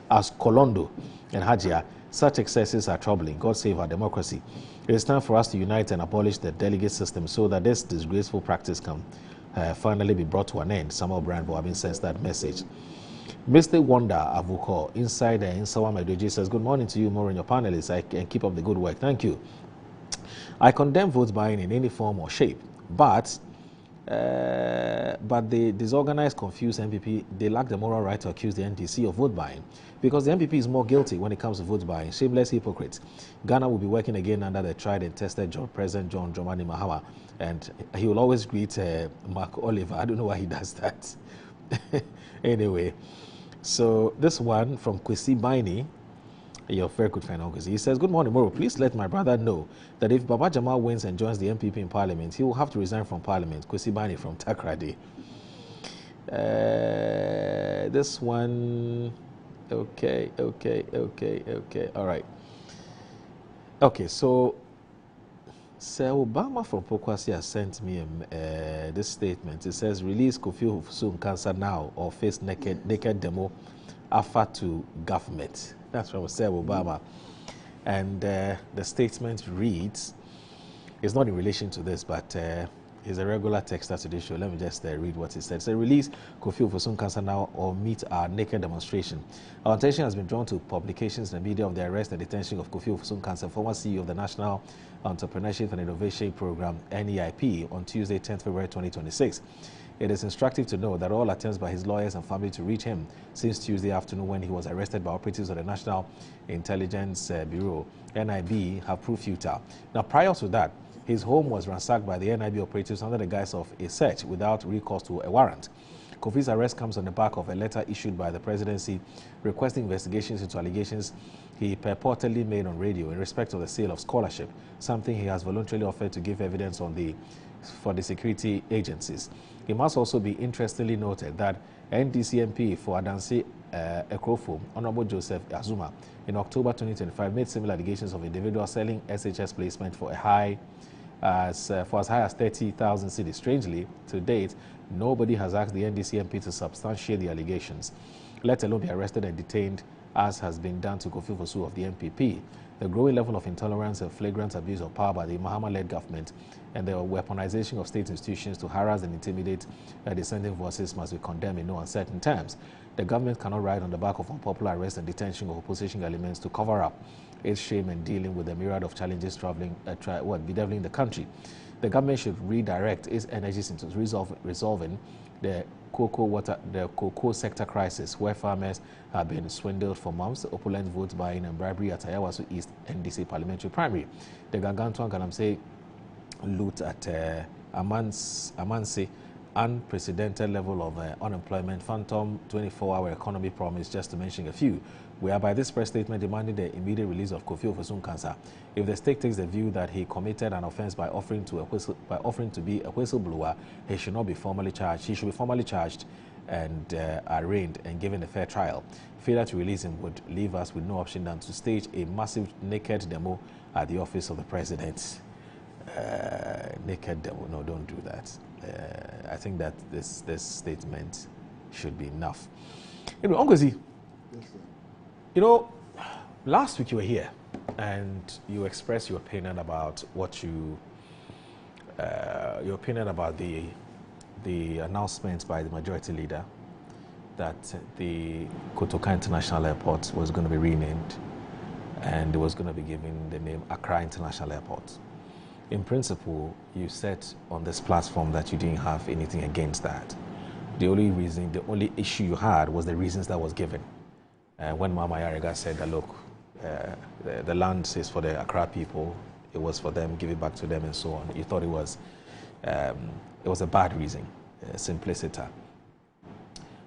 as Kolondo and Hajia. Such excesses are troubling. God save our democracy. It is time for us to unite and abolish the delegate system so that this disgraceful practice can finally be brought to an end. Samuel Brand Boabin sends that message. Mr. Wonder Avuko, inside Insawa Medoji, says, good morning to you, more and your panelists. I can keep up the good work. Thank you. I condemn vote buying in any form or shape, but the disorganized, confused MPP, they lack the moral right to accuse the NDC of vote buying because the MPP is more guilty when it comes to vote buying. Shameless hypocrites. Ghana will be working again under the tried and tested President John Dramani Mahama, and he will always greet Mark Oliver. I don't know why he does that. Anyway, so this one from Kwesi Baini, your very good friend Kwesi. He says, good morning, Moro. Please let my brother know that if Baba Jamal wins and joins the MPP in Parliament, he will have to resign from Parliament. Kwesi Baini from Takrady. This one, okay. All right. Okay, so Sir Obama from Pokwasi has sent me this statement. It says, release Kofi Nkrumah now or face naked demo offer to government. That's from Sir Obama. And the statement reads, it's not in relation to this, but he's a regular texter to this show. Let me just read what he said. So release Kofi Nkrumah now or meet our naked demonstration. Our attention has been drawn to publications in the media of the arrest and detention of Kofi Nkrumah, former CEO of the National Entrepreneurship and Innovation Program, NEIP, on Tuesday, 10th February 2026. It is instructive to know that all attempts by his lawyers and family to reach him since Tuesday afternoon when he was arrested by operatives of the National Intelligence Bureau, NIB, have proved futile. Now, prior to that, his home was ransacked by the NIB operatives under the guise of a search without recourse to a warrant. Kofi's arrest comes on the back of a letter issued by the presidency requesting investigations into allegations he purportedly made on radio in respect of the sale of scholarship, something he has voluntarily offered to give evidence on for the security agencies. It must also be interestingly noted that NDC MP for Adansi Ekrofo, Honorable Joseph Azuma, in October 2025 made similar allegations of individuals selling SHS placement for as high as 30,000 cedis. Strangely, to date, nobody has asked the NDC MP to substantiate the allegations, let alone be arrested and detained, as has been done to Kofi Fosu of the MPP. The growing level of intolerance and flagrant abuse of power by the Mahama-led government and the weaponization of state institutions to harass and intimidate dissenting voices must be condemned in no uncertain terms. The government cannot ride on the back of unpopular arrest and detention of opposition elements to cover up its shame and dealing with the myriad of challenges bedeviling the country. The government should redirect its energies into resolving the cocoa sector crisis, where farmers have been swindled for months, opulent vote buying and bribery at Ayawaso East NDC parliamentary primary. The Gangantuan Galamsey loot at Amansi, unprecedented level of unemployment, phantom 24-hour economy promise, just to mention a few. We are by this press statement demanding the immediate release of Kofi Nkrumah. If the state takes the view that he committed an offense by offering to be a whistleblower, he should not be formally charged. He should be formally charged and arraigned and given a fair trial. Failure to release him would leave us with no option than to stage a massive naked demo at the office of the president. Naked demo? No, don't do that. I think that this statement should be enough. Anyway, Uncle Z, yes, sir. You know, last week you were here and you expressed your opinion about your opinion about the announcement by the majority leader that the Kotoka International Airport was going to be renamed and it was going to be given the name Accra International Airport. In principle, you said on this platform that you didn't have anything against that. the only issue you had was the reasons that was given. When Mahama Ayariga said that, look, the land is for the Accra people, it was for them, give it back to them and so on. You thought it was a bad reason, simpliciter.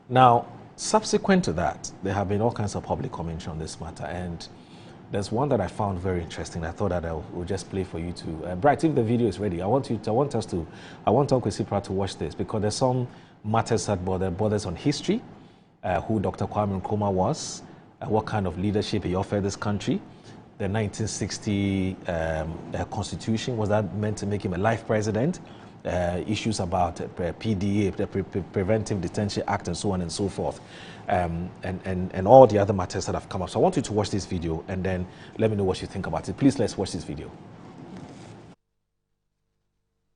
Now, subsequent to that, there have been all kinds of public commentary on this matter, and there's one that I found very interesting. I thought that I will just play for you to. Bright, if the video is ready, I want Uncle Sipra to watch this, because there's some matters that borders on history, who Dr. Kwame Nkrumah was, what kind of leadership he offered this country. The 1960 Constitution, was that meant to make him a life president? Issues about PDA, the Preventive Detention Act, and so on and so forth, and all the other matters that have come up. So I want you to watch this video and then let me know what you think about it. Please, let's watch this video.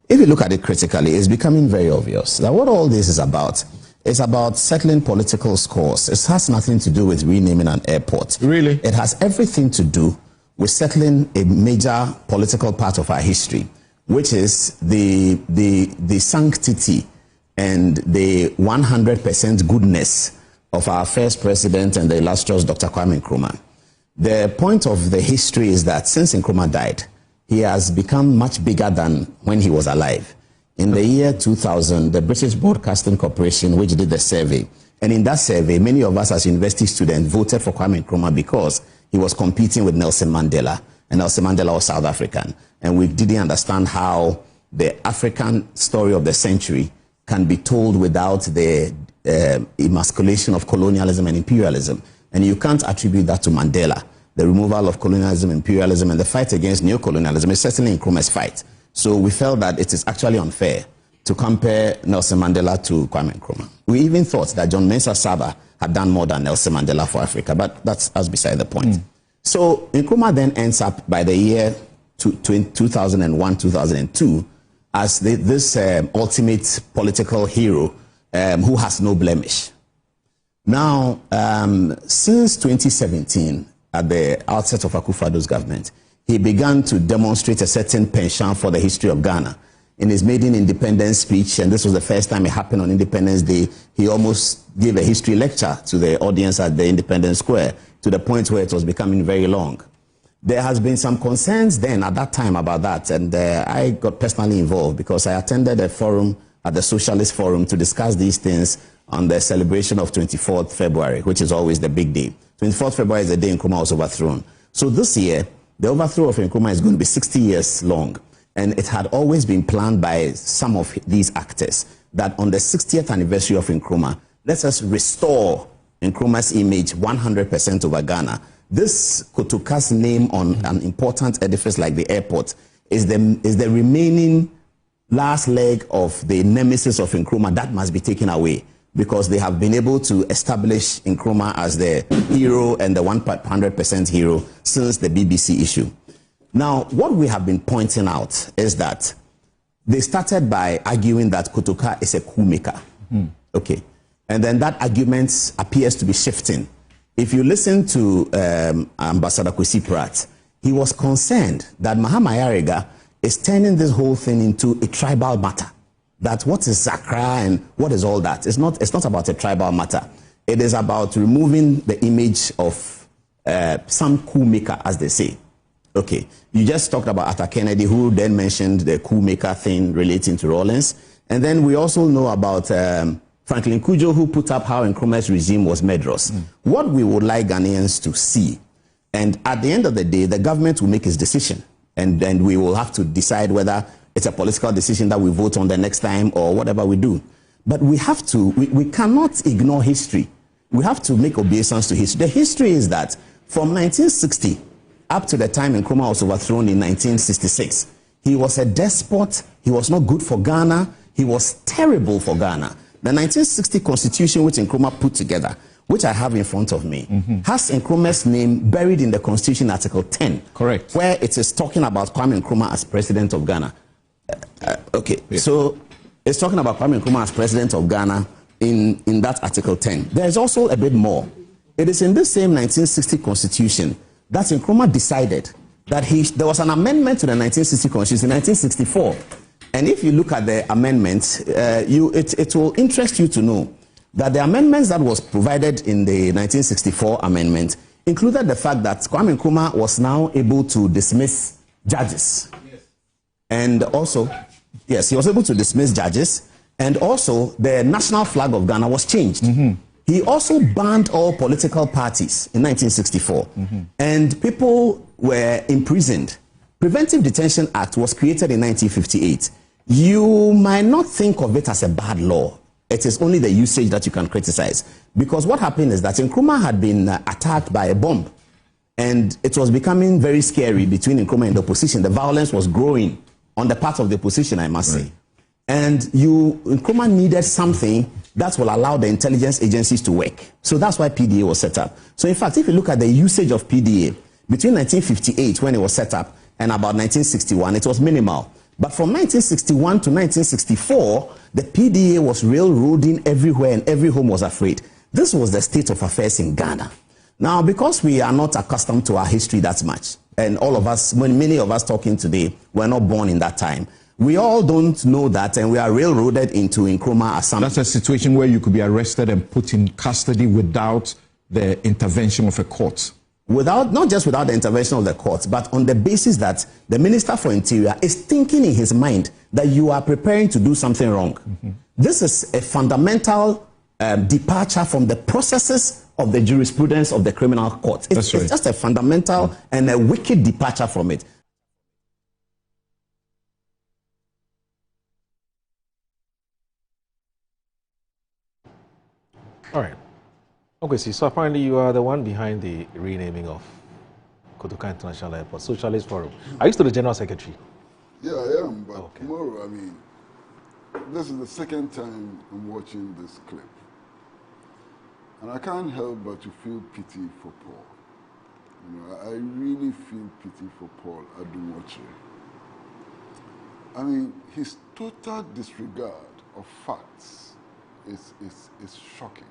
If you look at it critically, it's becoming very obvious that what all this is about settling political scores. It has nothing to do with renaming an airport. Really? It has everything to do with settling a major political part of our history, which is the sanctity and the 100% goodness of our first president and the illustrious Dr. Kwame Nkrumah. The point of the history is that since Nkrumah died, he has become much bigger than when he was alive. In the year 2000, the British Broadcasting Corporation, which did the survey, and in that survey, many of us as university students voted for Kwame Nkrumah because he was competing with Nelson Mandela, and Nelson Mandela was South African. And we didn't understand how the African story of the century can be told without the emasculation of colonialism and imperialism. And you can't attribute that to Mandela. The removal of colonialism, imperialism, and the fight against neocolonialism is certainly Nkrumah's fight. So we felt that it is actually unfair to compare Nelson Mandela to Kwame Nkrumah. We even thought that John Mensah Saba had done more than Nelson Mandela for Africa, but that's beside the point. So Nkrumah then ends up by the year 2001, 2002 as this ultimate political hero who has no blemish. Now, since 2017, at the outset of Akufo-Addo's government, he began to demonstrate a certain penchant for the history of Ghana. In his maiden independence speech, and this was the first time it happened on Independence Day, he almost gave a history lecture to the audience at the Independence Square, to the point where it was becoming very long. There has been some concerns then at that time about that, and I got personally involved because I attended a forum at the Socialist Forum to discuss these things on the celebration of 24th February, which is always the big day. 24th February is the day Nkrumah was overthrown. So this year, the overthrow of Nkrumah is going to be 60 years long. And it had always been planned by some of these actors that on the 60th anniversary of Nkrumah, let us restore Nkrumah's image 100% over Ghana. This Kotoka's name on an important edifice like the airport is the remaining last leg of the nemesis of Nkrumah that must be taken away, because they have been able to establish Nkrumah as the hero and the 100% hero since the BBC issue. Now, what we have been pointing out is that they started by arguing that Kotoka is a coup maker. Okay. And then that argument appears to be shifting. If you listen to Ambassador Kwesi Pratt, he was concerned that Mahama Ayariga is turning this whole thing into a tribal matter. That what is Zakra and what is all that? It's not about a tribal matter. It is about removing the image of some coup maker, as they say. Okay, you just talked about Arthur Kennedy, who then mentioned the coup maker thing relating to Rawlings. And then we also know about Franklin Kujo, who put up how Nkrumah's regime was murderous. What we would like Ghanaians to see, and at the end of the day, the government will make its decision. And then we will have to decide whether it's a political decision that we vote on the next time or whatever we do. But we have to, we cannot ignore history. We have to make obeisance to history. The history is that from 1960 up to the time Nkrumah was overthrown in 1966, he was a despot. He was not good for Ghana. He was terrible for Ghana. The 1960 Constitution, which Nkrumah put together, which I have in front of me, has Nkrumah's name buried in the Constitution, Article 10. Correct. Where it is talking about Kwame Nkrumah as President of Ghana. So it's talking about Kwame Nkrumah as President of Ghana in that Article 10. There's also a bit more. It is in this same 1960 Constitution that Nkrumah decided that there was an amendment to the 1960 Constitution in 1964. And if you look at the amendment, it will interest you to know that the amendments that was provided in the 1964 amendment included the fact that Kwame Nkrumah was now able to dismiss judges. Yes. And also, yes, he was able to dismiss judges. And also, the national flag of Ghana was changed. He also banned all political parties in 1964. And people were imprisoned. Preventive Detention Act was created in 1958. You might not think of it as a bad law. It is only the usage that you can criticize. Because what happened is that Nkrumah had been attacked by a bomb. And it was becoming very scary between Nkrumah and the opposition. The violence was growing on the part of the opposition, I must say. And Nkrumah needed something that will allow the intelligence agencies to work. So that's why PDA was set up. So in fact, if you look at the usage of PDA, between 1958, when it was set up, and about 1961, it was minimal. But from 1961 to 1964, the PDA was railroading everywhere and every home was afraid. This was the state of affairs in Ghana. Now, because we are not accustomed to our history that much, and all of us, many of us talking today, were not born in that time, we all don't know that, and we are railroaded into Nkrumah Assembly. That's a situation where you could be arrested and put in custody without the intervention of a court. Not just without the intervention of the court, but on the basis that the Minister for Interior is thinking in his mind that you are preparing to do something wrong. This is a fundamental departure from the processes of the jurisprudence of the criminal court. It's just a fundamental and a wicked departure from it. All right. Okay, so apparently you are the one behind the renaming of Kotoka International Airport, Socialist Forum. Are you still the General Secretary? Yeah, I am, but tomorrow, I mean, this is the second time I'm watching this clip. And I can't help but to feel pity for Paul. You know, I really feel pity for Paul Adumoche. I mean, his total disregard of facts is shocking.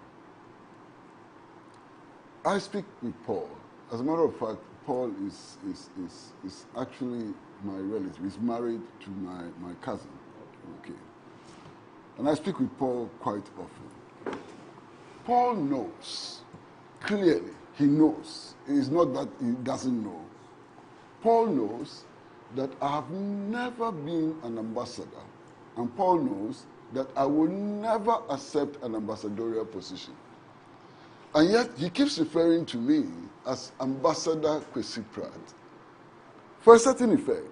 I speak with Paul. As a matter of fact, Paul is actually my relative. He's married to my cousin. Okay. And I speak with Paul quite often. Paul knows, clearly, he knows. It is not that he doesn't know. Paul knows that I have never been an ambassador. And Paul knows that I will never accept an ambassadorial position. And yet, he keeps referring to me as Ambassador Kwesi Pratt. For a certain effect,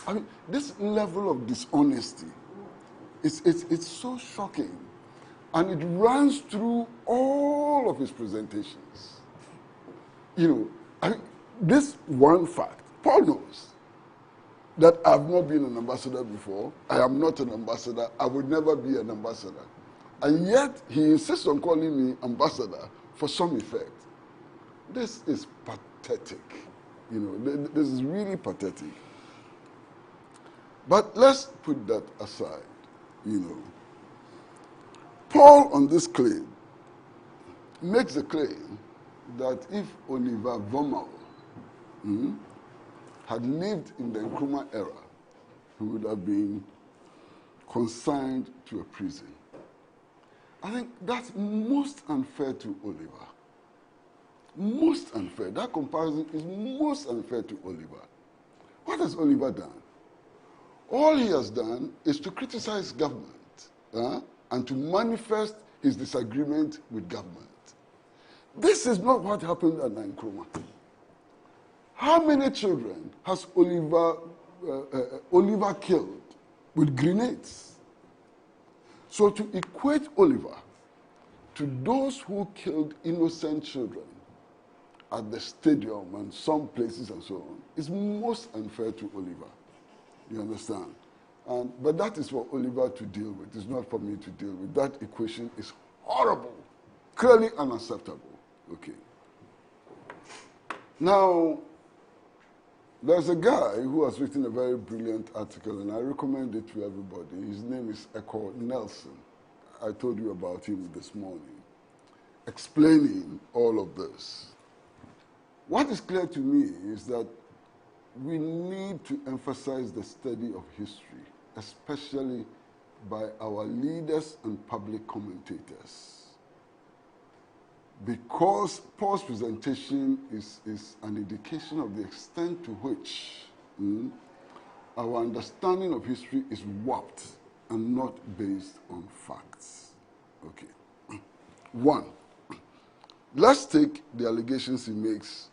I mean, this level of dishonesty, it's so shocking. And it runs through all of his presentations. You know, I mean, this one fact, Paul knows that I've not been an ambassador before. I am not an ambassador. I would never be an ambassador. And yet, he insists on calling me ambassador for some effect. This is pathetic. You know, this is really pathetic. But let's put that aside, you know. Paul, on this claim, makes a claim that if Oliver Vomau had lived in the Nkrumah era, he would have been consigned to a prison. I think that's most unfair to Oliver. Most unfair. That comparison is most unfair to Oliver. What has Oliver done? All he has done is to criticize government and to manifest his disagreement with government. This is not what happened at Nkrumah. How many children has Oliver killed with grenades? So to equate Oliver to those who killed innocent children at the stadium and some places and so on is most unfair to Oliver. You understand? But that is for Oliver to deal with. It's not for me to deal with. That equation is horrible, clearly unacceptable. Okay. Now, there's a guy who has written a very brilliant article, and I recommend it to everybody. His name is Eko Nelson. I told you about him this morning, explaining all of this. What is clear to me is that we need to emphasize the study of history, especially by our leaders and public commentators. because Paul's presentation is an indication of the extent to which our understanding of history is warped and not based on facts. Okay. One, let's take the allegations he makes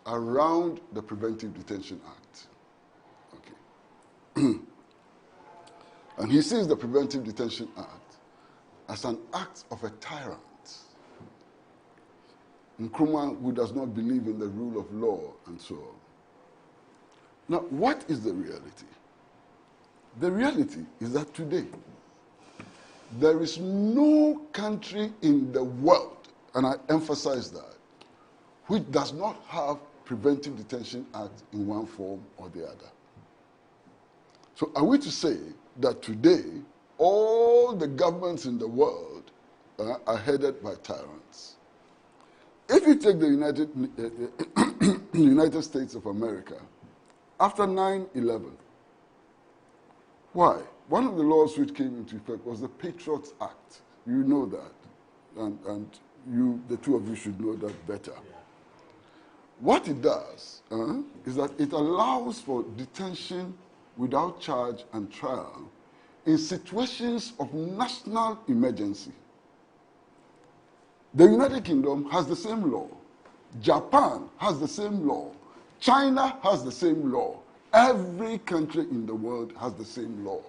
around the Preventive Detention Act. Okay. And he sees the Preventive Detention Act as an act of a tyrant, Nkrumah, who does not believe in the rule of law, and so on. Now, what is the reality? The reality is that today, there is no country in the world, and I emphasize that, which does not have Preventive Detention Act in one form or the other. So are we to say that today, all the governments in the world are headed by tyrants? If you take the United States of America, after 9/11, why? One of the laws which came into effect was the Patriots Act. You know that, and you, the two of you, should know that better. Yeah. What it does is that it allows for detention without charge and trial in situations of national emergency. The United Kingdom has the same law. Japan has the same law. China has the same law. Every country in the world has the same law.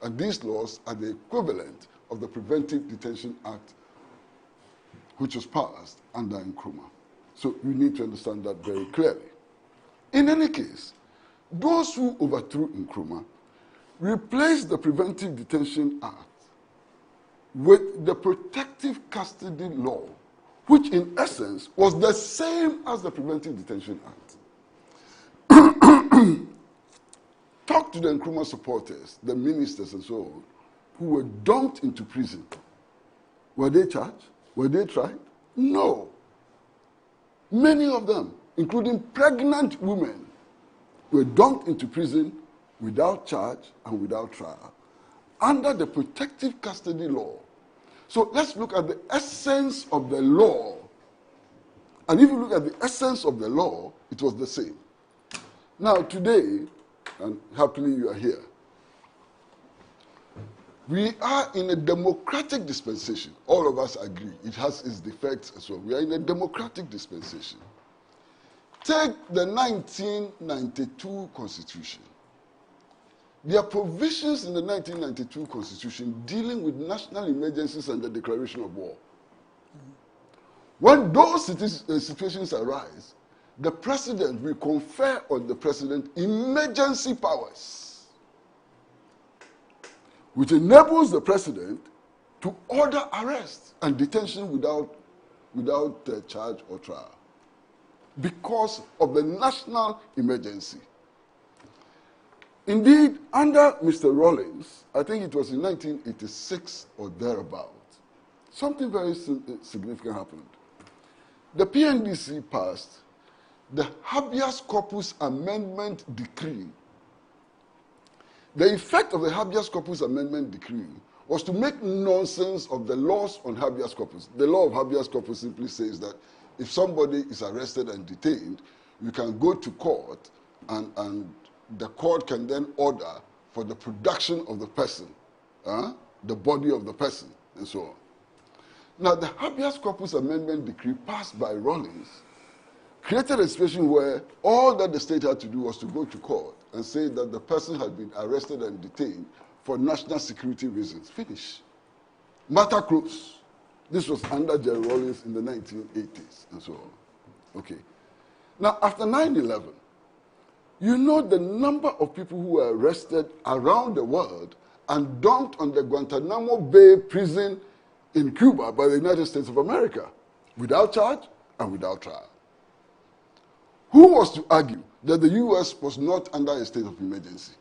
And these laws are the equivalent of the Preventive Detention Act, which was passed under Nkrumah. So you need to understand that very clearly. In any case, those who overthrew Nkrumah replaced the Preventive Detention Act with the Protective Custody Law, which in essence was the same as the Preventive Detention Act. Talk to the Nkrumah supporters, the ministers and so on, who were dumped into prison. Were they charged? Were they tried? No. Many of them, including pregnant women, were dumped into prison without charge and without trial, under the Protective Custody Law. So let's look at the essence of the law. And if you look at the essence of the law, it was the same. Now today, and happily you are here, we are in a democratic dispensation. All of us agree. It has its defects as well. We are in a democratic dispensation. Take the 1992 Constitution. There are provisions in the 1992 Constitution dealing with national emergencies and the declaration of war. When those situations arise, the president will confer on the president emergency powers, which enables the president to order arrest and detention without charge or trial because of the national emergency. Indeed, under Mr. Rawlings, I think it was in 1986 or thereabout, something very significant happened. The PNDC passed the Habeas Corpus Amendment Decree. The effect of the Habeas Corpus Amendment Decree was to make nonsense of the laws on habeas corpus. The law of habeas corpus simply says that if somebody is arrested and detained, you can go to court and the court can then order for the production of the person, the body of the person, and so on. Now, the Habeas Corpus Amendment Decree passed by Rawlings created a situation where all that the state had to do was to go to court and say that the person had been arrested and detained for national security reasons. Finish. Matter closed. This was under Jerry Rawlings in the 1980s and so on. Okay. Now, after 9/11, you know the number of people who were arrested around the world and dumped on the Guantanamo Bay prison in Cuba by the United States of America, without charge and without trial. Who was to argue that the U.S. was not under a state of emergency?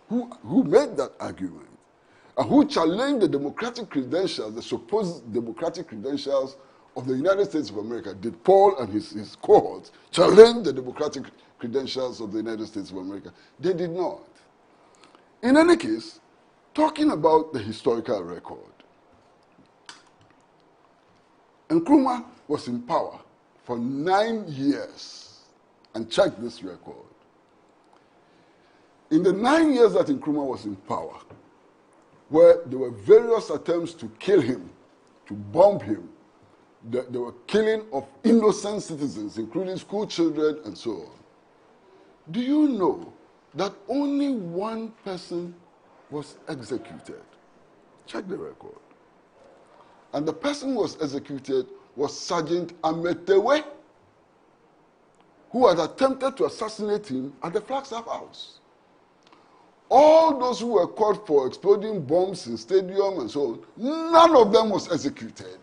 Who made that argument? And who challenged the democratic credentials, the supposed democratic credentials of the United States of America? Did Paul and his cohorts challenge the democratic credentials of the United States of America? They did not. In any case, talking about the historical record, Nkrumah was in power for 9 years, and check this record. In the 9 years that Nkrumah was in power, where there were various attempts to kill him, to bomb him, there were killing of innocent citizens, including school children and so on. Do you know that only one person was executed? Check the record. And the person who was executed was Sergeant Ametewe, who had attempted to assassinate him at the Flagstaff House. All those who were caught for exploding bombs in stadium and so on, none of them was executed.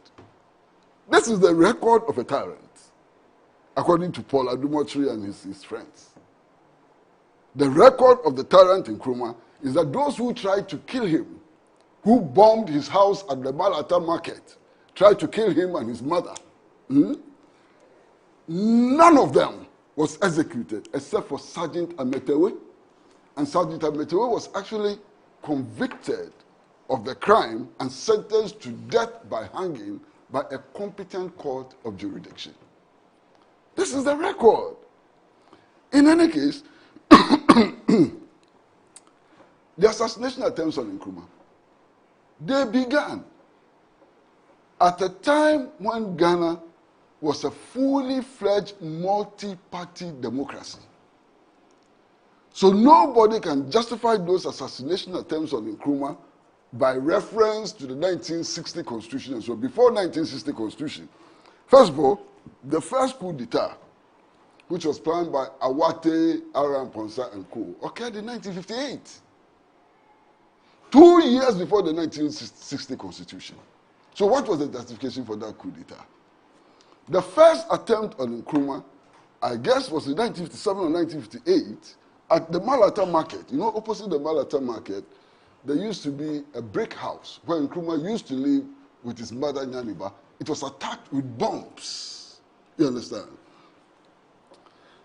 This is the record of a tyrant, according to Paul Adumotri and his friends. The record of the tyrant Nkrumah is that those who tried to kill him, who bombed his house at the Malata market, tried to kill him and his mother, none of them was executed except for Sergeant Ametewe. And Sergeant Ametewe was actually convicted of the crime and sentenced to death by hanging by a competent court of jurisdiction. This is the record. In any case, the assassination attempts on Nkrumah, they began at a time when Ghana was a fully fledged multi-party democracy. So nobody can justify those assassination attempts on Nkrumah by reference to the 1960 Constitution. And so before 1960 Constitution, first of all, the first coup d'etat, which was planned by Awate, Aram Ponsa, and co., occurred in 1958. 2 years before the 1960 Constitution. So what was the justification for that coup d'etat? The first attempt on Nkrumah, I guess, was in 1957 or 1958, at the Malata market. You know, opposite the Malata market, there used to be a brick house where Nkrumah used to live with his mother, Nyaniba. It was attacked with bombs. You understand?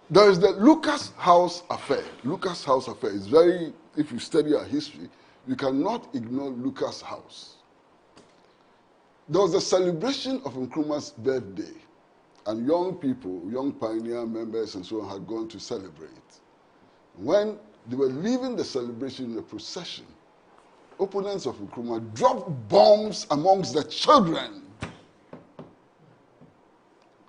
There is the Lucas House affair. Lucas House affair is very, if you study our history, you cannot ignore Lucas House. There was a celebration of Nkrumah's birthday, and young people, young pioneer members and so on, had gone to celebrate. When they were leaving the celebration in a procession, opponents of Nkrumah dropped bombs amongst the children.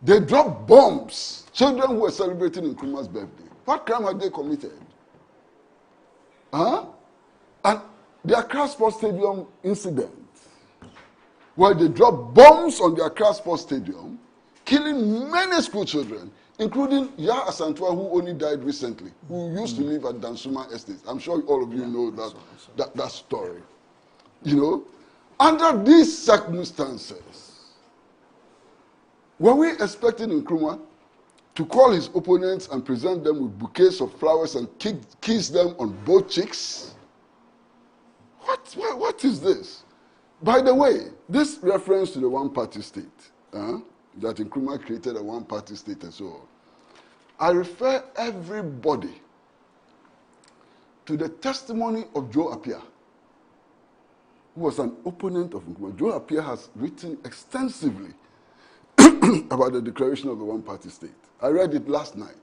They dropped bombs. Children who were celebrating Nkrumah's birthday. What crime had they committed? And the Accra Sports Stadium incident, where they dropped bombs on the Accra Sports Stadium, killing many school children, including Ya Asantwa, who only died recently, who used to live at Dansuma Estate. I'm sure all of you know that story. You know, under these circumstances, were we expecting Nkrumah to call his opponents and present them with bouquets of flowers and kiss them on both cheeks? What is this? By the way, this reference to the one-party state, that Nkrumah created a one-party state and so on, I refer everybody to the testimony of Joe Appiah, who was an opponent of Nkrumah. Joe Appiah has written extensively about the declaration of the one-party state. I read it last night.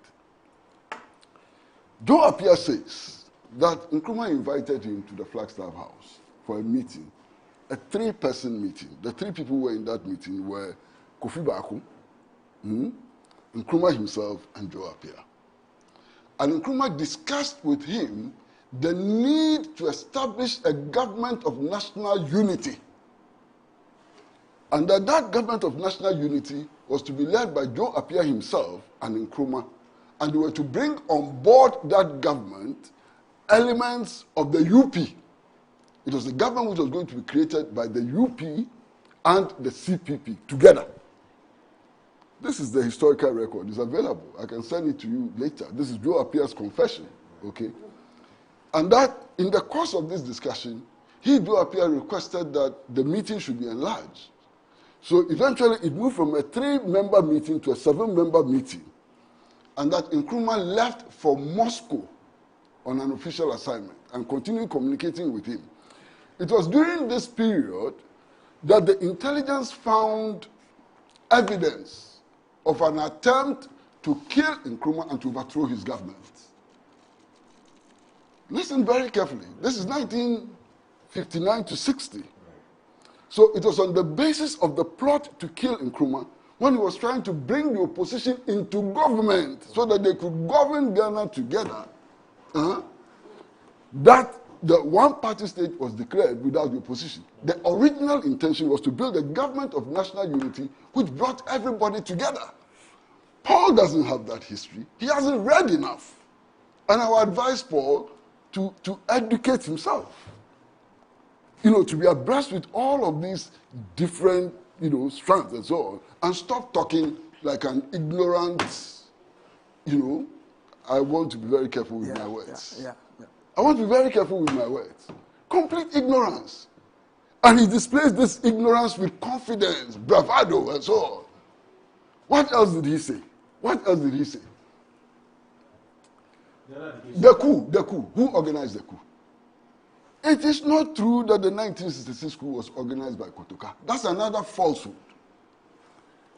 Joe Appiah says that Nkrumah invited him to the Flagstaff House for a meeting, a 3-person meeting. The 3 people who were in that meeting were Kofi Baku, Nkrumah himself, and Joe Appiah. And Nkrumah discussed with him the need to establish a government of national unity. And that government of national unity was to be led by Joe Appiah himself and Nkrumah. And they were to bring on board that government elements of the UP. It was a government which was going to be created by the UP and the CPP together. This is the historical record. It's available. I can send it to you later. This is Joe Appiah's confession. Okay? And that, in the course of this discussion, Joe Appiah requested that the meeting should be enlarged. So eventually it moved from a 3-member meeting to a 7-member meeting. And that Nkrumah left for Moscow on an official assignment and continued communicating with him. It was during this period that the intelligence found evidence of an attempt to kill Nkrumah and to overthrow his government. Listen very carefully. This is 1959 to 60. So it was on the basis of the plot to kill Nkrumah when he was trying to bring the opposition into government so that they could govern Ghana together, that the one-party state was declared without the opposition. The original intention was to build a government of national unity which brought everybody together. Paul doesn't have that history. He hasn't read enough. And I would advise Paul to educate himself. To be abreast with all of these different, strands and so on, and stop talking like an ignorant, I want to be very careful with my words. I want to be very careful with my words. Complete ignorance. And he displays this ignorance with confidence, bravado, and so on. What else did he say? What else did he say? The coup. Who organized the coup? It is not true that the 1966 coup was organized by Kotoka. That's another falsehood.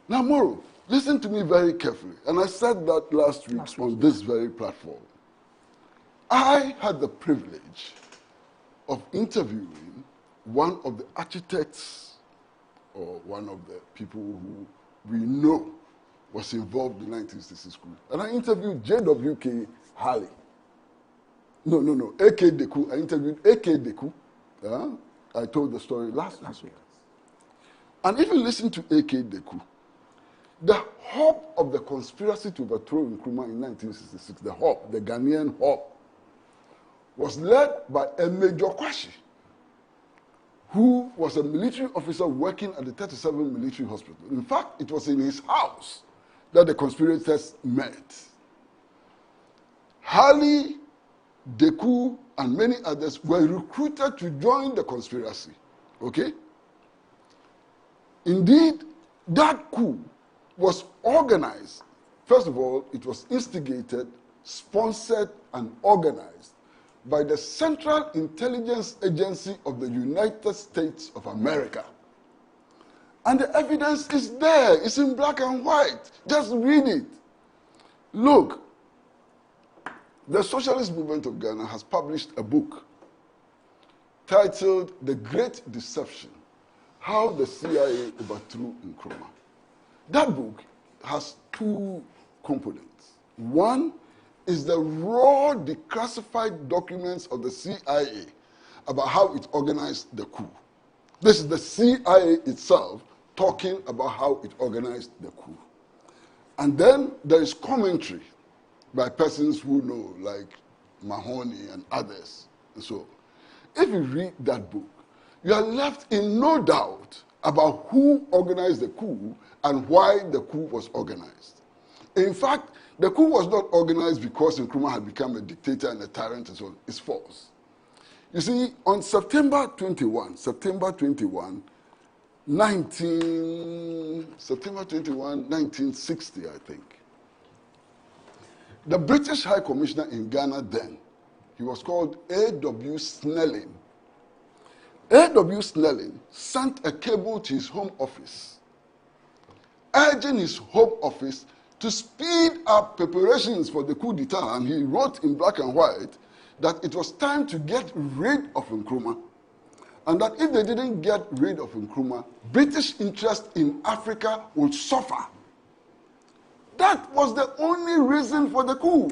Now, Moro, listen to me very carefully. And I said that last week on this very platform. I had the privilege of interviewing one of the architects or one of the people who we know was involved in the 1966 coup. And I interviewed J.W.K. Halley. No, A.K. Deku. I interviewed A.K. Deku. I told the story last week. And if you listen to A.K. Deku, the hub of the conspiracy to overthrow Nkrumah in 1966, the Ghanaian hub, was led by a Major Kwashi, who was a military officer working at the 37 Military Hospital. In fact, it was in his house that the conspirators met. Halley, Deku, and many others were recruited to join the conspiracy. Okay? Indeed, that coup was organized. First of all, it was instigated, sponsored, and organized by the Central Intelligence Agency of the United States of America. And the evidence is there. It's in black and white. Just read it. Look, the Socialist Movement of Ghana has published a book titled The Great Deception, How the CIA Overthrew Nkrumah. That book has two components. One is the raw declassified documents of the CIA about how it organized the coup. This is the CIA itself talking about how it organized the coup. And then there is commentary by persons who know, like Mahoney and others. And so, if you read that book, you are left in no doubt about who organized the coup and why the coup was organized. In fact, the coup was not organized because Nkrumah had become a dictator and a tyrant and so on. It's false. You see, on September 21, 1960, I think, the British High Commissioner in Ghana then, he was called A.W. Snelling. A.W. Snelling sent a cable to his home office, urging his home office to speed up preparations for the coup d'etat, and he wrote in black and white that it was time to get rid of Nkrumah, and that if they didn't get rid of Nkrumah, British interest in Africa would suffer. That was the only reason for the coup.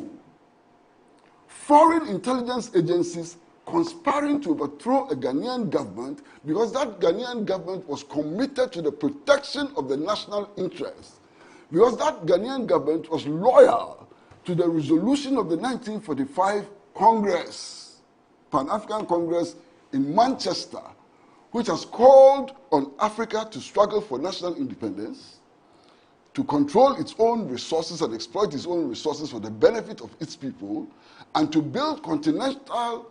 Foreign intelligence agencies conspiring to overthrow a Ghanaian government because that Ghanaian government was committed to the protection of the national interest. Because that Ghanaian government was loyal to the resolution of the 1945 Congress, Pan-African Congress in Manchester, which has called on Africa to struggle for national independence, to control its own resources and exploit its own resources for the benefit of its people, and to build continental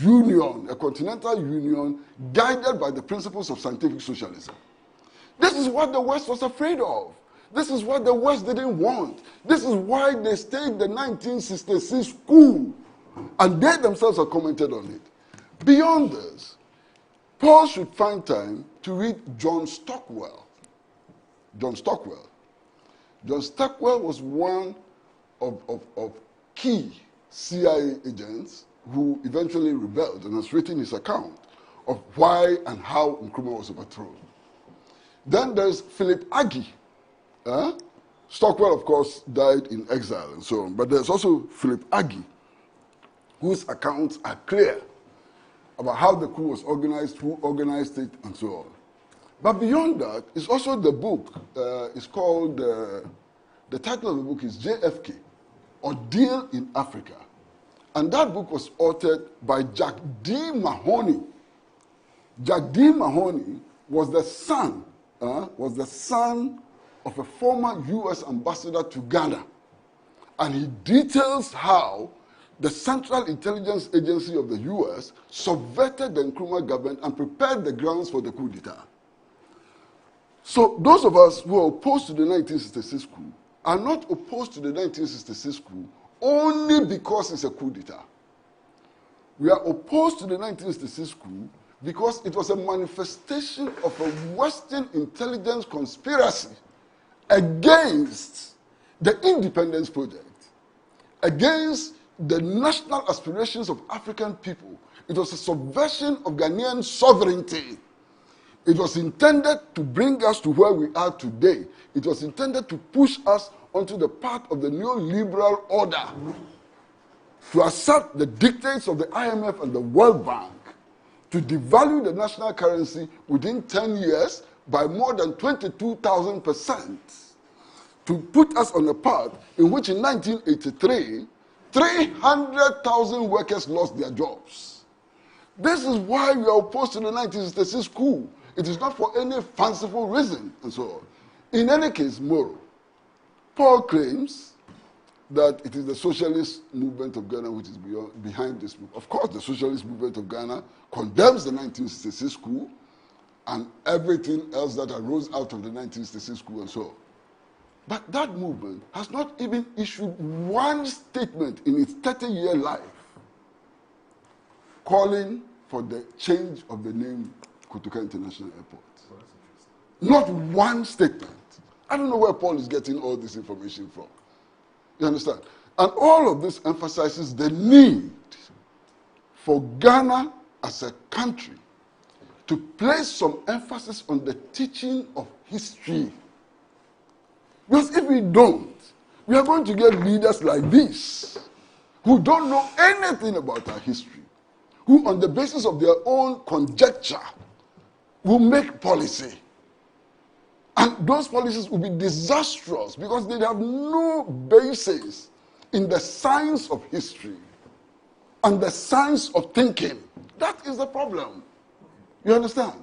union, a continental union guided by the principles of scientific socialism. This is what the West was afraid of. This is what the West didn't want. This is why they staged the 1966 coup, and they themselves have commented on it. Beyond this, Paul should find time to read John Stockwell. John Stockwell. John Stockwell was one of key CIA agents who eventually rebelled and has written his account of why and how Nkrumah was overthrown. Then there's Philip Aggie. Stockwell, of course, died in exile and so on. But there's also Philip Aggie, whose accounts are clear about how the coup was organized, who organized it, and so on. But beyond that, it's also the book. It's called, the title of the book is JFK, Ordeal in Africa. And that book was authored by Jack D. Mahoney. Jack D. Mahoney was the son of a former U.S. ambassador to Ghana. And he details how the Central Intelligence Agency of the U.S. subverted the Nkrumah government and prepared the grounds for the coup d'etat. So those of us who are opposed to the 1966 coup are not opposed to the 1966 coup only because it's a coup d'etat. We are opposed to the 1966 coup because it was a manifestation of a Western intelligence conspiracy against the independence project, against the national aspirations of African people. It was a subversion of Ghanaian sovereignty. It was intended to bring us to where we are today. It was intended to push us onto the path of the neoliberal order, to accept the dictates of the IMF and the World Bank, to devalue the national currency within 10 years by more than 22,000%, to put us on a path in which in 1983, 300,000 workers lost their jobs. This is why we are opposed to the 1966 coup. It is not for any fanciful reason, and so on. In any case, Moro, Paul claims that it is the socialist movement of Ghana which is behind this move. Of course, the socialist movement of Ghana condemns the 1966 coup and everything else that arose out of the 1966 coup and so on. But that movement has not even issued one statement in its 30-year life calling for the change of the name Kotoka International Airport. Not one statement. I don't know where Paul is getting all this information from. You understand? And all of this emphasizes the need for Ghana as a country to place some emphasis on the teaching of history. Because if we don't, we are going to get leaders like this who don't know anything about our history, who on the basis of their own conjecture will make policy. And those policies will be disastrous because they have no basis in the science of history and the science of thinking. That is the problem. You understand?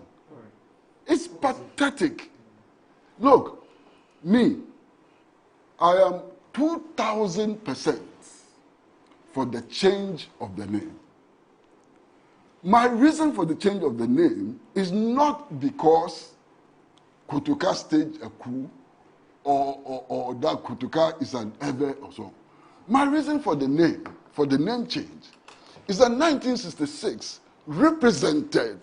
It's pathetic. Look, me, I am 2,000% for the change of the name. My reason for the change of the name is not because Kotoka staged a coup or that Kotoka is an Ewe or so. My reason for the name change, is that 1966 represented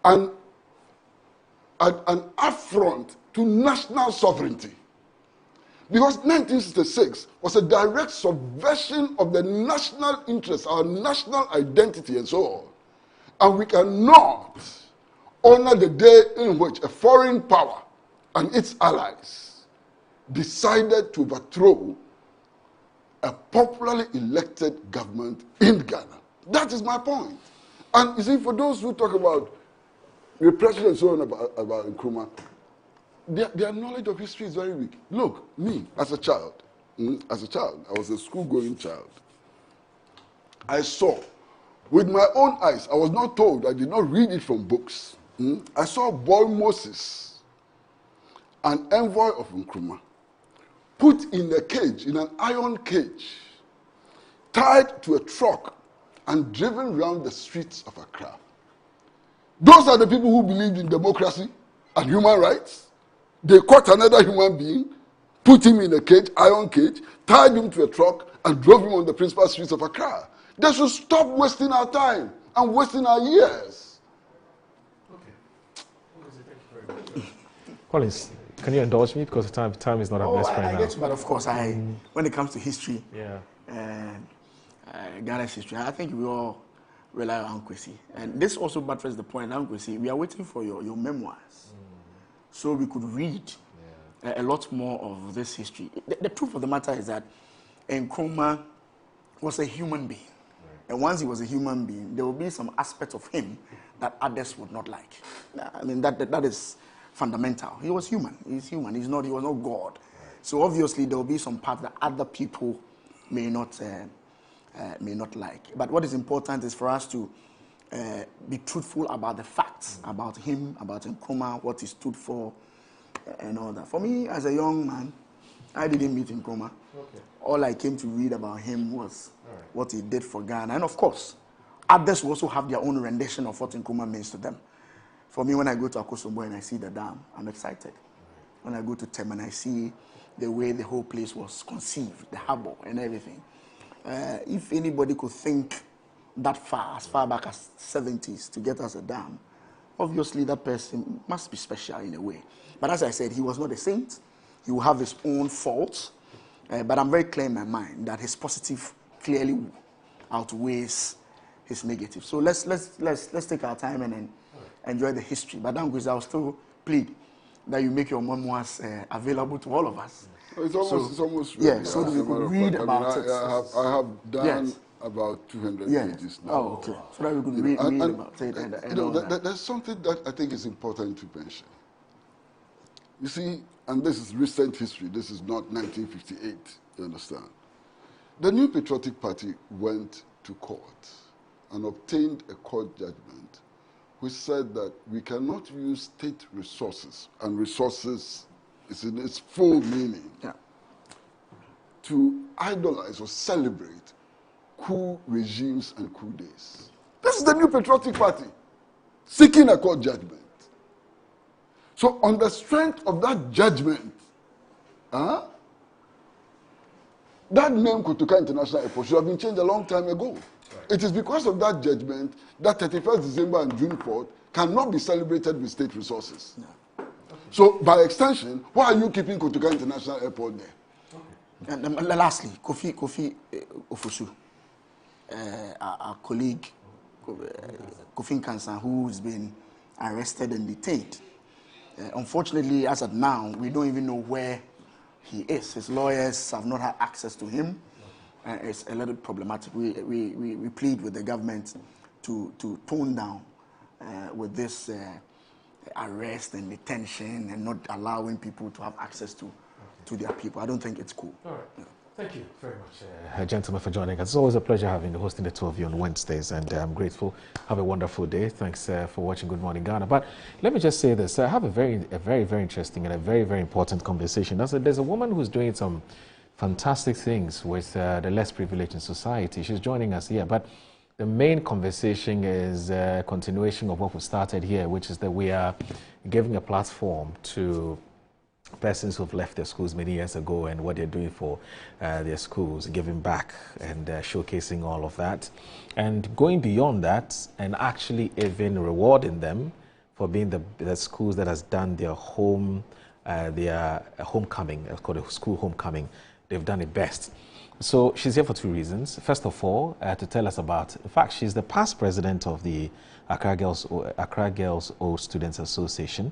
an affront to national sovereignty. Because 1966 was a direct subversion of the national interest, our national identity and so on. And we cannot honor the day in which a foreign power and its allies decided to overthrow a popularly elected government in Ghana. That is my point. And you see, for those who talk about repression and so on about Nkrumah, their knowledge of history is very weak. Look, me, as a child, I was a school-going child. I saw, with my own eyes, I was not told, I did not read it from books. I saw Boy Moses, an envoy of Nkrumah, put in a cage, in an iron cage, tied to a truck and driven around the streets of Accra. Those are the people who believed in democracy and human rights. They caught another human being, put him in a cage, iron cage, tied him to a truck, and drove him on the principal streets of Accra. They should stop wasting our time and wasting our years. Collins, can you indulge me because time is not our best friend now. I get you, but of course, when it comes to history, Ghana's history, I think we all rely on Kwesi. And this also buttresses the point, Kwesi, we are waiting for your memoirs, so we could read a lot more of this history. The truth of the matter is that Nkrumah was a human being. And once he was a human being, there will be some aspects of him that others would not like. I mean, that is fundamental. He was human. He's human. He was not God. So obviously there will be some parts that other people may not like. But what is important is for us to be truthful about the facts, about him, about Nkrumah, what he stood for, and all that. For me, as a young man, I didn't meet Nkrumah. Okay. All I came to read about him was what he did for Ghana. And of course, others will also have their own rendition of what Nkrumah means to them. For me, when I go to Akosombo and I see the dam, I'm excited. When I go to Tem and I see the way the whole place was conceived, the harbour and everything. If anybody could think that far, as far back as 70s, to get us a dam, obviously that person must be special in a way. But as I said, he was not a saint. He will have his own faults. But I'm very clear in my mind that his positive clearly outweighs his negative. So let's take our time and enjoy the history. But I'll still plead that you make your memoirs available to all of us. It's almost ready. Yeah, so that we could read about it. I have done about 200 pages now. Oh, okay. So that we could read about it. And there's something that I think is important to mention. You see, and this is recent history, this is not 1958, you understand? The New Patriotic Party went to court and obtained a court judgment which said that we cannot use state resources, and resources is in its full meaning, to idolize or celebrate coup regimes and coup days. This is the New Patriotic Party seeking a court judgment. So on the strength of that judgment, that name Kotoka International Airport should have been changed a long time ago. Right. It is because of that judgment that 31st December and June 4th cannot be celebrated with state resources. No. So by extension, why are you keeping Kotoka International Airport there? Okay. And lastly, Kofi Ofosu, our colleague, Kofi Nkansa, who's been arrested and detained. Unfortunately, as of now, we don't even know where he is. His lawyers have not had access to him. It's a little problematic. We plead with the government to tone down with this arrest and detention and not allowing people to have access to their people. I don't think it's cool. All right. Yeah. Thank you very much, gentlemen, for joining us. It's always a pleasure hosting the two of you on Wednesdays, and I'm grateful. Have a wonderful day. Thanks for watching Good Morning Ghana. But let me just say this. I have a very, very interesting and a very, very important conversation. There's a woman who's doing some fantastic things with the less privileged in society. She's joining us here. But the main conversation is a continuation of what we started here, which is that we are giving a platform to persons who've left their schools many years ago and what they're doing for their schools, giving back and showcasing all of that. And going beyond that and actually even rewarding them for being the schools that has done their homecoming, it's called a school homecoming. They've done it best. So she's here for two reasons. First of all, to tell us about, in fact, she's the past president of the Accra Girls Old Students Association.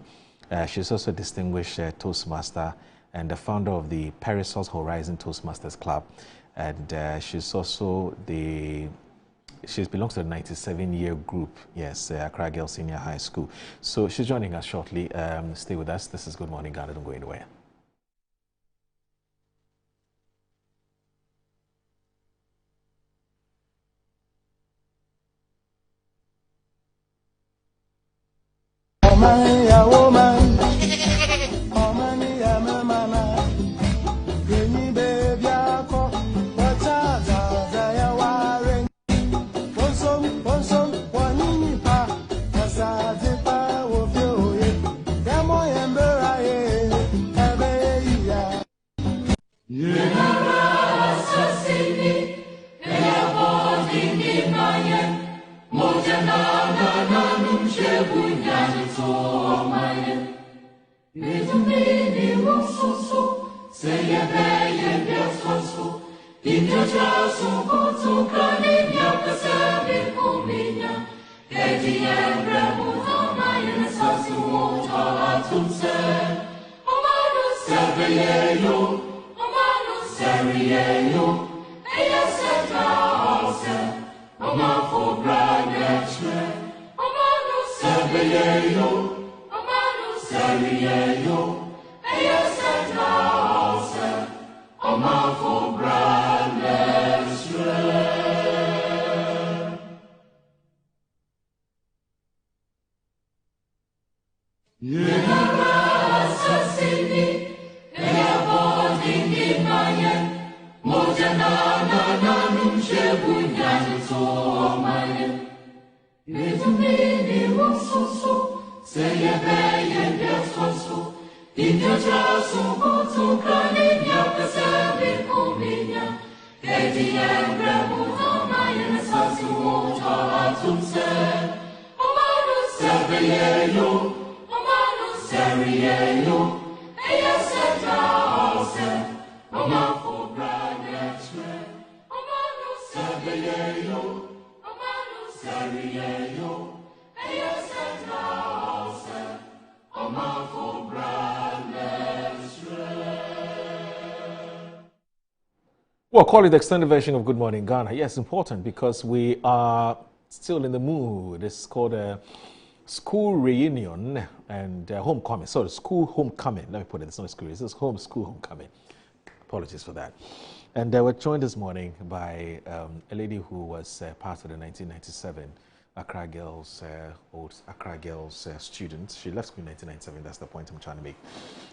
She's also a distinguished Toastmaster and the founder of the Perissos Horizon Toastmasters Club. And she's also she belongs to the 97-year group, yes, Accra Girls Senior High School. So she's joining us shortly. Stay with us. This is Good Morning Ghana. Don't go anywhere. Moja na nanum shebu nyani so Well, call it the extended version of Good Morning Ghana. Yes, important because we are still in the mood. It's called a school reunion and homecoming. Sorry, school homecoming. Let me put it. It's not a school. It's just school homecoming. Apologies for that. And they were joined this morning by a lady who was part of the 1997 Accra Girls, old Accra Girls students. She left school in 1997. That's the point I'm trying to make.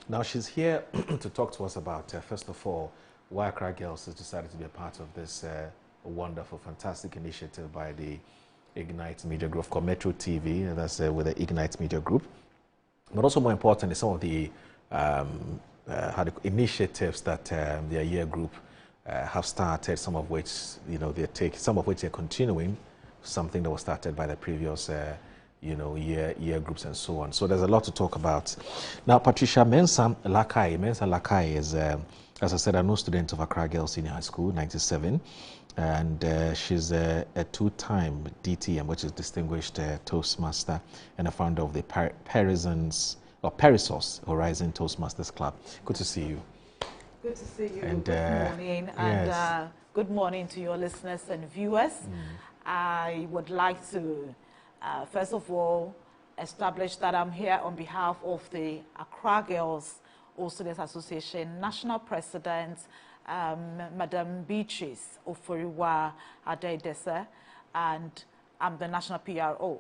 Now she's here to talk to us about, first of all, why Accra Girls has decided to be a part of this wonderful, fantastic initiative by the Ignite Media Group, called Metro TV, and that's with the Ignite Media Group. But also more importantly, some of the initiatives that their year group have started, some of which, some of which they're continuing, something that was started by the previous year groups and so on. So there's a lot to talk about. Now, Patricia Mensah Lakai is, as I said, a new student of Accra Girls Senior High School, 97, and she's a two-time DTM, which is Distinguished Toastmaster, and a founder of the Perisos Horizon Toastmasters Club. Good to see you. Good to see you. And, good morning, and good morning to your listeners and viewers. I would like to, first of all, establish that I'm here on behalf of the Accra Girls Students Association National President, Madam Beatrice Oforiwa Adedese, and I'm the National PRO.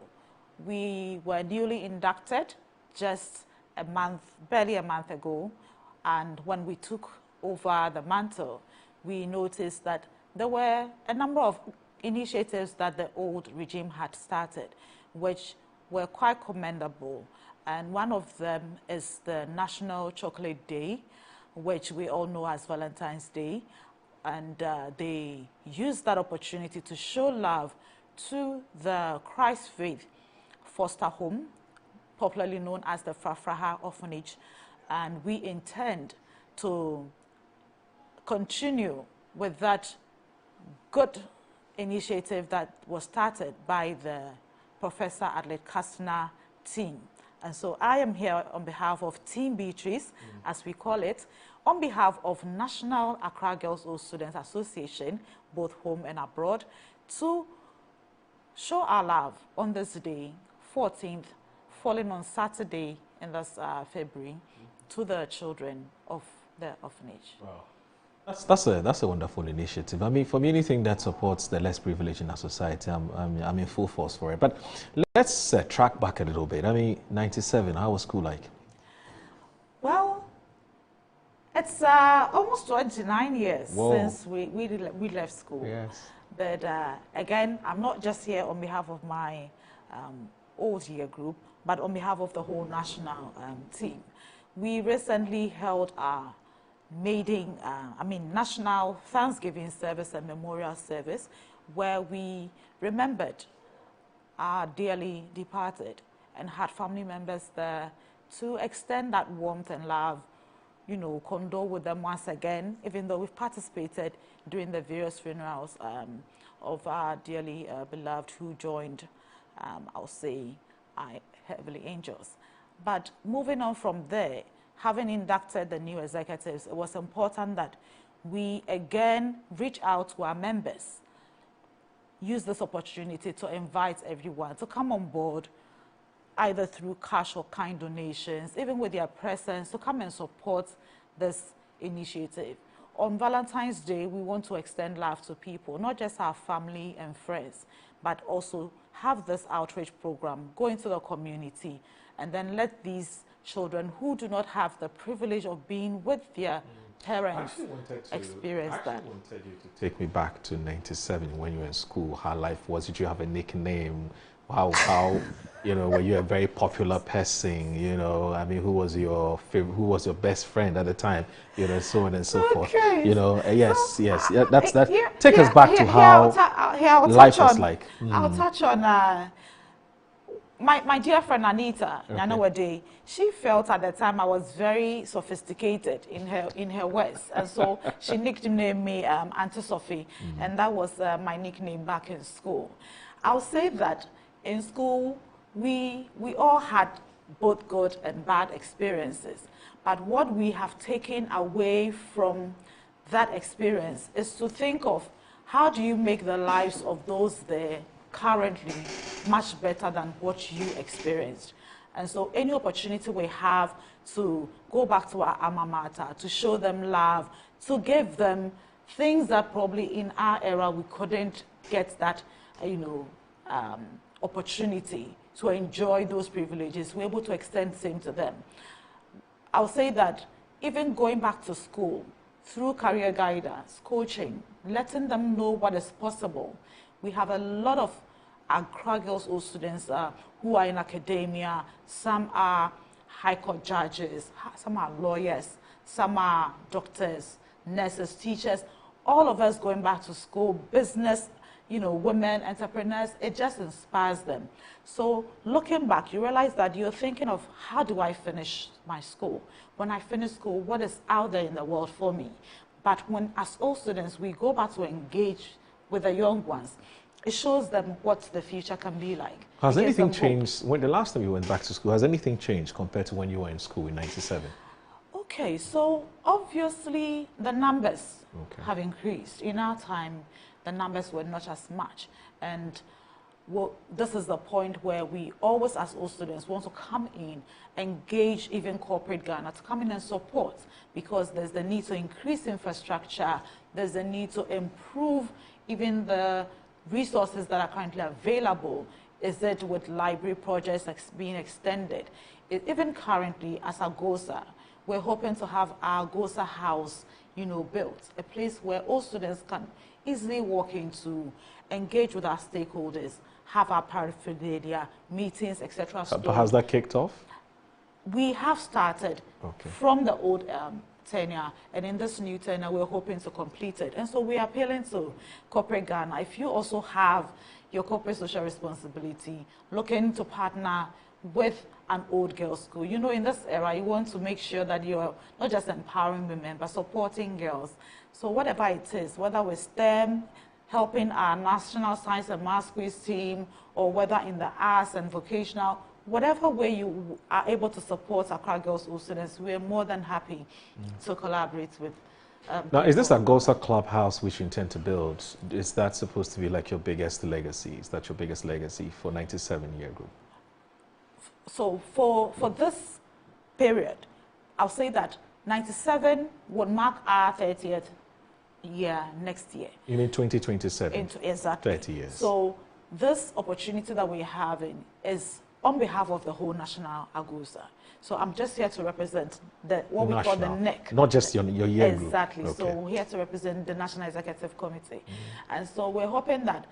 We were newly inducted just barely a month ago, and when we took over the mantle, we noticed that there were a number of initiatives that the old regime had started, which were quite commendable. And one of them is the National Chocolate Day, which we all know as Valentine's Day. And they used that opportunity to show love to the Christ Faith Foster Home, popularly known as the Frafraha Orphanage. And we intend to continue with that good initiative that was started by the Professor Adelaide Kastner team. And so I am here on behalf of Team Beatrice, as we call it, on behalf of National Accra Girls Students Association, both home and abroad, to show our love on this day, 14th, falling on Saturday in this February, to the children of the orphanage. Wow. That's a wonderful initiative. I mean, for me, anything that supports the less privileged in our society, I'm in full force for it. But let's track back a little bit. I mean, 97, how was school like? Well, it's almost 29 years since we left school. Yes. But again, I'm not just here on behalf of my old year group, but on behalf of the whole national team. We recently held our national Thanksgiving service and memorial service, where we remembered our dearly departed and had family members there to extend that warmth and love, you know, condole with them once again, even though we've participated during the various funerals of our dearly beloved who joined, I'll say, our heavenly angels. But moving on from there, having inducted the new executives, it was important that we again reach out to our members, use this opportunity to invite everyone to come on board, either through cash or kind donations, even with their presence, to come and support this initiative. On Valentine's Day, we want to extend love to people, not just our family and friends, but also have this outreach program, go into the community, and then let these children who do not have the privilege of being with their parents experience that. I wanted you to take me back to 97 when you were in school. How life was? Did you have a nickname? How you know, were you a very popular person? You know, I mean, who was your favorite? Who was your best friend at the time? You know, so on and so forth. You know, yes. Yeah, that's that. Take us back to how life was like. I'll touch on my dear friend Anita Nanawade. She felt at the time I was very sophisticated in her words, and so she nicknamed me Auntie Sophie, and that was my nickname back in school. I'll say that in school we all had both good and bad experiences, but what we have taken away from that experience is to think of how do you make the lives of those there currently much better than what you experienced. And so any opportunity we have to go back to our alma mater, to show them love, to give them things that probably in our era we couldn't get that, you know, opportunity to enjoy those privileges, we're able to extend the same to them. I'll say that even going back to school, through career guidance, coaching, letting them know what is possible. We have a lot of Accra Girls' School students who are in academia. Some are high court judges, some are lawyers, some are doctors, nurses, teachers. All of us going back to school, business, you know, women, entrepreneurs, it just inspires them. So looking back, you realize that you're thinking of how do I finish my school? When I finish school, what is out there in the world for me? But when, as all students, we go back to engage with the young ones, it shows them what the future can be like. Has anything changed? When the last time you went back to school, has anything changed compared to when you were in school in 97? Okay, so obviously the numbers have increased. In our time, the numbers were not as much. And well, this is the point where we always, as all students, want to come in, engage even corporate Ghana to come in and support, because there's the need to increase infrastructure, there's the need to improve even the resources that are currently available. Is it with library projects being extended? Even currently, as Agosa, we're hoping to have our Agosa house, you know, built, a place where all students can easily walk into, engage with our stakeholders, have our paraphernalia, meetings, etc. But has that kicked off? We have started from the old tenure, and in this new tenure, we're hoping to complete it. And so we are appealing to corporate Ghana. If you also have your corporate social responsibility, looking to partner with an old girls' school. You know, in this era, you want to make sure that you're not just empowering women, but supporting girls. So whatever it is, whether with STEM, helping our National Science and Maths Quiz team, or whether in the arts and vocational, whatever way you are able to support Accra Girls' School students, we're more than happy to collaborate with. Now, is this a Agosa clubhouse which you intend to build? Is that supposed to be like your biggest legacy? Is that your biggest legacy for 97-year group? So for this period, I'll say that 97 would mark our 30th year next year. You mean 2027? Exactly. 30 years. So this opportunity that we're having is on behalf of the whole National Agosa. So I'm just here to represent what we call the NEC. Not just your year group. Exactly. Okay. So we're here to represent the National Executive Committee. And so we're hoping that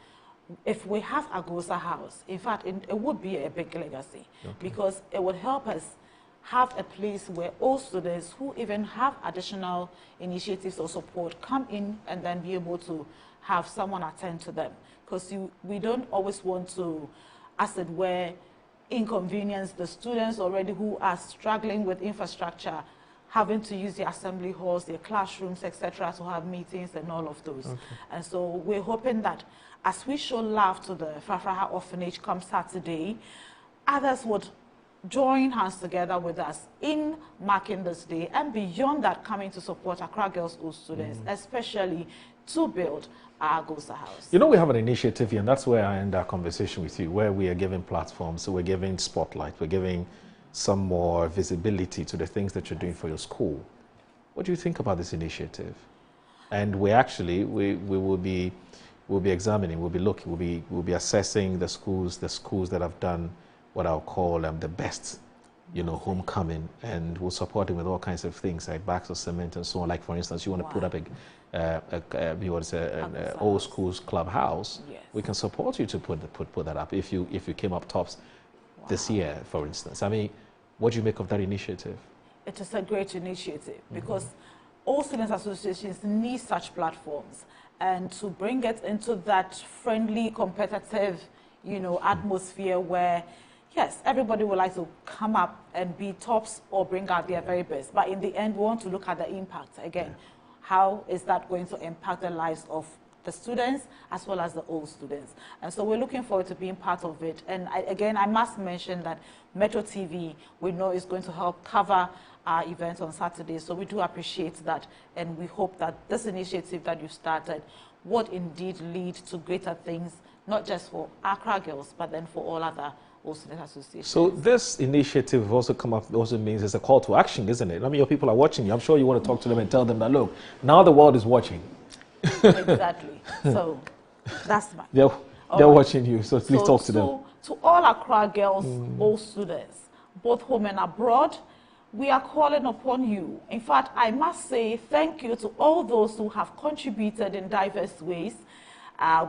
if we have Agosa House, in fact, it would be a big legacy, because it would help us have a place where all students who even have additional initiatives or support come in and then be able to have someone attend to them. Because we don't always want to, as it were, inconvenience the students already who are struggling with infrastructure, having to use the assembly halls, their classrooms, etc., to have meetings and all of those. Okay. And so we're hoping that as we show love to the Frafraha Orphanage come Saturday, others would join hands together with us in marking this day, and beyond that, coming to support Accra Girls' School students, especially to build our Agosa house. You know, we have an initiative here, and that's where I end our conversation with you, where we are giving platforms, so we're giving spotlight, we're giving some more visibility to the things that you're doing for your school. What do you think about this initiative? And we actually, we'll be examining, we'll be looking, we'll be assessing the schools that have done what I'll call the best, you know, homecoming, and we'll support them with all kinds of things like bags of cement and so on. Like, for instance, you want to put up an old schools clubhouse, we can support you to put that up if you came up tops this year, for instance. I mean, what do you make of that initiative? It is a great initiative because all students associations need such platforms, and to bring it into that friendly, competitive, you know, atmosphere where, yes, everybody would like to come up and be tops or bring out their very best. But in the end, we want to look at the impact again. How is that going to impact the lives of the students as well as the old students? And so we're looking forward to being part of it. And I must mention that Metro TV, we know, is going to help cover our events on Saturday. So we do appreciate that. And we hope that this initiative that you started would indeed lead to greater things, not just for Accra Girls, but then for all other student associations. So this initiative also means it's a call to action, isn't it? I mean, your people are watching you. I'm sure you want to talk to them and tell them that, look, now the world is watching. Exactly. So that's my... They're watching you, so please talk to them. To all Accra Girls, all students, both home and abroad, we are calling upon you. In fact, I must say thank you to all those who have contributed in diverse ways.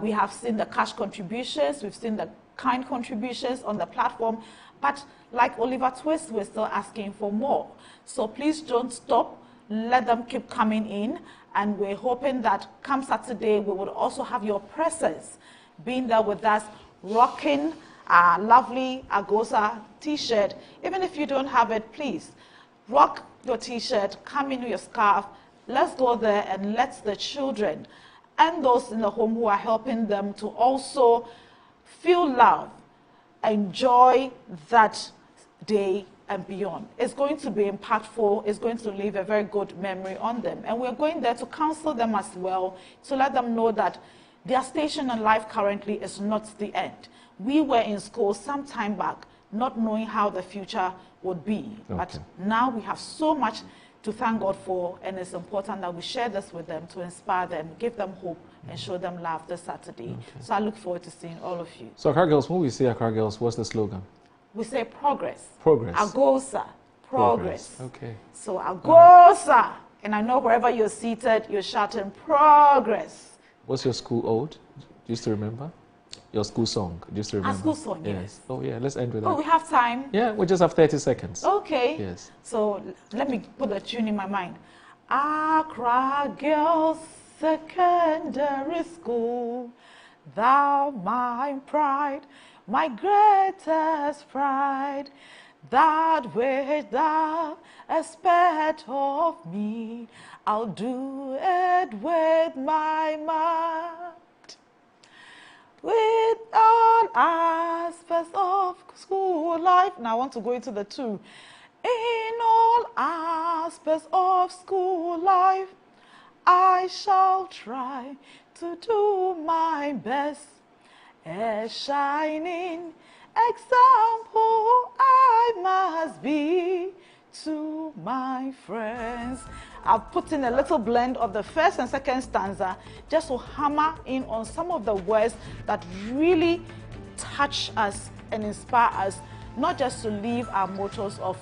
We have seen the cash contributions, we've seen the kind contributions on the platform, but like Oliver Twist, we're still asking for more. So please don't stop, let them keep coming in, and we're hoping that come Saturday, we will also have your presence being there with us, rocking a lovely Agosa t-shirt. Even if you don't have it, please rock your t-shirt, come in with your scarf, let's go there and let the children and those in the home who are helping them to also feel love, enjoy that day and beyond. It's going to be impactful, it's going to leave a very good memory on them. And we're going there to counsel them as well, to let them know that their station in life currently is not the end. We were in school some time back, not knowing how the future would be. Okay. But now we have so much to thank God for, and it's important that we share this with them to inspire them, give them hope, and show them love this Saturday. Okay. So I look forward to seeing all of you. So Accra Girls, when we say Accra Girls, what's the slogan? We say progress. Progress. Agosa. Progress. Okay. So Agosa. And I know wherever you're seated, you're shouting progress. What's your school ode? Do you still remember? Your school song, do you still remember? Our school song, yes. Oh yeah, let's end with that. Oh, we have time? Yeah, we just have 30 seconds. Okay. Yes. So let me put the tune in my mind. Accra Girls Secondary School, thou my pride, my greatest pride, that which thou expect of me, I'll do it with my might. With all aspects of school life. Now I want to go into the two. In all aspects of school life, I shall try to do my best. A shining example I must be to my friends. I've put in a little blend of the first and second stanza just to hammer in on some of the words that really touch us and inspire us, not just to live our mottos of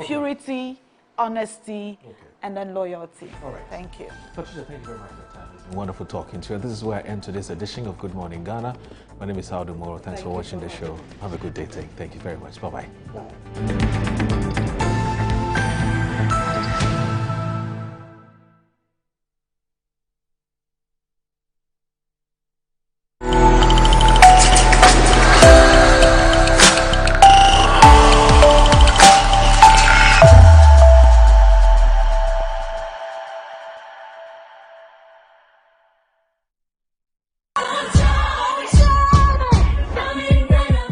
purity, honesty, and then loyalty. All right. Thank you. Patricia, thank you very much for your time. It's been wonderful talking to you. This is where I end today's edition of Good Morning Ghana. My name is Audu Moro. Thanks for watching the show. Have a good day. Thank you very much. Bye-bye. Bye.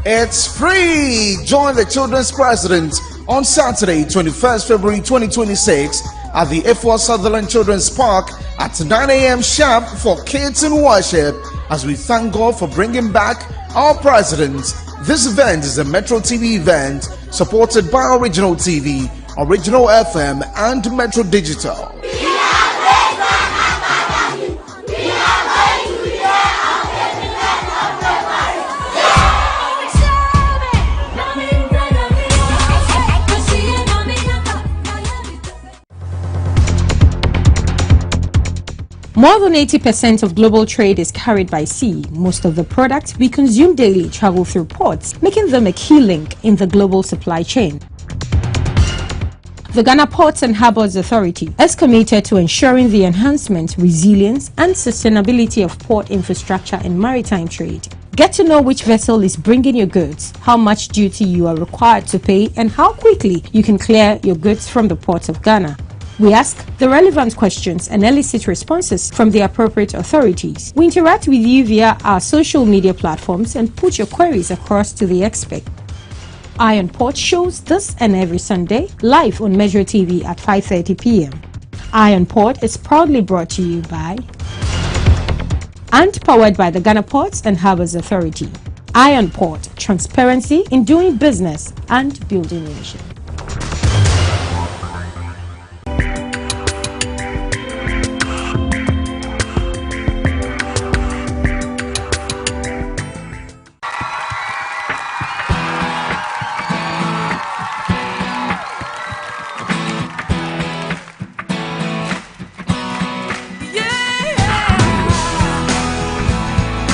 It's free. Join the children's president on Saturday, 21st February 2026 at the F1 Sutherland Children's Park at 9 a.m. sharp for kids in worship as we thank God for bringing back our president. This event is a Metro TV event supported by Original TV, Original FM and Metro Digital. More than 80% of global trade is carried by sea. Most of the products we consume daily travel through ports, making them a key link in the global supply chain. The Ghana Ports and Harbours Authority is committed to ensuring the enhancement, resilience and sustainability of port infrastructure and maritime trade. Get to know which vessel is bringing your goods, how much duty you are required to pay and how quickly you can clear your goods from the ports of Ghana. We ask the relevant questions and elicit responses from the appropriate authorities. We interact with you via our social media platforms and put your queries across to the expert. Iron Port shows this and every Sunday live on Metro TV at 5:30 p.m. Iron Port is proudly brought to you by and powered by the Ghana Ports and Harbours Authority. Iron Port, transparency in doing business and building nations.